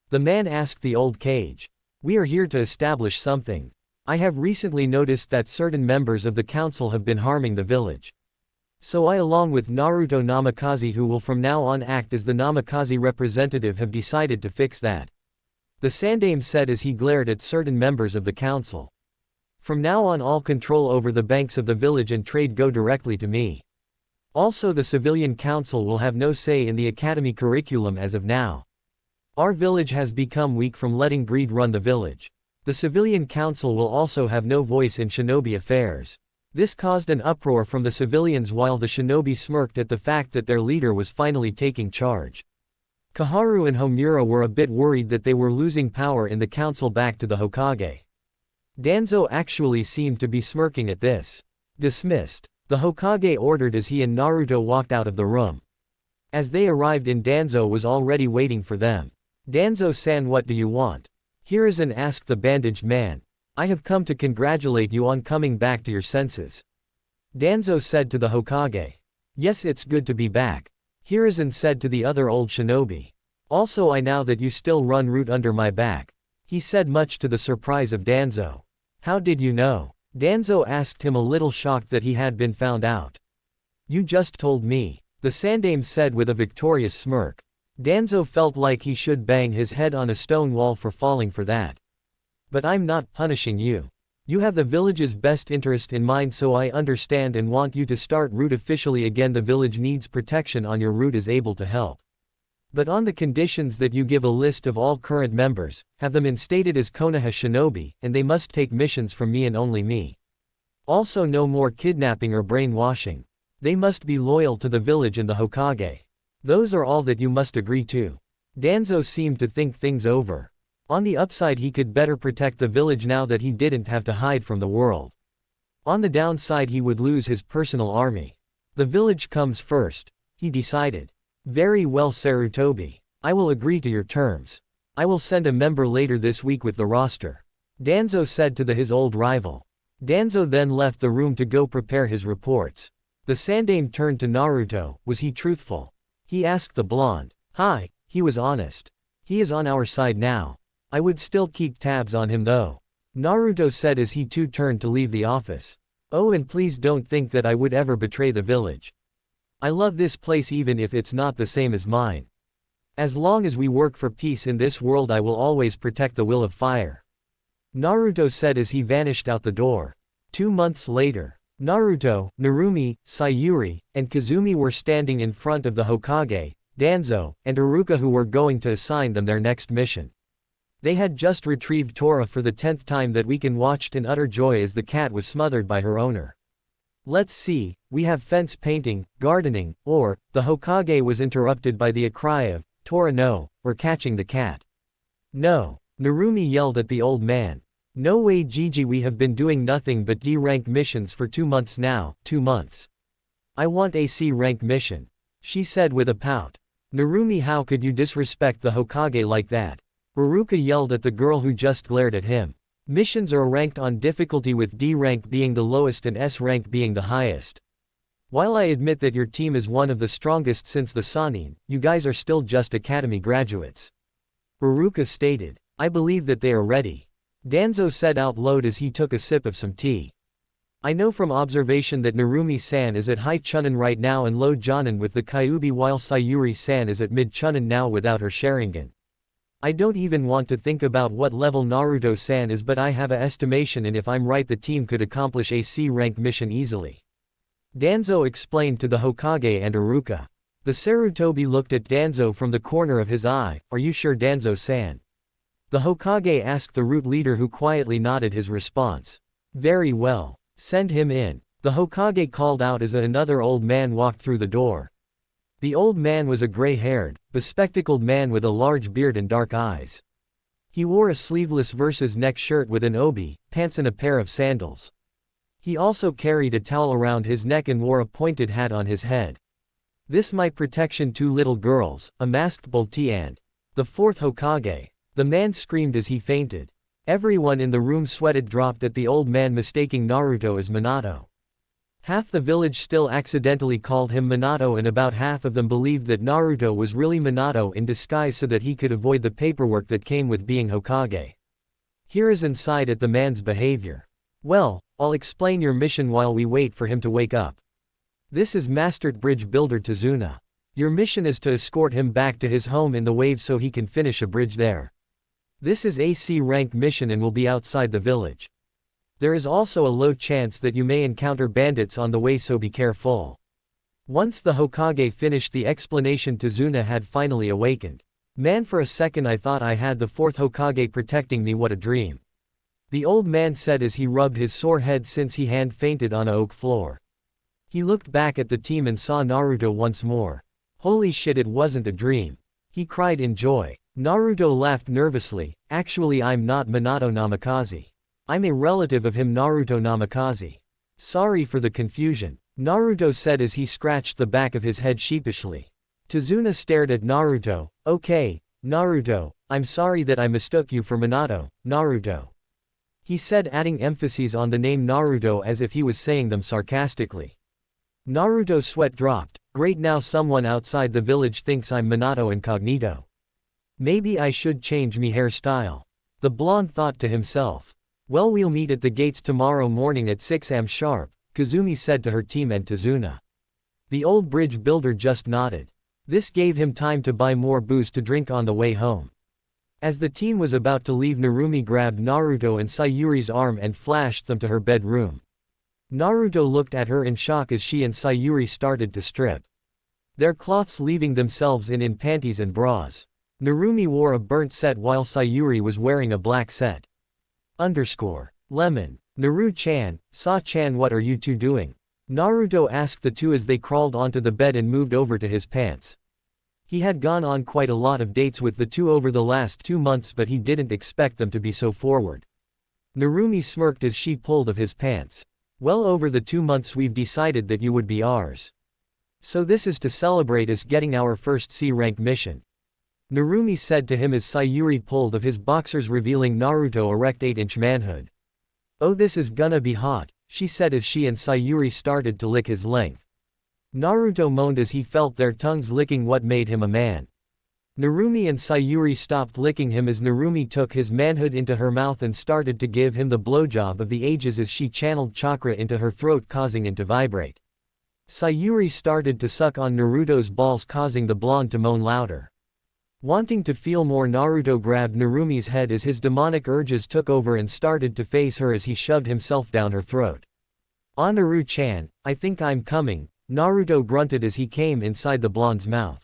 The man asked the old Kage. We are here to establish something. I have recently noticed that certain members of the council have been harming the village. So I, along with Naruto Namikaze, who will from now on act as the Namikaze representative, have decided to fix that. The Sandaime said as he glared at certain members of the council. From now on, all control over the banks of the village and trade go directly to me. Also, the civilian council will have no say in the academy curriculum as of now. Our village has become weak from letting greed run the village. The civilian council will also have no voice in shinobi affairs. This caused an uproar from the civilians while the shinobi smirked at the fact that their leader was finally taking charge. Kaharu and Homura were a bit worried that they were losing power in the council back to the Hokage. Danzo actually seemed to be smirking at this. Dismissed. The Hokage ordered as he and Naruto walked out of the room. As they arrived in, Danzo was already waiting for them. Danzo-san, what do you want? Hiruzen asked the bandaged man. I have come to congratulate you on coming back to your senses. Danzo said to the Hokage. Yes, it's good to be back. Hiruzen said to the other old shinobi. Also, I know that you still run root under my back. He said, much to the surprise of Danzo. How did you know? Danzo asked him, a little shocked that he had been found out. You just told me, the Sandaime said with a victorious smirk. Danzo felt like he should bang his head on a stone wall for falling for that. But I'm not punishing you. You have the village's best interest in mind, so I understand and want you to start root officially again. The village needs protection on your root, is able to help. But on the conditions that you give a list of all current members, have them instated as Konoha shinobi, and they must take missions from me and only me. Also, no more kidnapping or brainwashing. They must be loyal to the village and the Hokage. Those are all that you must agree to. Danzo seemed to think things over. On the upside, he could better protect the village now that he didn't have to hide from the world. On the downside, he would lose his personal army. The village comes first, he decided. Very well, Sarutobi. I will agree to your terms. I will send a member later this week with the roster. Danzo said to his old rival. Danzo then left the room to go prepare his reports. The Sandaime turned to Naruto. Was he truthful? He asked the blonde. Hi, he was honest. He is on our side now. I would still keep tabs on him though. Naruto said as he too turned to leave the office. Oh, and please don't think that I would ever betray the village. I love this place even if it's not the same as mine. As long as we work for peace in this world, I will always protect the will of fire. Naruto said as he vanished out the door. 2 months later. Naruto, Narumi, Sayuri, and Kazumi were standing in front of the Hokage, Danzo, and Iruka, who were going to assign them their next mission. They had just retrieved Tora for the 10th time that week and watched in utter joy as the cat was smothered by her owner. Let's see, we have fence painting, gardening, or, the Hokage was interrupted by the cry of, Tora no, or catching the cat. No, Narumi yelled at the old man. No way, Gigi, we have been doing nothing but D-rank missions for 2 months now, 2 months. I want a C-rank mission, she said with a pout. Narumi, how could you disrespect the Hokage like that? Iruka yelled at the girl who just glared at him. Missions are ranked on difficulty, with D rank being the lowest and S rank being the highest. While I admit that your team is one of the strongest since the Sannin, you guys are still just academy graduates. Iruka stated. I believe that they are ready. Danzo said out loud as he took a sip of some tea. I know from observation that Narumi-san is at high Chunin right now and low Jonin with the Kyuubi, while Sayuri-san is at mid Chunin now without her Sharingan. I don't even want to think about what level Naruto-san is, but I have a estimation, and if I'm right, the team could accomplish a C-rank mission easily. Danzo explained to the Hokage and Iruka. The Sarutobi looked at Danzo from the corner of his eye. Are you sure, Danzo-san? The Hokage asked the root leader, who quietly nodded his response. Very well. Send him in. The Hokage called out as another old man walked through the door. The old man was a gray-haired, bespectacled man with a large beard and dark eyes. He wore a sleeveless versus neck shirt with an obi, pants and a pair of sandals. He also carried a towel around his neck and wore a pointed hat on his head. This my protection, 2 little girls, a masked Bolti and the 4th Hokage. The man screamed as he fainted. Everyone in the room sweated dropped at the old man mistaking Naruto as Minato. Half the village still accidentally called him Minato, and about half of them believed that Naruto was really Minato in disguise so that he could avoid the paperwork that came with being Hokage. Here is insight at the man's behavior. Well, I'll explain your mission while we wait for him to wake up. This is Master Bridge Builder Tazuna. Your mission is to escort him back to his home in the wave so he can finish a bridge there. This is a C rank mission and will be outside the village. There is also a low chance that you may encounter bandits on the way, so be careful. Once the Hokage finished the explanation, Tazuna had finally awakened. Man, for a second I thought I had the fourth Hokage protecting me, what a dream. The old man said as he rubbed his sore head since he hand fainted on a oak floor. He looked back at the team and saw Naruto once more. Holy shit, it wasn't a dream. He cried in joy. Naruto laughed nervously. Actually, I'm not Minato Namikaze. I'm a relative of him, Naruto Namikaze. Sorry for the confusion, Naruto said as he scratched the back of his head sheepishly. Tazuna stared at Naruto. Okay, Naruto, I'm sorry that I mistook you for Minato, Naruto. He said, adding emphasis on the name Naruto as if he was saying them sarcastically. Naruto's sweat dropped. Great, now someone outside the village thinks I'm Minato incognito. Maybe I should change me hairstyle. The blonde thought to himself. Well, we'll meet at the gates tomorrow morning at 6 am sharp, Kazumi said to her team and Tazuna. The old bridge builder just nodded. This gave him time to buy more booze to drink on the way home. As the team was about to leave, Narumi grabbed Naruto and Sayuri's arm and flashed them to her bedroom. Naruto looked at her in shock as she and Sayuri started to strip their cloths, leaving themselves in panties and bras. Narumi wore a burnt set while Sayuri was wearing a black set. Lemon. Naru-chan, Sa-chan, what are you two doing? Naruto asked the two as they crawled onto the bed and moved over to his pants. He had gone on quite a lot of dates with the two over the last 2 months, but he didn't expect them to be so forward. Narumi smirked as she pulled of his pants. Well, over the 2 months we've decided that you would be ours. So this is to celebrate us getting our first C-rank mission. Narumi said to him as Sayuri pulled of his boxers, revealing Naruto erect 8-inch manhood. Oh, this is gonna be hot, she said as she and Sayuri started to lick his length. Naruto moaned as he felt their tongues licking what made him a man. Narumi and Sayuri stopped licking him as Narumi took his manhood into her mouth and started to give him the blowjob of the ages as she channeled chakra into her throat, causing it to vibrate. Sayuri started to suck on Naruto's balls, causing the blonde to moan louder. Wanting to feel more, Naruto grabbed Narumi's head as his demonic urges took over and started to face her as he shoved himself down her throat. Ah, Naru-chan, I think I'm coming, Naruto grunted as he came inside the blonde's mouth.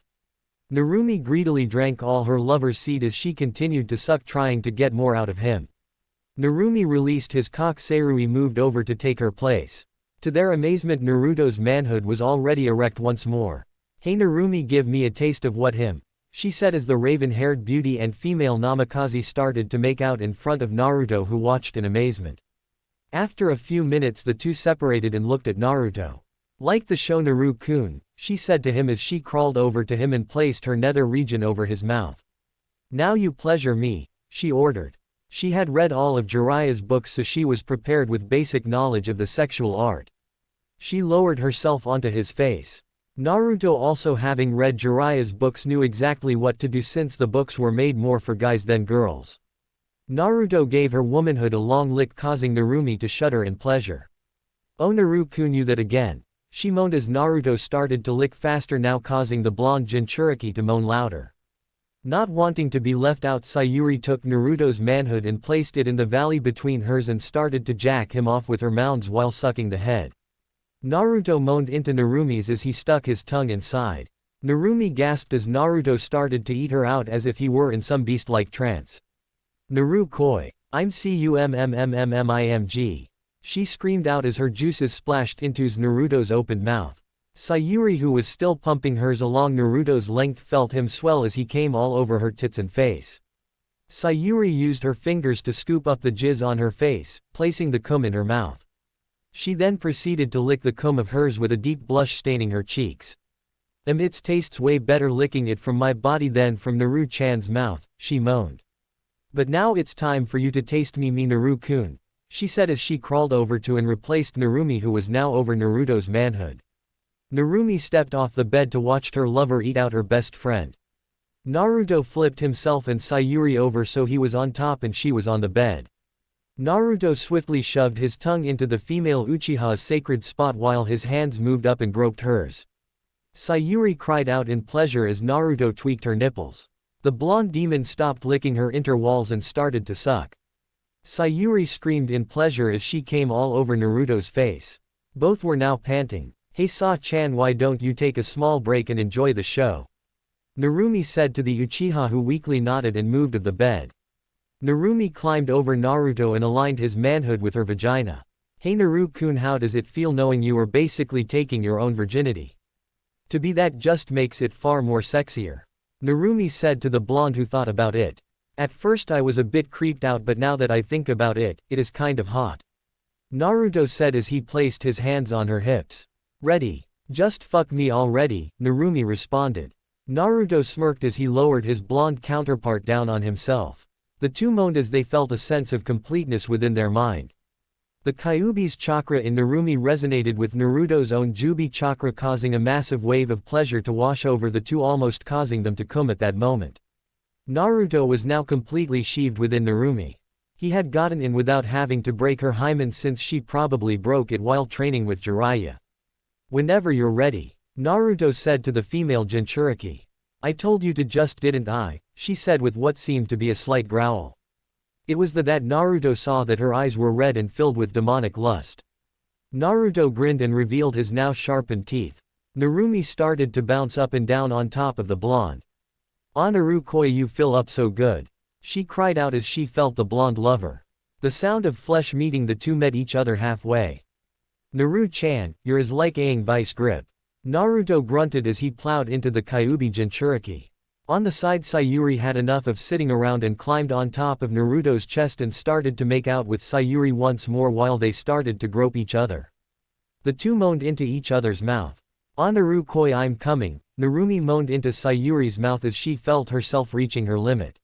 Narumi greedily drank all her lover's seed as she continued to suck, trying to get more out of him. Narumi released his cock. Sayuri moved over to take her place. To their amazement, Naruto's manhood was already erect once more. Hey Narumi, give me a taste of what him, she said as the raven-haired beauty and female Namikaze started to make out in front of Naruto, who watched in amazement. After a few minutes the two separated and looked at Naruto. Like the show Naru-kun, she said to him as she crawled over to him and placed her nether region over his mouth. Now you pleasure me, she ordered. She had read all of Jiraiya's books, so she was prepared with basic knowledge of the sexual art. She lowered herself onto his face. Naruto, also having read Jiraiya's books, knew exactly what to do since the books were made more for guys than girls. Naruto gave her womanhood a long lick, causing Narumi to shudder in pleasure. Oh, Naru-kun, knew that again, she moaned as Naruto started to lick faster, now causing the blonde Jinchuriki to moan louder. Not wanting to be left out, Sayuri took Naruto's manhood and placed it in the valley between hers and started to jack him off with her mounds while sucking the head. Naruto moaned into Narumi's as he stuck his tongue inside. Narumi gasped as Naruto started to eat her out as if he were in some beast-like trance. Naru-koi, I'm cummmmmmimg. She screamed out as her juices splashed into Naruto's opened mouth. Sayuri, who was still pumping hers along Naruto's length, felt him swell as he came all over her tits and face. Sayuri used her fingers to scoop up the jizz on her face, placing the cum in her mouth. She then proceeded to lick the cum of hers with a deep blush staining her cheeks. It tastes way better licking it from my body than from Naru-chan's mouth, she moaned. But now it's time for you to taste me Naru-kun, she said as she crawled over to and replaced Narumi, who was now over Naruto's manhood. Narumi stepped off the bed to watch her lover eat out her best friend. Naruto flipped himself and Sayuri over so he was on top and she was on the bed. Naruto swiftly shoved his tongue into the female Uchiha's sacred spot while his hands moved up and groped hers. Sayuri cried out in pleasure as Naruto tweaked her nipples. The blonde demon stopped licking her interwalls and started to suck. Sayuri screamed in pleasure as she came all over Naruto's face. Both were now panting. "Hey Sa-chan, why don't you take a small break and enjoy the show?" Narumi said to the Uchiha, who weakly nodded and moved of the bed. Narumi climbed over Naruto and aligned his manhood with her vagina. "Hey Naru-kun, how does it feel knowing you are basically taking your own virginity? To be that just makes it far more sexier," Narumi said to the blonde, who thought about it. "At first I was a bit creeped out, but now that I think about it, it is kind of hot," Naruto said as he placed his hands on her hips. "Ready? Just fuck me already," Narumi responded. Naruto smirked as he lowered his blonde counterpart down on himself. The two moaned as they felt a sense of completeness within their mind. The Kyuubi's chakra in Narumi resonated with Naruto's own Jubi chakra, causing a massive wave of pleasure to wash over the two, almost causing them to come at that moment. Naruto was now completely sheathed within Narumi. He had gotten in without having to break her hymen, since she probably broke it while training with Jiraiya. "Whenever you're ready," Naruto said to the female Jinchuriki. "I told you to, just didn't I?" she said with what seemed to be a slight growl. It was that Naruto saw that her eyes were red and filled with demonic lust. Naruto grinned and revealed his now sharpened teeth. Narumi started to bounce up and down on top of the blonde. "Anaru koi, you feel up so good," she cried out as she felt the blonde lover. The sound of flesh meeting the two met each other halfway. "Naru-chan, you're as like Aang vice grip," Naruto grunted as he plowed into the Kyuubi Jinchuriki. On the side, Sayuri had enough of sitting around and climbed on top of Naruto's chest and started to make out with Sayuri once more while they started to grope each other. The two moaned into each other's mouth. "Anaru koi, I'm coming," Narumi moaned into Sayuri's mouth as she felt herself reaching her limit.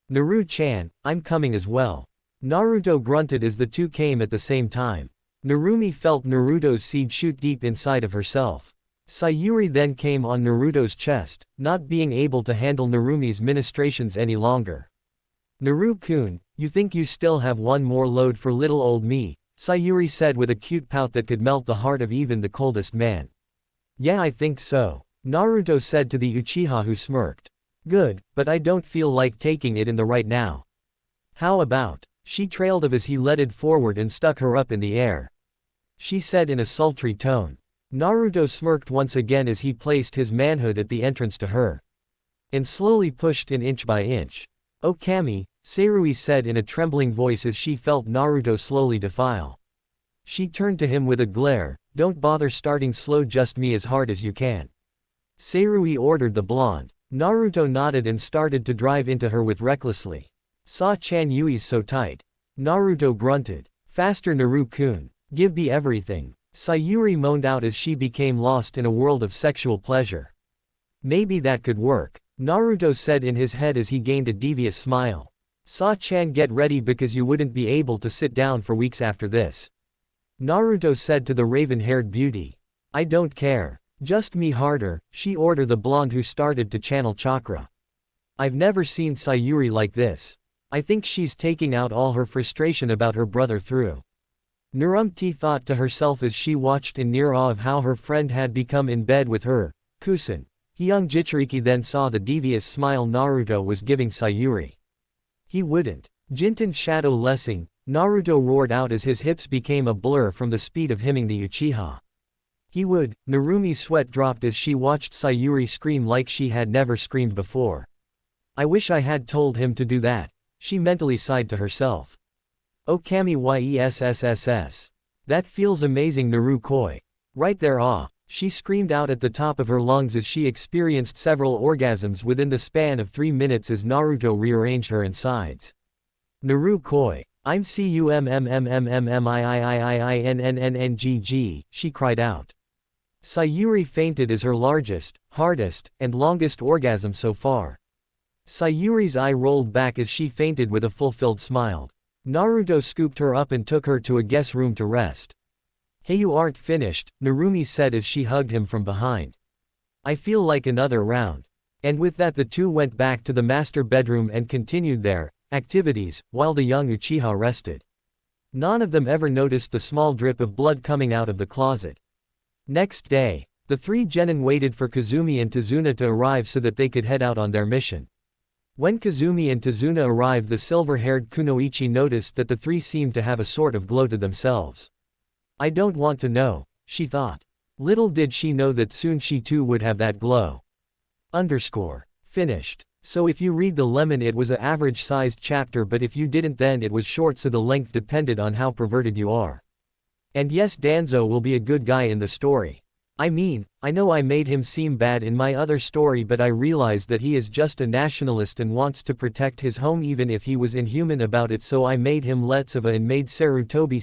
"Naru-chan, I'm coming as well," Naruto grunted as the two came at the same time. Narumi felt Naruto's seed shoot deep inside of herself. Sayuri then came on Naruto's chest, not being able to handle Narumi's ministrations any longer. "Naru-kun, you think you still have one more load for little old me?" Sayuri said with a cute pout that could melt the heart of even the coldest man. "Yeah, I think so," Naruto said to the Uchiha, who smirked. "Good, but I don't feel like taking it in the right now." "How about?" she trailed off as he leaded forward and stuck her up in the air. She said in a sultry tone. Naruto smirked once again as he placed his manhood at the entrance to her. And slowly pushed in inch by inch. "Oh Kami," Seirui said in a trembling voice as she felt Naruto slowly defile. She turned to him with a glare. "Don't bother starting slow, just me as hard as you can," Seirui ordered the blonde. Naruto nodded and started to drive into her with recklessly. "Sa-chan, Yui's so tight," Naruto grunted. "Faster Naru-kun. Give me everything," Sayuri moaned out as she became lost in a world of sexual pleasure. "Maybe that could work," Naruto said in his head as he gained a devious smile. "Sa-chan, get ready because you wouldn't be able to sit down for weeks after this," Naruto said to the raven-haired beauty. "I don't care. Just me harder," she ordered the blonde, who started to channel chakra. "I've never seen Sayuri like this. I think she's taking out all her frustration about her brother through." Narumti thought to herself as she watched in near awe of how her friend had become in bed with her. "Kusen." Young Jinchuriki then saw the devious smile Naruto was giving Sayuri. "He wouldn't." Jinten Shadow Lessing, Naruto roared out as his hips became a blur from the speed of hymning the Uchiha. "He would." Narumi's sweat dropped as she watched Sayuri scream like she had never screamed before. "I wish I had told him to do that," she mentally sighed to herself. "Oh Kami yesss. That feels amazing Naru koi. Right there she screamed out at the top of her lungs as she experienced several orgasms within the span of 3 minutes as Naruto rearranged her insides. "Naru koi. I'm cummmmmmmmmmmmmmmmmmggg," she cried out. Sayuri fainted as her largest, hardest, and longest orgasm so far. Sayuri's eye rolled back as she fainted with a fulfilled smile. Naruto scooped her up and took her to a guest room to rest. Hey, you aren't finished, Narumi said as she hugged him from behind. I feel like another round. And with that the two went back to the master bedroom and continued their activities, while the young Uchiha rested. None of them ever noticed the small drip of blood coming out of the closet. Next day, the three genin waited for Kazumi and Tazuna to arrive so that they could head out on their mission. When Kazumi and Tazuna arrived, the silver-haired kunoichi noticed that the three seemed to have a sort of glow to themselves. I don't want to know, she thought. Little did she know that soon she too would have that glow. Finished. So if you read the lemon, it was a average-sized chapter, but if you didn't, then it was short, so the length depended on how perverted you are. And yes, Danzo will be a good guy in the story. I mean, I know I made him seem bad in my other story, but I realized that he is just a nationalist and wants to protect his home even if he was inhuman about it, so I made him Letsuva and made Sarutobi